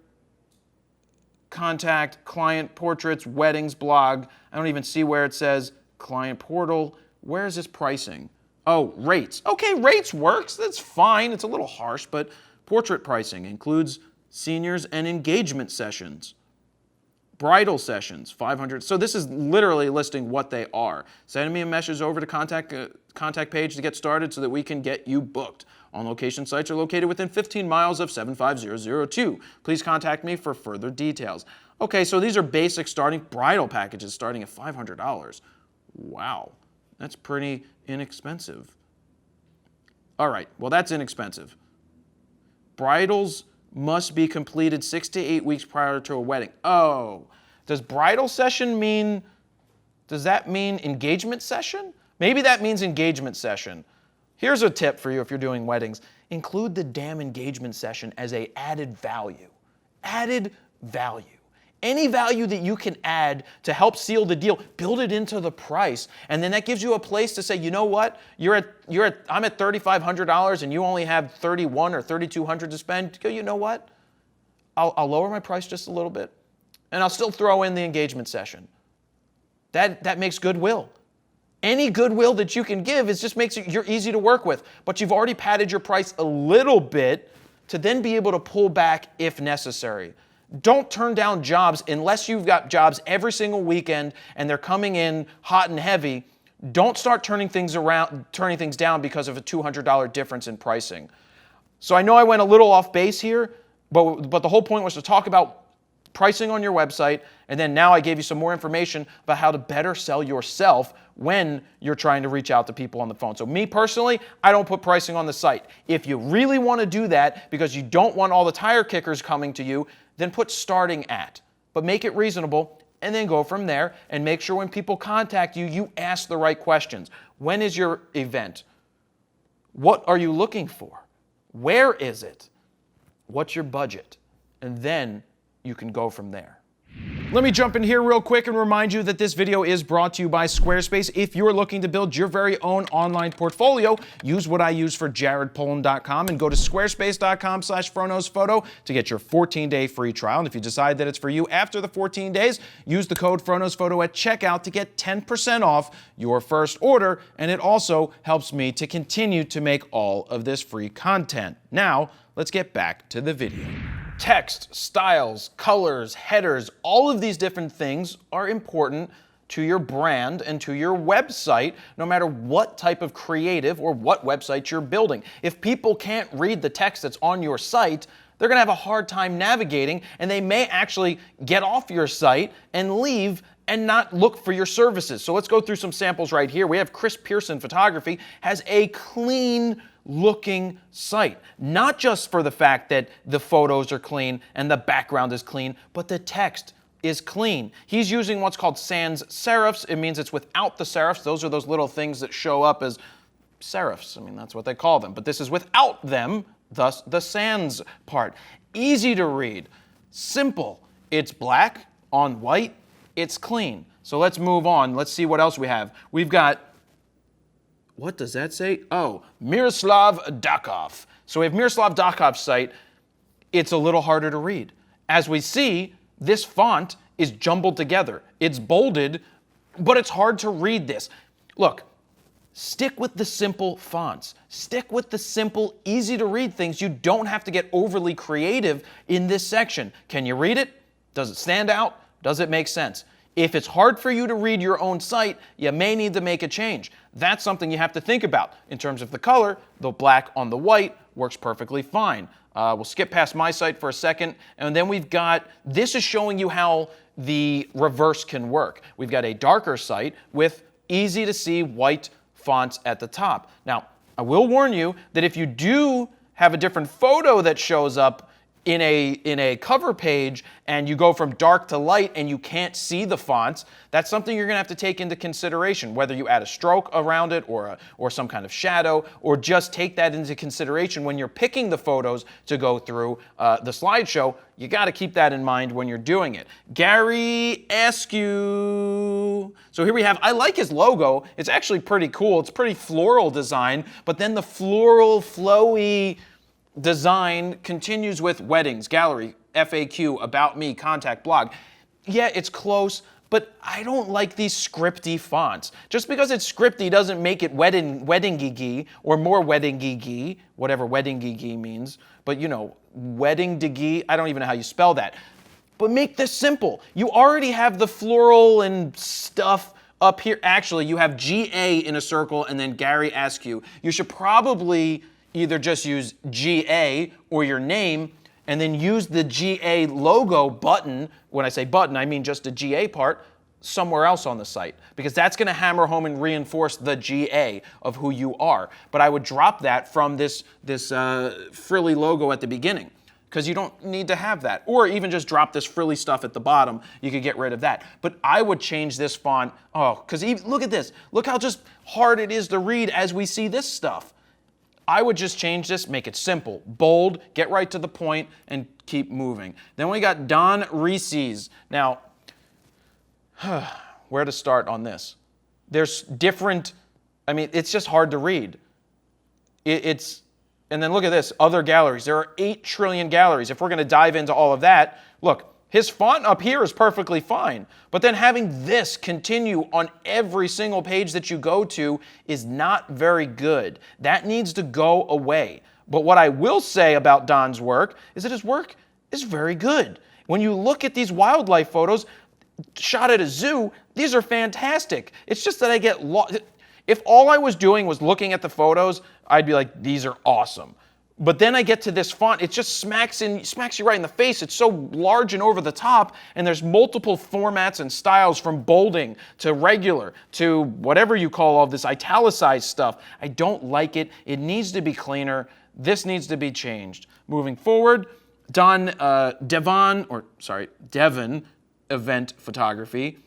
Contact, client portraits, weddings, blog. I don't even see where it says client portal. Where is this pricing? Oh, rates. Okay, rates works. That's fine. It's a little harsh, but portrait pricing includes seniors and engagement sessions. Bridal sessions, 500. So this is literally listing what they are. Send me a message over to contact page to get started so that we can get you booked. On location sites are located within 15 miles of 75002. Please contact me for further details. Okay, so these are basic starting bridal packages starting at $500. Wow, that's pretty inexpensive. All right, well, that's inexpensive. Bridals must be completed 6 to 8 weeks prior to a wedding. Oh, does bridal session mean, does that mean engagement session? Maybe that means engagement session. Here's a tip for you if you're doing weddings. Include the damn engagement session as a added value. Added value. Any value that you can add to help seal the deal, build it into the price, and then that gives you a place to say, you know what, I'm at $3,500 and you only have $3,100 or $3,200 to spend. Go, you know what, I'll lower my price just a little bit, and I'll still throw in the engagement session. That makes goodwill. Any goodwill that you can give just makes it you're easy to work with, but you've already padded your price a little bit to then be able to pull back if necessary. Don't turn down jobs unless you've got jobs every single weekend and they're coming in hot and heavy. Don't start turning things down because of a $200 difference in pricing. So I know I went a little off base here, but the whole point was to talk about pricing on your website, and then now I gave you some more information about how to better sell yourself when you're trying to reach out to people on the phone. So me personally, I don't put pricing on the site. If you really want to do that because you don't want all the tire kickers coming to you, then put starting at. But make it reasonable and then go from there, and make sure when people contact you, you ask the right questions. When is your event? What are you looking for? Where is it? What's your budget? And then you can go from there. Let me jump in here real quick and remind you that this video is brought to you by Squarespace. If you're looking to build your very own online portfolio, use what I use for jaredpoland.com and go to squarespace.com/FronosPhoto to get your 14-day free trial. And if you decide that it's for you after the 14 days, use the code FronosPhoto at checkout to get 10% off your first order. And it also helps me to continue to make all of this free content. Now, let's get back to the video. Text, styles, colors, headers, all of these different things are important to your brand and to your website, no matter what type of creative or what website you're building. If people can't read the text that's on your site, they're going to have a hard time navigating, and they may actually get off your site and leave and not look for your services. So let's go through some samples right here. We have Chris Pearson Photography has a clean looking site, not just for the fact that the photos are clean and the background is clean, but the text is clean. He's using what's called sans serifs. It means it's without the serifs. Those are those little things that show up as serifs. I mean, that's what they call them. But this is without them, thus the sans part. Easy to read, simple. It's black on white. It's clean. So let's move on. Let's see what else we have. We've got, what does that say? Oh, Miroslav Dakov. So we have Miroslav Dakov's site. It's a little harder to read. As we see, this font is jumbled together. It's bolded, but it's hard to read this. Look, stick with the simple fonts. Stick with the simple, easy to read things. You don't have to get overly creative in this section. Can you read it? Does it stand out? Does it make sense? If it's hard for you to read your own site, you may need to make a change. That's something you have to think about. In terms of the color, the black on the white works perfectly fine. We'll skip past my site for a second, and then we've got, this is showing you how the reverse can work. We've got a darker site with easy to see white fonts at the top. Now, I will warn you that if you do have a different photo that shows up in a cover page and you go from dark to light and you can't see the fonts, that's something you're going to have to take into consideration, whether you add a stroke around it or some kind of shadow, or just take that into consideration when you're picking the photos to go through the slideshow. You got to keep that in mind when you're doing it. Gary Askew. So here we have, I like his logo. It's actually pretty cool. It's pretty floral design, but then the floral, flowy design continues with weddings, gallery, FAQ, about me, contact, blog. Yeah, it's close, but I don't like these scripty fonts. Just because it's scripty doesn't make it wedding-gee or more wedding-gee, whatever wedding-gee means. But you know, wedding-gee, I don't even know how you spell that. But make this simple. You already have the floral and stuff up here. Actually, you have GA in a circle and then Gary Askew. You should probably either just use GA or your name and then use the GA logo button. When I say button, I mean just the GA part somewhere else on the site, because that's going to hammer home and reinforce the GA of who you are. But I would drop that from this frilly logo at the beginning, because you don't need to have that. Or even just drop this frilly stuff at the bottom. You could get rid of that. But I would change this font. Oh, because look at this. Look how just hard it is to read as we see this stuff. I would just change this, make it simple, bold, get right to the point, and keep moving. Then we got Don Reese's. Now, where to start on this? There's different, I mean, it's just hard to read. And then look at this, other galleries. There are 8 trillion galleries. If we're going to dive into all of that, look, his font up here is perfectly fine. But then having this continue on every single page that you go to is not very good. That needs to go away. But what I will say about Don's work is that his work is very good. When you look at these wildlife photos shot at a zoo, these are fantastic. It's just that I get lost. If all I was doing was looking at the photos, I'd be like, these are awesome. But then I get to this font, it just smacks you right in the face. It's so large and over the top, and there's multiple formats and styles, from bolding to regular to whatever you call all this italicized stuff. I don't like it. It needs to be cleaner. This needs to be changed. Moving forward, Devon Event Photography.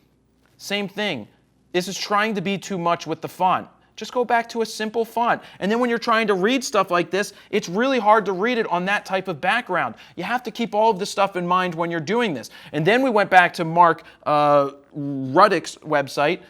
Same thing. This is trying to be too much with the font. Just go back to a simple font. And then when you're trying to read stuff like this, it's really hard to read it on that type of background. You have to keep all of this stuff in mind when you're doing this. And then we went back to Mark Ruddick's website.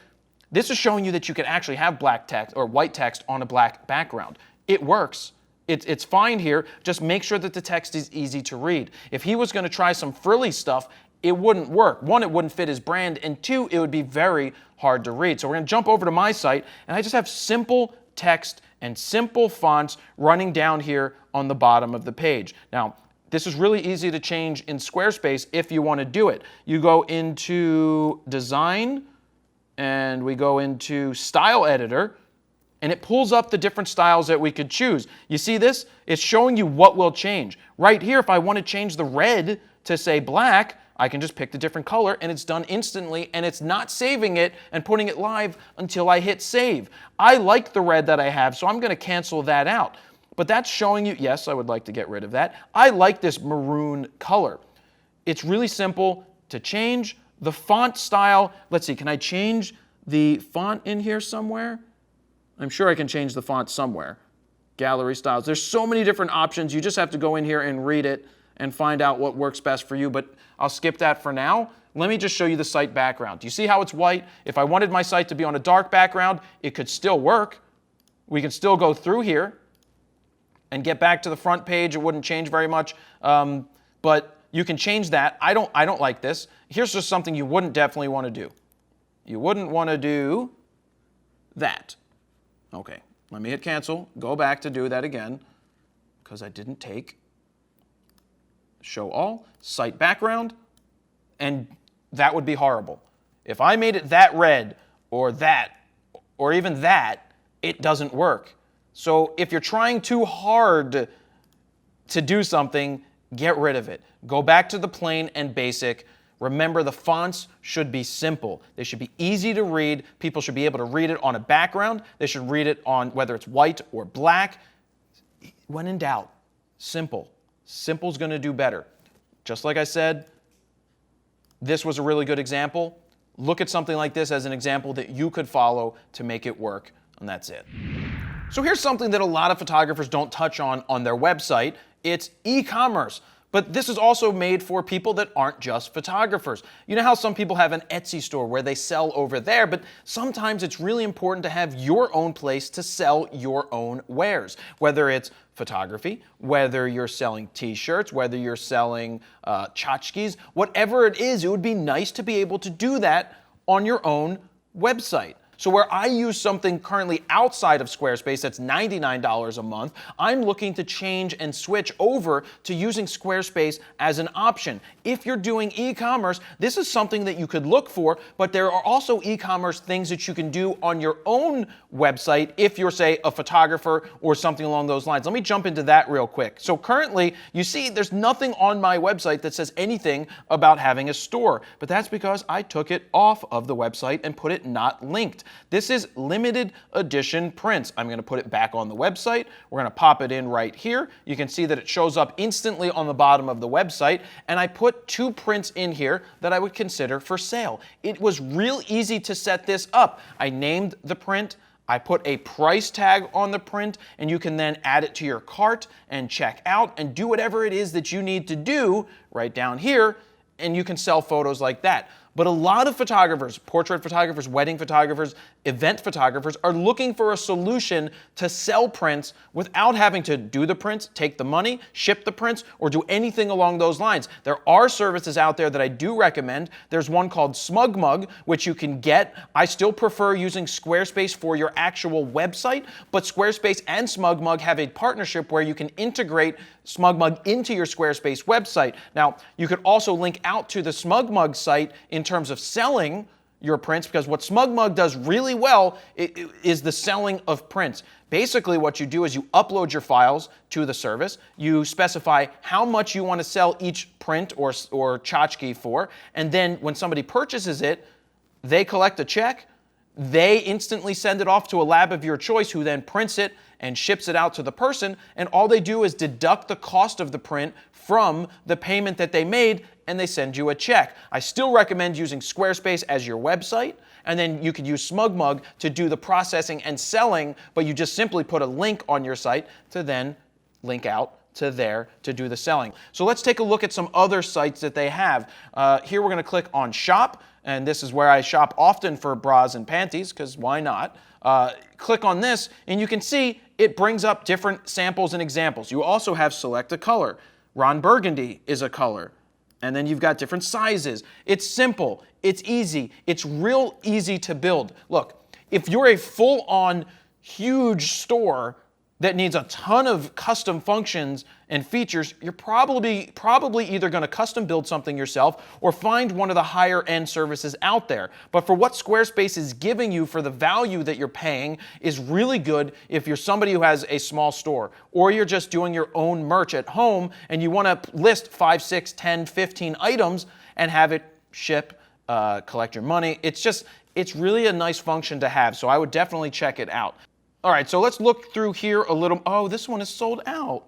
This is showing you that you can actually have black text or white text on a black background. It works. It's fine here. Just make sure that the text is easy to read. If he was going to try some frilly stuff, it wouldn't work. One, it wouldn't fit his brand, and two, it would be very hard to read. So we're going to jump over to my site, and I just have simple text and simple fonts running down here on the bottom of the page. Now, this is really easy to change in Squarespace if you want to do it. You go into Design, and we go into Style Editor, and it pulls up the different styles that we could choose. You see this? It's showing you what will change. Right here, if I want to change the red to say black, I can just pick the different color and it's done instantly, and it's not saving it and putting it live until I hit save. I like the red that I have, so I'm going to cancel that out. But that's showing you, yes, I would like to get rid of that. I like this maroon color. It's really simple to change the font style. Let's see, can I change the font in here somewhere? I'm sure I can change the font somewhere. Gallery styles. There's so many different options. You just have to go in here and read it and find out what works best for you, but I'll skip that for now. Let me just show you the site background. Do you see how it's white? If I wanted my site to be on a dark background, it could still work. We can still go through here and get back to the front page. It wouldn't change very much, but you can change that. I don't like this. Here's just something you wouldn't definitely want to do. You wouldn't want to do that. Okay, let me hit cancel. Go back to do that again because I didn't take show all, site background, and that would be horrible. If I made it that red or that or even that, it doesn't work. So if you're trying too hard to do something, get rid of it. Go back to the plain and basic. Remember, the fonts should be simple. They should be easy to read. People should be able to read it on a background. They should read it on whether it's white or black. When in doubt, simple. Simple's going to do better. Just like I said, this was a really good example. Look at something like this as an example that you could follow to make it work, and that's it. So here's something that a lot of photographers don't touch on their website. It's e-commerce. But this is also made for people that aren't just photographers. You know how some people have an Etsy store where they sell over there, but sometimes it's really important to have your own place to sell your own wares. Whether it's photography, whether you're selling t-shirts, whether you're selling tchotchkes, whatever it is, it would be nice to be able to do that on your own website. So where I use something currently outside of Squarespace that's $99 a month, I'm looking to change and switch over to using Squarespace as an option. If you're doing e-commerce, this is something that you could look for, but there are also e-commerce things that you can do on your own website if you're, say, a photographer or something along those lines. Let me jump into that real quick. So currently, you see there's nothing on my website that says anything about having a store, but that's because I took it off of the website and put it not linked. This is limited edition prints. I'm going to put it back on the website. We're going to pop it in right here. You can see that it shows up instantly on the bottom of the website, and I put 2 prints in here that I would consider for sale. It was real easy to set this up. I named the print, I put a price tag on the print, and you can then add it to your cart and check out and do whatever it is that you need to do right down here, and you can sell photos like that. But a lot of photographers, portrait photographers, wedding photographers, event photographers, are looking for a solution to sell prints without having to do the prints, take the money, ship the prints, or do anything along those lines. There are services out there that I do recommend. There's one called SmugMug, which you can get. I still prefer using Squarespace for your actual website, but Squarespace and SmugMug have a partnership where you can integrate SmugMug into your Squarespace website. Now, you could also link out to the SmugMug site in terms of selling your prints, because what SmugMug does really well is the selling of prints. Basically, what you do is you upload your files to the service, you specify how much you want to sell each print or tchotchke for, and then when somebody purchases it, they collect a check, they instantly send it off to a lab of your choice who then prints it and ships it out to the person, and all they do is deduct the cost of the print from the payment that they made, and they send you a check. I still recommend using Squarespace as your website, and then you could use SmugMug to do the processing and selling, but you just simply put a link on your site to then link out to there to do the selling. So let's take a look at some other sites that they have. Here we're going to click on Shop, and this is where I shop often for bras and panties, because why not? Click on this, and you can see it brings up different samples and examples. You also have select a color. Ron Burgundy is a color. And then you've got different sizes. It's simple. It's easy. It's real easy to build. Look, if you're a full-on huge store, that needs a ton of custom functions and features, you're probably either going to custom build something yourself or find one of the higher end services out there. But for what Squarespace is giving you for the value that you're paying is really good if you're somebody who has a small store, or you're just doing your own merch at home and you want to list 5, 6, 10, 15 items and have it ship, collect your money. It's really a nice function to have, so I would definitely check it out. All right, so let's look through here a little. Oh, this one is sold out.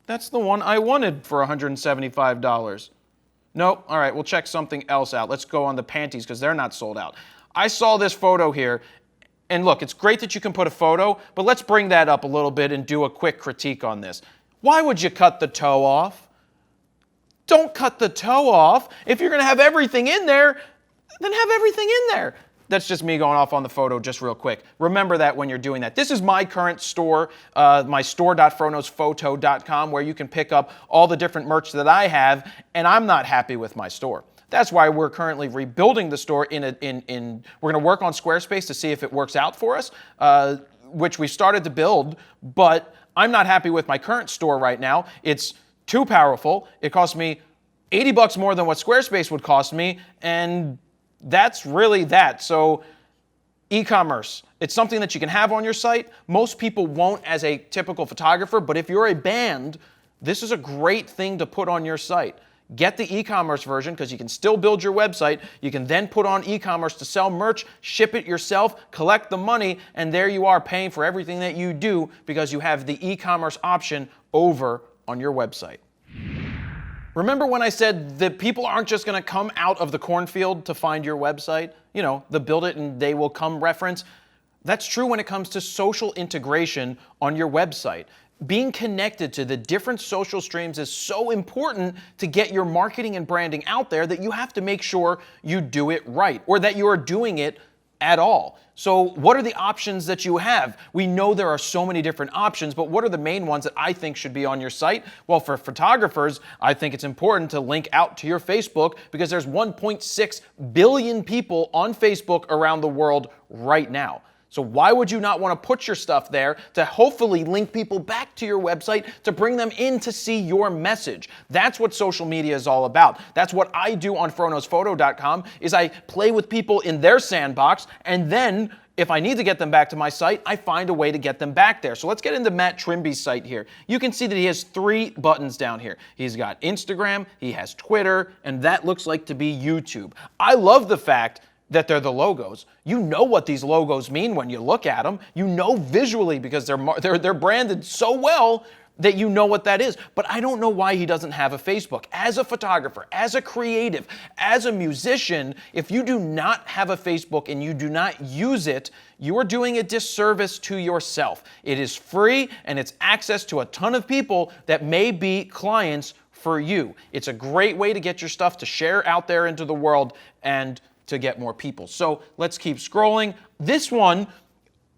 That's the one I wanted for $175. Nope. All right, we'll check something else out. Let's go on the panties because they're not sold out. I saw this photo here, and look, it's great that you can put a photo, but let's bring that up a little bit and do a quick critique on this. Why would you cut the toe off? Don't cut the toe off. If you're going to have everything in there, then have everything in there. That's just me going off on the photo just real quick. Remember that when you're doing that. This is my current store, my store.froknosphoto.com, where you can pick up all the different merch that I have, and I'm not happy with my store. That's why we're currently rebuilding the store we're going to work on Squarespace to see if it works out for us, which we started to build, but I'm not happy with my current store right now. It's too powerful. It costs me $80 more than what Squarespace would cost me, and that's really that. So e-commerce, it's something that you can have on your site. Most people won't as a typical photographer, but if you're a band, this is a great thing to put on your site. Get the e-commerce version because you can still build your website. You can then put on e-commerce to sell merch, ship it yourself, collect the money, and there you are paying for everything that you do because you have the e-commerce option over on your website. Remember when I said that people aren't just going to come out of the cornfield to find your website? You know, the build it and they will come reference. That's true when it comes to social integration on your website. Being connected to the different social streams is so important to get your marketing and branding out there that you have to make sure you do it right or that you are doing it at all. So what are the options that you have? We know there are so many different options, but what are the main ones that I think should be on your site? Well, for photographers, I think it's important to link out to your Facebook because there's 1.6 billion people on Facebook around the world right now. So why would you not want to put your stuff there to hopefully link people back to your website to bring them in to see your message? That's what social media is all about. That's what I do on froknosphoto.com is I play with people in their sandbox, and then if I need to get them back to my site, I find a way to get them back there. So let's get into Matt Trimby's site here. You can see that he has 3 buttons down here. He's got Instagram, he has Twitter, and that looks like to be YouTube. I love the fact that they're the logos. You know what these logos mean when you look at them. You know visually because they're branded so well that you know what that is. But I don't know why he doesn't have a Facebook. As a photographer, as a creative, as a musician, if you do not have a Facebook and you do not use it, you are doing a disservice to yourself. It is free and it's access to a ton of people that may be clients for you. It's a great way to get your stuff to share out there into the world and to get more people. So let's keep scrolling. This one,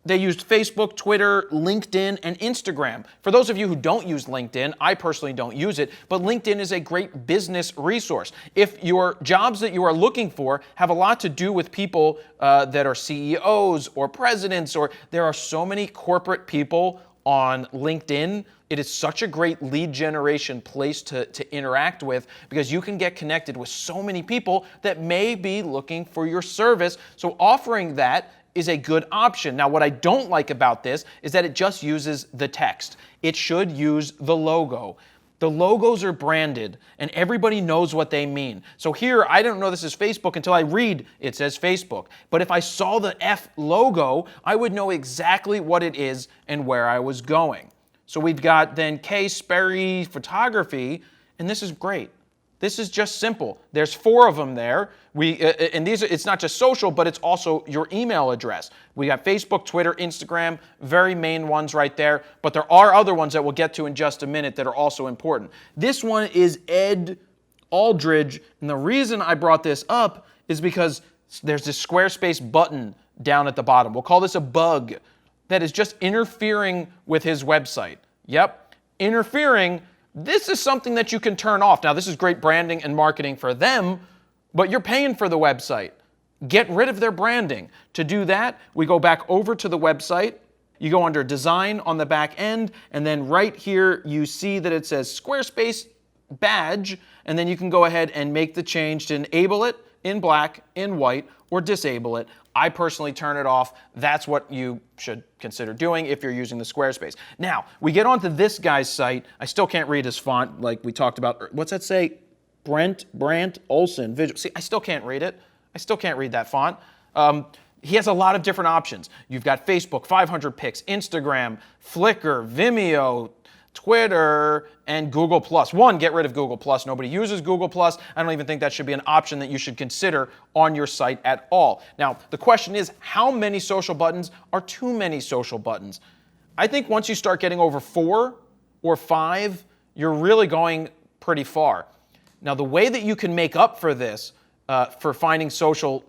they used Facebook, Twitter, LinkedIn, and Instagram. For those of you who don't use LinkedIn, I personally don't use it, but LinkedIn is a great business resource. If your jobs that you are looking for have a lot to do with people that are CEOs or presidents, or there are so many corporate people on LinkedIn, it is such a great lead generation place to interact with because you can get connected with so many people that may be looking for your service. So offering that is a good option. Now, what I don't like about this is that it just uses the text. It should use the logo. The logos are branded and everybody knows what they mean. So here, I don't know this is Facebook until I read it says Facebook. But if I saw the F logo, I would know exactly what it is and where I was going. So we've got then K Sperry Photography, and this is great. This is just simple. There's 4 of them there. And these it's not just social, but it's also your email address. We got Facebook, Twitter, Instagram, very main ones right there. But there are other ones that we'll get to in just a minute that are also important. This one is Ed Aldridge, and the reason I brought this up is because there's this Squarespace button down at the bottom. We'll call this a bug that is just interfering with his website. Yep, interfering. This is something that you can turn off. Now, this is great branding and marketing for them, but you're paying for the website. Get rid of their branding. To do that, we go back over to the website, You go under design on the back end, and then right here you see that it says Squarespace badge, and then you can go ahead and make the change to enable it in black, in white, or disable it. I personally turn it off. That's what you should consider doing if you're using the Squarespace. Now, we get onto this guy's site. I still can't read his font like we talked about. What's that say? Brandt Olson. Visual. See, I still can't read it. I still can't read that font. He has a lot of different options. You've got Facebook, 500 pics, Instagram, Flickr, Vimeo, Twitter, and Google+. One, get rid of Google+. Nobody uses Google+. I don't even think that should be an option that you should consider on your site at all. Now, the question is, how many social buttons are too many social buttons? I think once you start getting over 4 or 5, you're really going pretty far. Now, the way that you can make up for this, for finding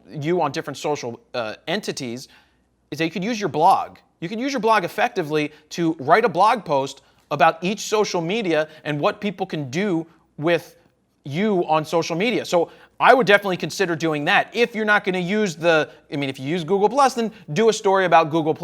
you on different social entities, is that you could use your blog. You can use your blog effectively to write a blog post about each social media and what people can do with you on social media. So I would definitely consider doing that. If you're not going to use if you use Google+, then do a story about Google+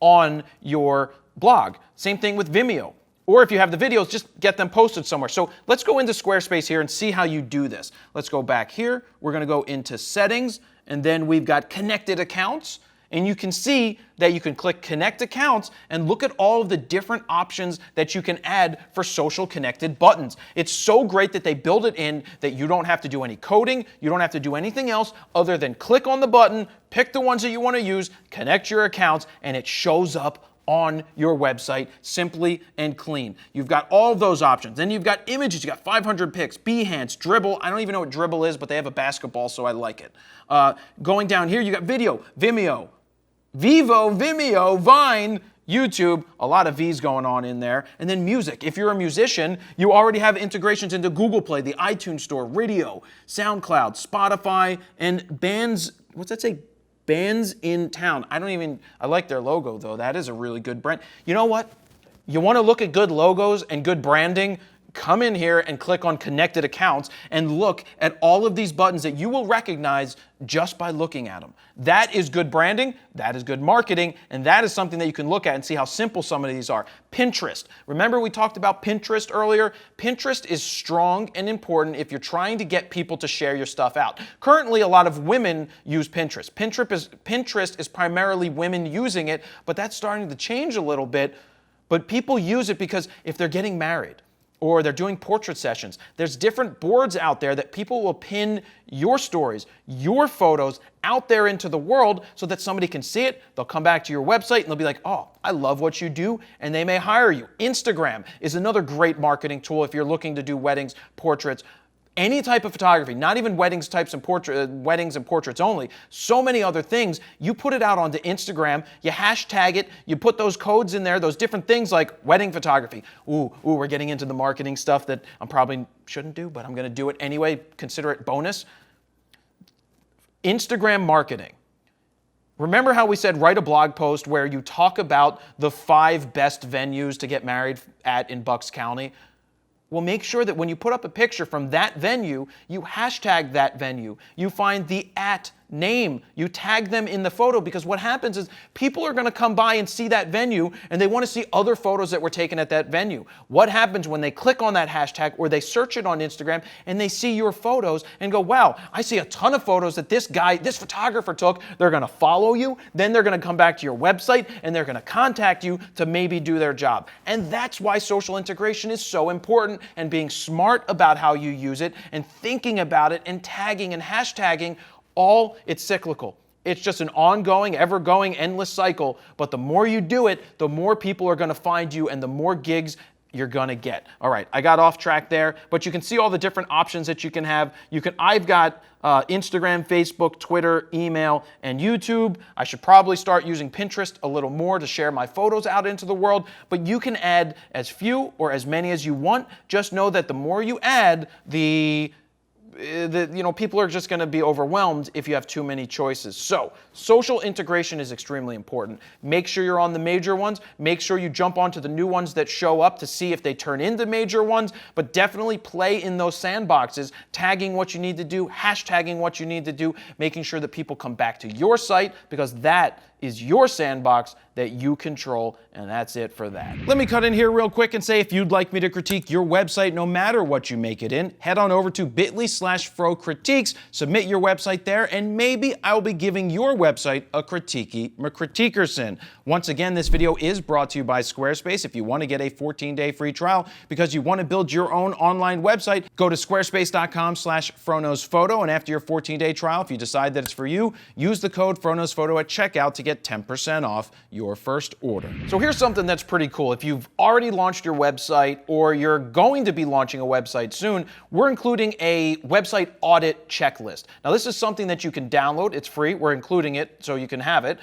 on your blog. Same thing with Vimeo. Or if you have the videos, just get them posted somewhere. So let's go into Squarespace here and see how you do this. Let's go back here. We're going to go into settings, and then we've got connected accounts. And you can see that you can click Connect Accounts and look at all of the different options that you can add for social connected buttons. It's so great that they build it in that you don't have to do any coding, you don't have to do anything else other than click on the button, pick the ones that you want to use, connect your accounts, and it shows up on your website, simply and clean. You've got all of those options. Then you've got images, you've got 500 pics, Behance, Dribbble. I don't even know what Dribbble is, but they have a basketball, so I like it. Going down here, you got video, Vimeo, Vivo, Vimeo, Vine, YouTube, a lot of V's going on in there. And then music. If you're a musician, you already have integrations into Google Play, the iTunes Store, Radio, SoundCloud, Spotify, and bands, what's that say? Bands in Town. I like their logo though. That is a really good brand. You know what? You want to look at good logos and good branding? Come in here and click on connected accounts and look at all of these buttons that you will recognize just by looking at them. That is good branding, that is good marketing, and that is something that you can look at and see how simple some of these are. Pinterest. Remember we talked about Pinterest earlier? Pinterest is strong and important if you're trying to get people to share your stuff out. Currently, a lot of women use Pinterest. Pinterest is primarily women using it, but that's starting to change a little bit. But people use it because if they're getting married, or they're doing portrait sessions. There's different boards out there that people will pin your stories, your photos out there into the world so that somebody can see it. They'll come back to your website and they'll be like, oh, I love what you do, and they may hire you. Instagram is another great marketing tool if you're looking to do weddings, portraits, any type of photography, not even weddings and portraits only, so many other things. You put it out onto Instagram, you hashtag it, you put those codes in there, those different things like wedding photography. Ooh, we're getting into the marketing stuff that I probably shouldn't do, but I'm going to do it anyway. Consider it bonus. Instagram marketing. Remember how we said write a blog post where you talk about the 5 best venues to get married at in Bucks County? Well, make sure that when you put up a picture from that venue, you hashtag that venue. You find the name. You tag them in the photo, because what happens is people are going to come by and see that venue and they want to see other photos that were taken at that venue. What happens when they click on that hashtag or they search it on Instagram and they see your photos and go, wow, I see a ton of photos that this photographer took. They're going to follow you. Then they're going to come back to your website and they're going to contact you to maybe do their job. And that's why social integration is so important, and being smart about how you use it and thinking about it and tagging and hashtagging. It's cyclical. It's just an ongoing, ever-going, endless cycle. But the more you do it, the more people are going to find you and the more gigs you're going to get. All right, I got off track there, but you can see all the different options that you can have. I've got Instagram, Facebook, Twitter, email, and YouTube. I should probably start using Pinterest a little more to share my photos out into the world, but you can add as few or as many as you want. Just know that the more you add, people are just going to be overwhelmed if you have too many choices. So, social integration is extremely important. Make sure you're on the major ones. Make sure you jump onto the new ones that show up to see if they turn into major ones, but definitely play in those sandboxes, tagging what you need to do, hashtagging what you need to do, making sure that people come back to your site, because that is your sandbox that you control, and that's it for that. Let me cut in here real quick and say if you'd like me to critique your website no matter what you make it in, head on over to bit.ly/FroCritiques, submit your website there, and maybe I'll be giving your website a critiquey Once again, this video is brought to you by Squarespace. If you want to get a 14-day free trial because you want to build your own online website, go to squarespace.com/FroKnowsPhoto, and after your 14-day trial, if you decide that it's for you, use the code FroKnowsPhoto at checkout to get 10% off your first order. So here's something that's pretty cool. If you've already launched your website or you're going to be launching a website soon, we're including a website audit checklist. Now, this is something that you can download. It's free. We're including it so you can have it.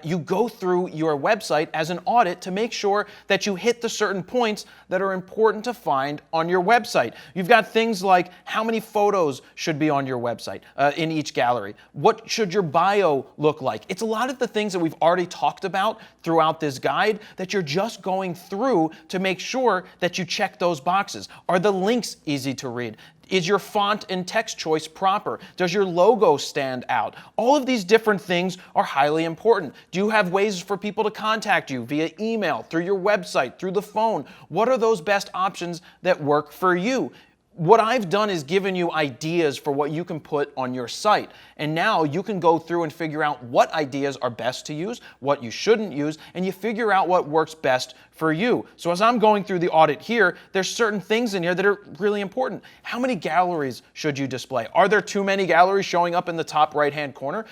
You go through your website as an audit to make sure that you hit the certain points that are important to find on your website. You've got things like how many photos should be on your website in each gallery. What should your bio look like? It's a lot of the things that we've already talked about throughout this guide that you're just going through to make sure that you check those boxes. Are the links easy to read? Is your font and text choice proper? Does your logo stand out? All of these different things are highly important. Do you have ways for people to contact you via email, through your website, through the phone? What are those best options that work for you? What I've done is given you ideas for what you can put on your site. And now you can go through and figure out what ideas are best to use, what you shouldn't use, and you figure out what works best for you. So as I'm going through the audit here, there's certain things in here that are really important. How many galleries should you display? Are there too many galleries showing up in the top right-hand corner?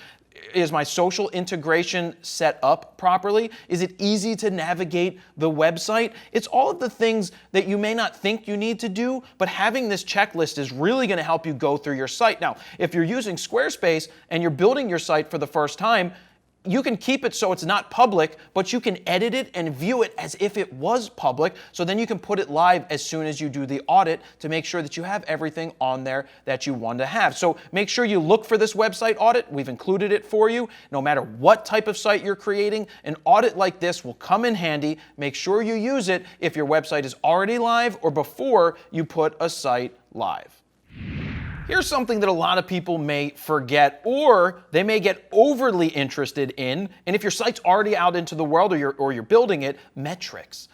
Is my social integration set up properly? Is it easy to navigate the website? It's all of the things that you may not think you need to do, but having this checklist is really going to help you go through your site. Now, if you're using Squarespace and you're building your site for the first time, you can keep it so it's not public, but you can edit it and view it as if it was public, so then you can put it live as soon as you do the audit to make sure that you have everything on there that you want to have. So make sure you look for this website audit. We've included it for you. No matter what type of site you're creating, an audit like this will come in handy. Make sure you use it if your website is already live or before you put a site live. Here's something that a lot of people may forget or they may get overly interested in, and if your site's already out into the world or you're building it, metrics,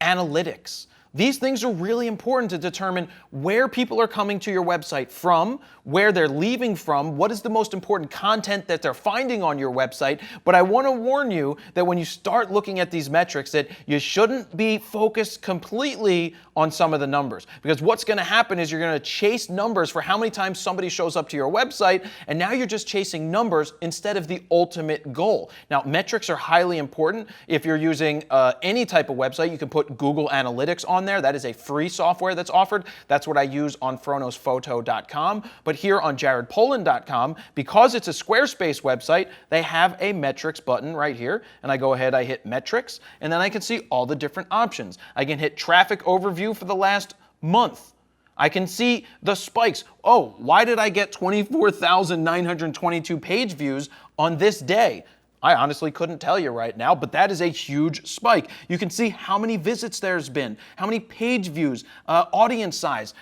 analytics. These things are really important to determine where people are coming to your website from, where they're leaving from, what is the most important content that they're finding on your website. But I want to warn you that when you start looking at these metrics, that you shouldn't be focused completely on some of the numbers. Because what's going to happen is you're going to chase numbers for how many times somebody shows up to your website, and now you're just chasing numbers instead of the ultimate goal. Now, metrics are highly important. If you're using any type of website, you can put Google Analytics on there. That is a free software that's offered. That's what I use on FroKnowsPhoto.com. But here on JaredPolin.com, because it's a Squarespace website, they have a metrics button right here. And I go ahead, I hit metrics, and then I can see all the different options. I can hit traffic overview for the last month. I can see the spikes. Oh, why did I get 24,922 page views on this day? I honestly couldn't tell you right now, but that is a huge spike. You can see how many visits there's been, how many page views, audience size.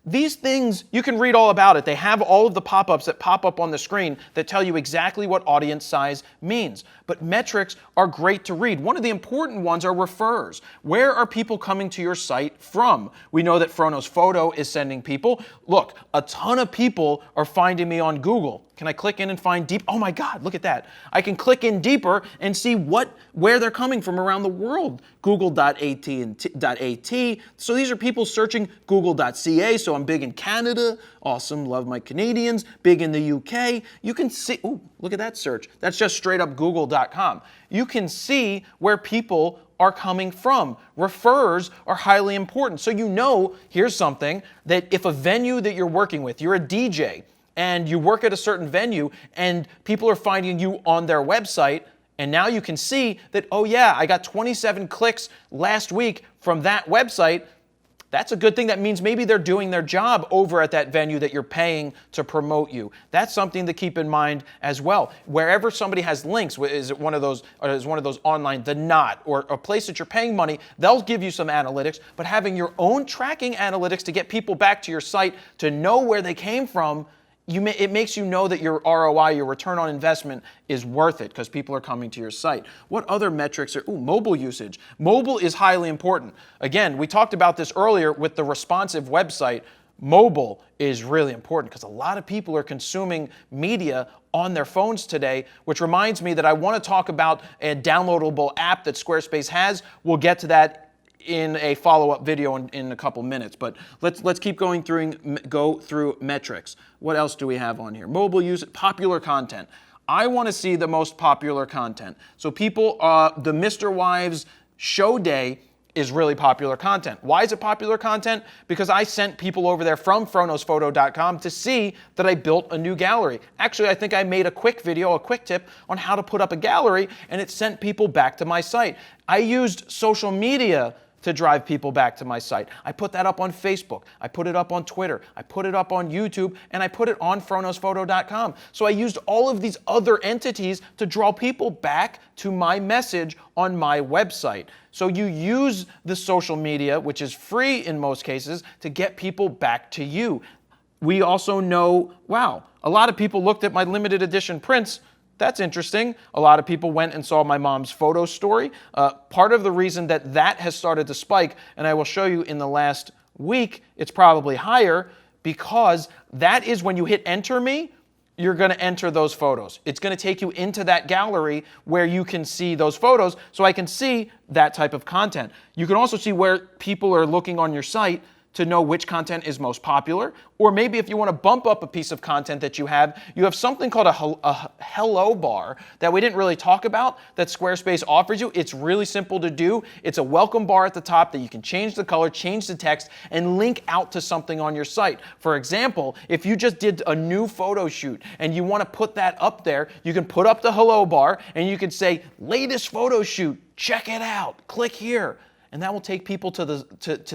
These things, you can read all about it. They have all of the pop-ups that pop up on the screen that tell you exactly what audience size means. But metrics are great to read. One of the important ones are refers. Where are people coming to your site from? We know that FroKnowsPhoto is sending people. Look, a ton of people are finding me on Google. Can I click in and find deep? Oh my God, look at that. I can click in deeper and see where they're coming from around the world. Google.at and .at. So these are people searching Google.ca. So I'm big in Canada. Awesome, love my Canadians. Big in the UK. You can see, ooh, look at that search. That's just straight up Google.com. You can see where people are coming from. Refers are highly important. So you know, here's something, that if a venue that you're working with, you're a DJ, and you work at a certain venue and people are finding you on their website, and now you can see that, oh yeah, I got 27 clicks last week from that website. That's a good thing. That means maybe they're doing their job over at that venue that you're paying to promote you. That's something to keep in mind as well. Wherever somebody has links, is it one of those online, The Knot, or a place that you're paying money, they'll give you some analytics, but having your own tracking analytics to get people back to your site to know where they came from it makes you know that your ROI, your return on investment, is worth it because people are coming to your site. What other metrics are, mobile usage. Mobile is highly important. Again, we talked about this earlier with the responsive website. Mobile is really important because a lot of people are consuming media on their phones today, which reminds me that I want to talk about a downloadable app that Squarespace has. We'll get to that in a follow-up video in a couple minutes, but let's keep go through metrics. What else do we have on here? Mobile use, popular content. I want to see the most popular content. So people, the Mr. Wives show day is really popular content. Why is it popular content? Because I sent people over there from FronosPhoto.com to see that I built a new gallery. Actually, I think I made a quick video, a quick tip on how to put up a gallery, and it sent people back to my site. I used social media to drive people back to my site. I put that up on Facebook, I put it up on Twitter, I put it up on YouTube, and I put it on FronosPhoto.com. So I used all of these other entities to draw people back to my message on my website. So you use the social media, which is free in most cases, to get people back to you. We also know, wow, a lot of people looked at my limited edition prints. That's interesting. A lot of people went and saw my mom's photo story. Part of the reason that has started to spike, and I will show you in the last week, it's probably higher, because that is when you hit enter me, you're going to enter those photos. It's going to take you into that gallery where you can see those photos, so I can see that type of content. You can also see where people are looking on your site to know which content is most popular. Or maybe if you want to bump up a piece of content that you have something called a hello bar that we didn't really talk about that Squarespace offers you. It's really simple to do. It's a welcome bar at the top that you can change the color, change the text, and link out to something on your site. For example, if you just did a new photo shoot and you want to put that up there, you can put up the hello bar and you can say, latest photo shoot, check it out, click here. And that will take people to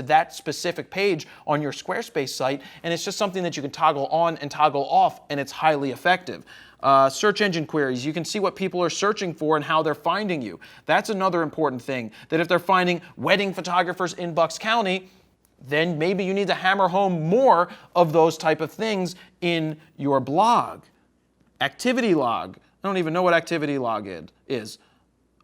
that specific page on your Squarespace site. And it's just something that you can toggle on and toggle off, and it's highly effective. Search engine queries. You can see what people are searching for and how they're finding you. That's another important thing, that if they're finding wedding photographers in Bucks County, then maybe you need to hammer home more of those type of things in your blog. Activity log. I don't even know what activity log is.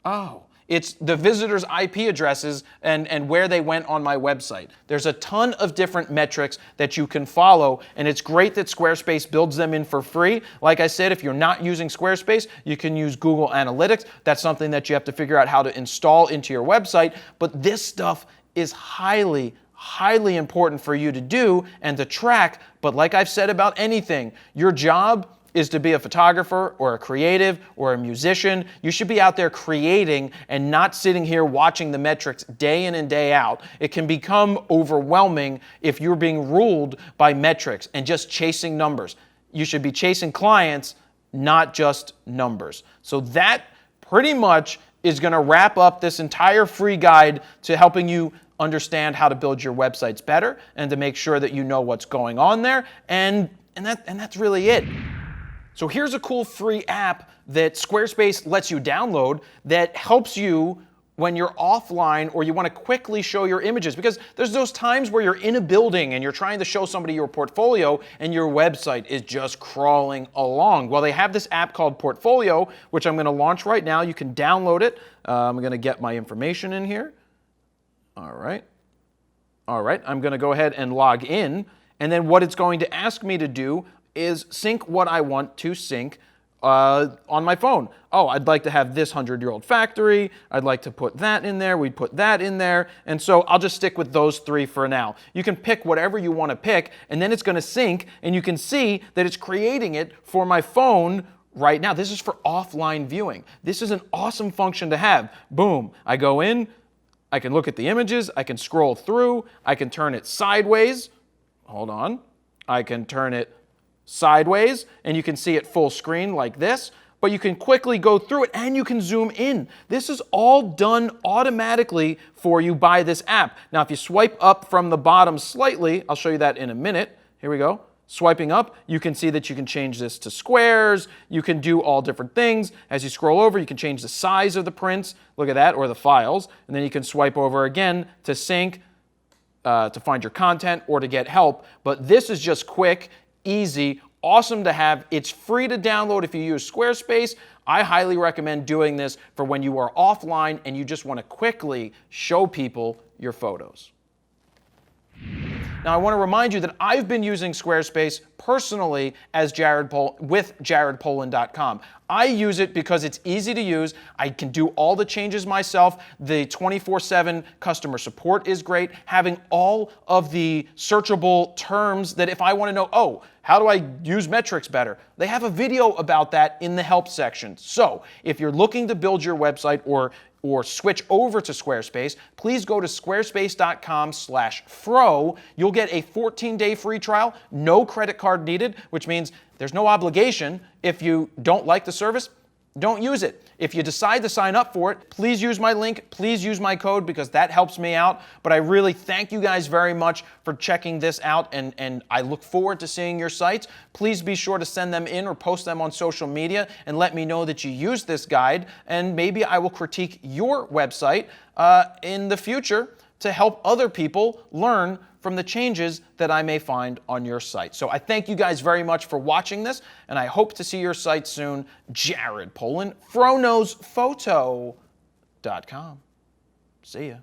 Oh. It's the visitors' IP addresses and where they went on my website. There's a ton of different metrics that you can follow, and it's great that Squarespace builds them in for free. Like I said, if you're not using Squarespace, you can use Google Analytics. That's something that you have to figure out how to install into your website. But this stuff is highly important for you to do and to track. But like I've said about anything, your job is to be a photographer or a creative or a musician. You should be out there creating and not sitting here watching the metrics day in and day out. It can become overwhelming if you're being ruled by metrics and just chasing numbers. You should be chasing clients, not just numbers. So that pretty much is going to wrap up this entire free guide to helping you understand how to build your websites better and to make sure that you know what's going on there. And that's really it. So here's a cool free app that Squarespace lets you download that helps you when you're offline or you want to quickly show your images. Because there's those times where you're in a building and you're trying to show somebody your portfolio and your website is just crawling along. Well, they have this app called Portfolio, which I'm going to launch right now. You can download it. I'm going to get my information in here. All right, I'm going to go ahead and log in. And then what it's going to ask me to do is sync what I want to sync on my phone. Oh, I'd like to have this 100-year-old factory. I'd like to put that in there. We'd put that in there. And so I'll just stick with those three for now. You can pick whatever you want to pick, and then it's going to sync, and you can see that it's creating it for my phone right now. This is for offline viewing. This is an awesome function to have. Boom. I go in. I can look at the images. I can scroll through. I can turn it sideways. Hold on. I can turn it sideways, and you can see it full screen like this, but you can quickly go through it and you can zoom in. This is all done automatically for you by this app. Now, if you swipe up from the bottom slightly, I'll show you that in a minute. Here we go. Swiping up, you can see that you can change this to squares. You can do all different things. As you scroll over, you can change the size of the prints. Look at that, or the files. And then you can swipe over again to sync, to find your content, or to get help. But this is just quick, easy, awesome to have. It's free to download if you use Squarespace. I highly recommend doing this for when you are offline and you just want to quickly show people your photos. Now, I want to remind you that I've been using Squarespace personally as with jaredpolin.com. I use it because it's easy to use. I can do all the changes myself. The 24/7 customer support is great. Having all of the searchable terms that if I want to know, oh, how do I use metrics better? They have a video about that in the help section. So if you're looking to build your website or switch over to Squarespace, please go to squarespace.com/fro. You'll get a 14-day free trial, no credit card needed, which means there's no obligation. If you don't like the service, don't use it. If you decide to sign up for it, please use my link, please use my code because that helps me out. But I really thank you guys very much for checking this out, and I look forward to seeing your sites. Please be sure to send them in or post them on social media and let me know that you use this guide, and maybe I will critique your website in the future to help other people learn from the changes that I may find on your site. So I thank you guys very much for watching this, and I hope to see your site soon. Jared Polin, FroKnowsPhoto.com. See ya.